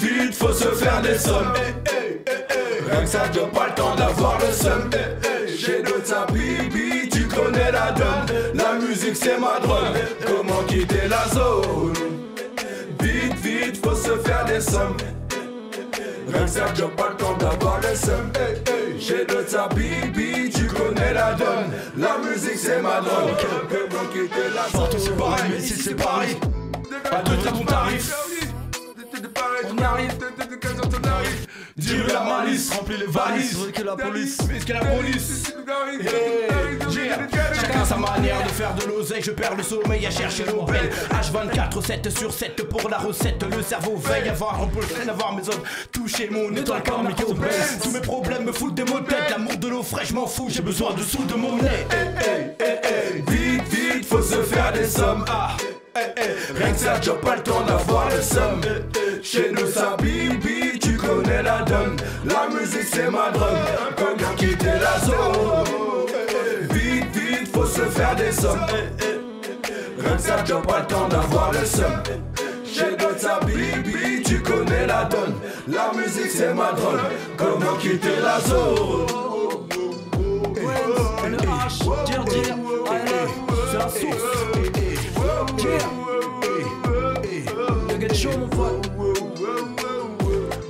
Vite, faut se faire des sommes. Rien que ça, j'ai pas le temps d'avoir le seum. Chez le Tabibi, tu connais la donne. La musique c'est ma drogue. Comment quitter la zone? Vite, faut se faire des sommes. Rien que ça, j'ai pas le temps d'avoir le seum. Chez le Tabibi, tu connais la donne. La musique c'est ma drogue. Comment quitter la zone? Partout c'est pareil, mais ici c'est pareil. Pas de très bon tarif. On y arrive. Dis la malice, remplis les valises. Que la police. Puisque la police. Chacun sa manière de faire de l'oseille. Je perds le sommeil à chercher l'aubaine. H24, 7 sur 7 pour la recette. Le cerveau veille avoir un peu le train, avoir mes hommes. Toucher mon étoile comme Mickey O'Benz. Tous mes problèmes me foutent des mots de tête. L'amour de l'eau fraîche, je m'en fous. J'ai besoin de sous de mon nez. Vite, faut se faire des sommes. Rien que ça, j'ai pas le temps d'avoir le seum. Chez nous, ça bibi, tu connais la donne. La musique, c'est ma drogue. Comment quitter la zone? Vite, faut se faire des sommes. Rien que ça, j'ai pas le temps d'avoir le seum. Chez nous, ça bibi, tu connais la donne. La musique, c'est ma drogue. Comment quitter la zone? C'est la source. Show mon pote.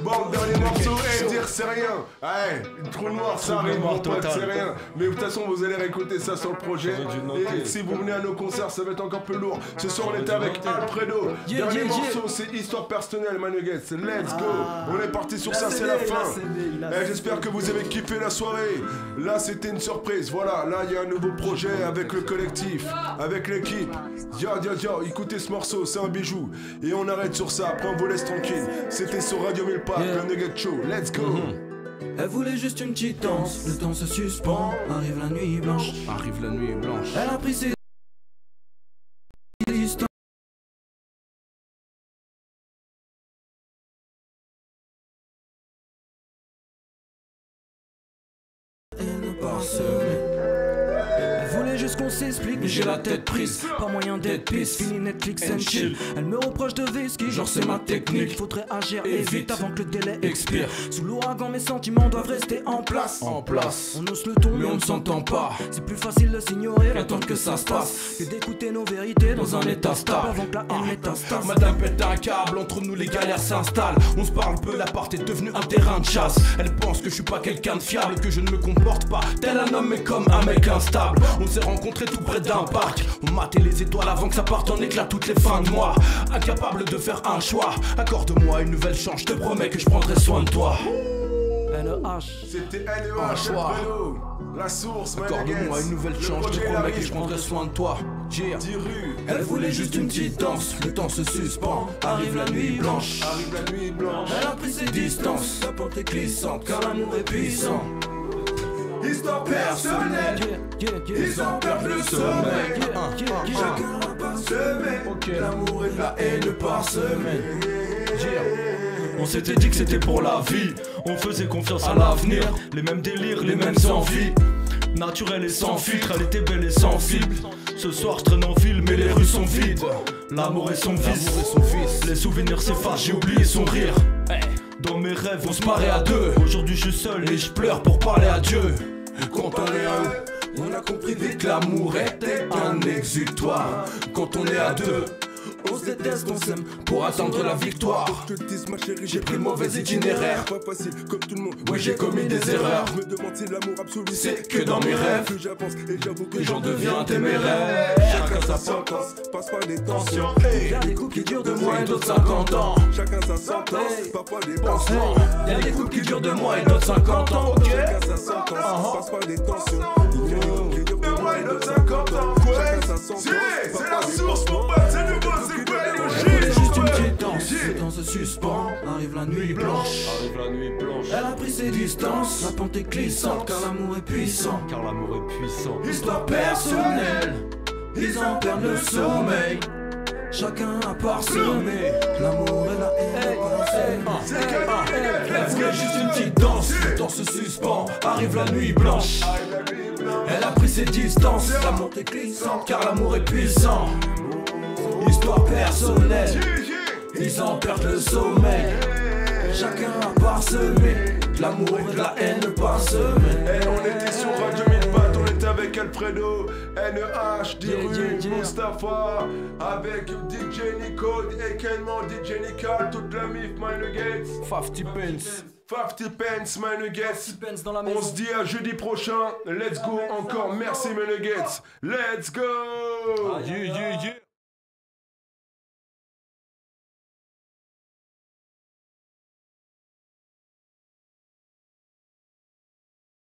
Bon, dernier morceau, dire c'est rien. Ouais, trou noir, ça arrive, mon pote, c'est rien. Mais de toute façon, vous allez réécouter ça sur le projet. Et si vous venez à nos concerts, ça va être encore plus lourd. Ce soir, on était avec Alfredo. Dernier morceau, c'est histoire personnelle, Manuguet. Let's go. On est parti sur ça, c'est la fin. J'espère que vous avez kiffé la soirée. Là, c'était une surprise. Voilà, là, il y a un nouveau projet avec le collectif, avec l'équipe. Yo, écoutez ce morceau, c'est un bijou. Et on arrête sur ça. Après, on vous laisse tranquille. C'était sur Radio 1000 Pattes, le Nugget Show. Let's go. Elle voulait juste une petite danse, le temps se suspend, arrive la nuit blanche. Arrive la nuit blanche. Elle a pris ses explique, mais j'ai la tête prise. Pas moyen d'être pisse, fini Netflix and chill. Elle me reproche de whisky, genre c'est ma technique. Faudrait agir et vite avant que le délai expire. Sous l'ouragan, mes sentiments doivent rester en place. En place. On hausse le ton, mais on ne s'entend pas. C'est plus facile de s'ignorer qu'attendre que ça se passe, que d'écouter nos vérités dans un état stable avant que la haine métastase. Madame pète un câble, entre nous les galères s'installent. On se parle peu, l'appart est devenu un terrain de chasse. Elle pense que je suis pas quelqu'un de fiable, que je ne me comporte pas tel un homme mais comme un mec instable. On s'est rencontrés tout près d'un parc. On matait les étoiles avant que ça parte en éclat toutes les fins de mois. Incapable de faire un choix. Accorde-moi une nouvelle chance, je te promets que je prendrai soin de toi. NEH. C'était NEH, choix. La source, accorde-moi une nouvelle chance, je te promets que je prendrai soin de toi. Elle voulait juste une petite danse, le temps se suspend. Arrive la nuit blanche, elle a pris ses distances. La porte est glissante car l'amour est puissant. Histoire personnelle, ils en perdent le sommeil. Chacun parsemé, l'amour et la haine parsemés. On s'était dit que c'était pour la vie, on faisait confiance à l'avenir. Les mêmes délires, les mêmes envies. Naturel et sans filtre, elle était belle et sensible. Ce soir je traîne en ville mais les rues sont vides. L'amour est son fils, les souvenirs s'effacent, j'ai oublié son rire. Dans mes rêves on se marrait à deux. Aujourd'hui je suis seul et je pleure pour parler à Dieu. Quand on est à eux, on a compris vite que l'amour était un exutoire. Quand on est à deux, on se déteste, on s'aime pour attendre la victoire. Je te dis, ma chérie, j'ai pris le mauvais itinéraire. Pas facile comme tout le monde. Oui, j'ai commis des erreurs. Je me demande si l'amour absolu c'est que dans mes rêves que j'avance et j'avoue que j'en deviens téméraire. Chacun sa sentence, passe par des tensions. Y'a des couples qui durent de mois et d'autres 50 ans. Chacun sa sentence, parfois des pansements. Y'a des couples qui durent de mois et d'autres 50 ans. Ok. Chacun sa sentence, passe par des tensions. Y'a des couples qui durent de mois et d'autres 50 ans. Chacun sa sentence, c'est la source pour moi, c'est nouveau, c'est quoi? Juste une petite danse, le temps se suspend. Arrive la nuit blanche, elle a pris ses distances. La pente est glissante car l'amour est puissant. Histoire personnelle, ils en perdent le sommeil. Chacun a parsemé l'amour et la haine. Elle voulait juste une petite danse, le temps se suspend. Arrive la nuit blanche, elle a pris ses distances. La montée glissante car l'amour est puissant. Histoire personnelle, ils en perdent le sommeil. Chacun a parsemé l'amour et la haine parsemés. On était sur Radio 1000 Baht, on était avec Alfredo, NEH, Diru, Mustafa, avec DJ Nico, également DJ Nicole, toute la MIF, My Nuggets, 50 pence. 50 pence, My Nuggets. Dans la maison. On se dit à jeudi prochain. Let's go encore. Merci, My Nuggets. Let's go. Yeah.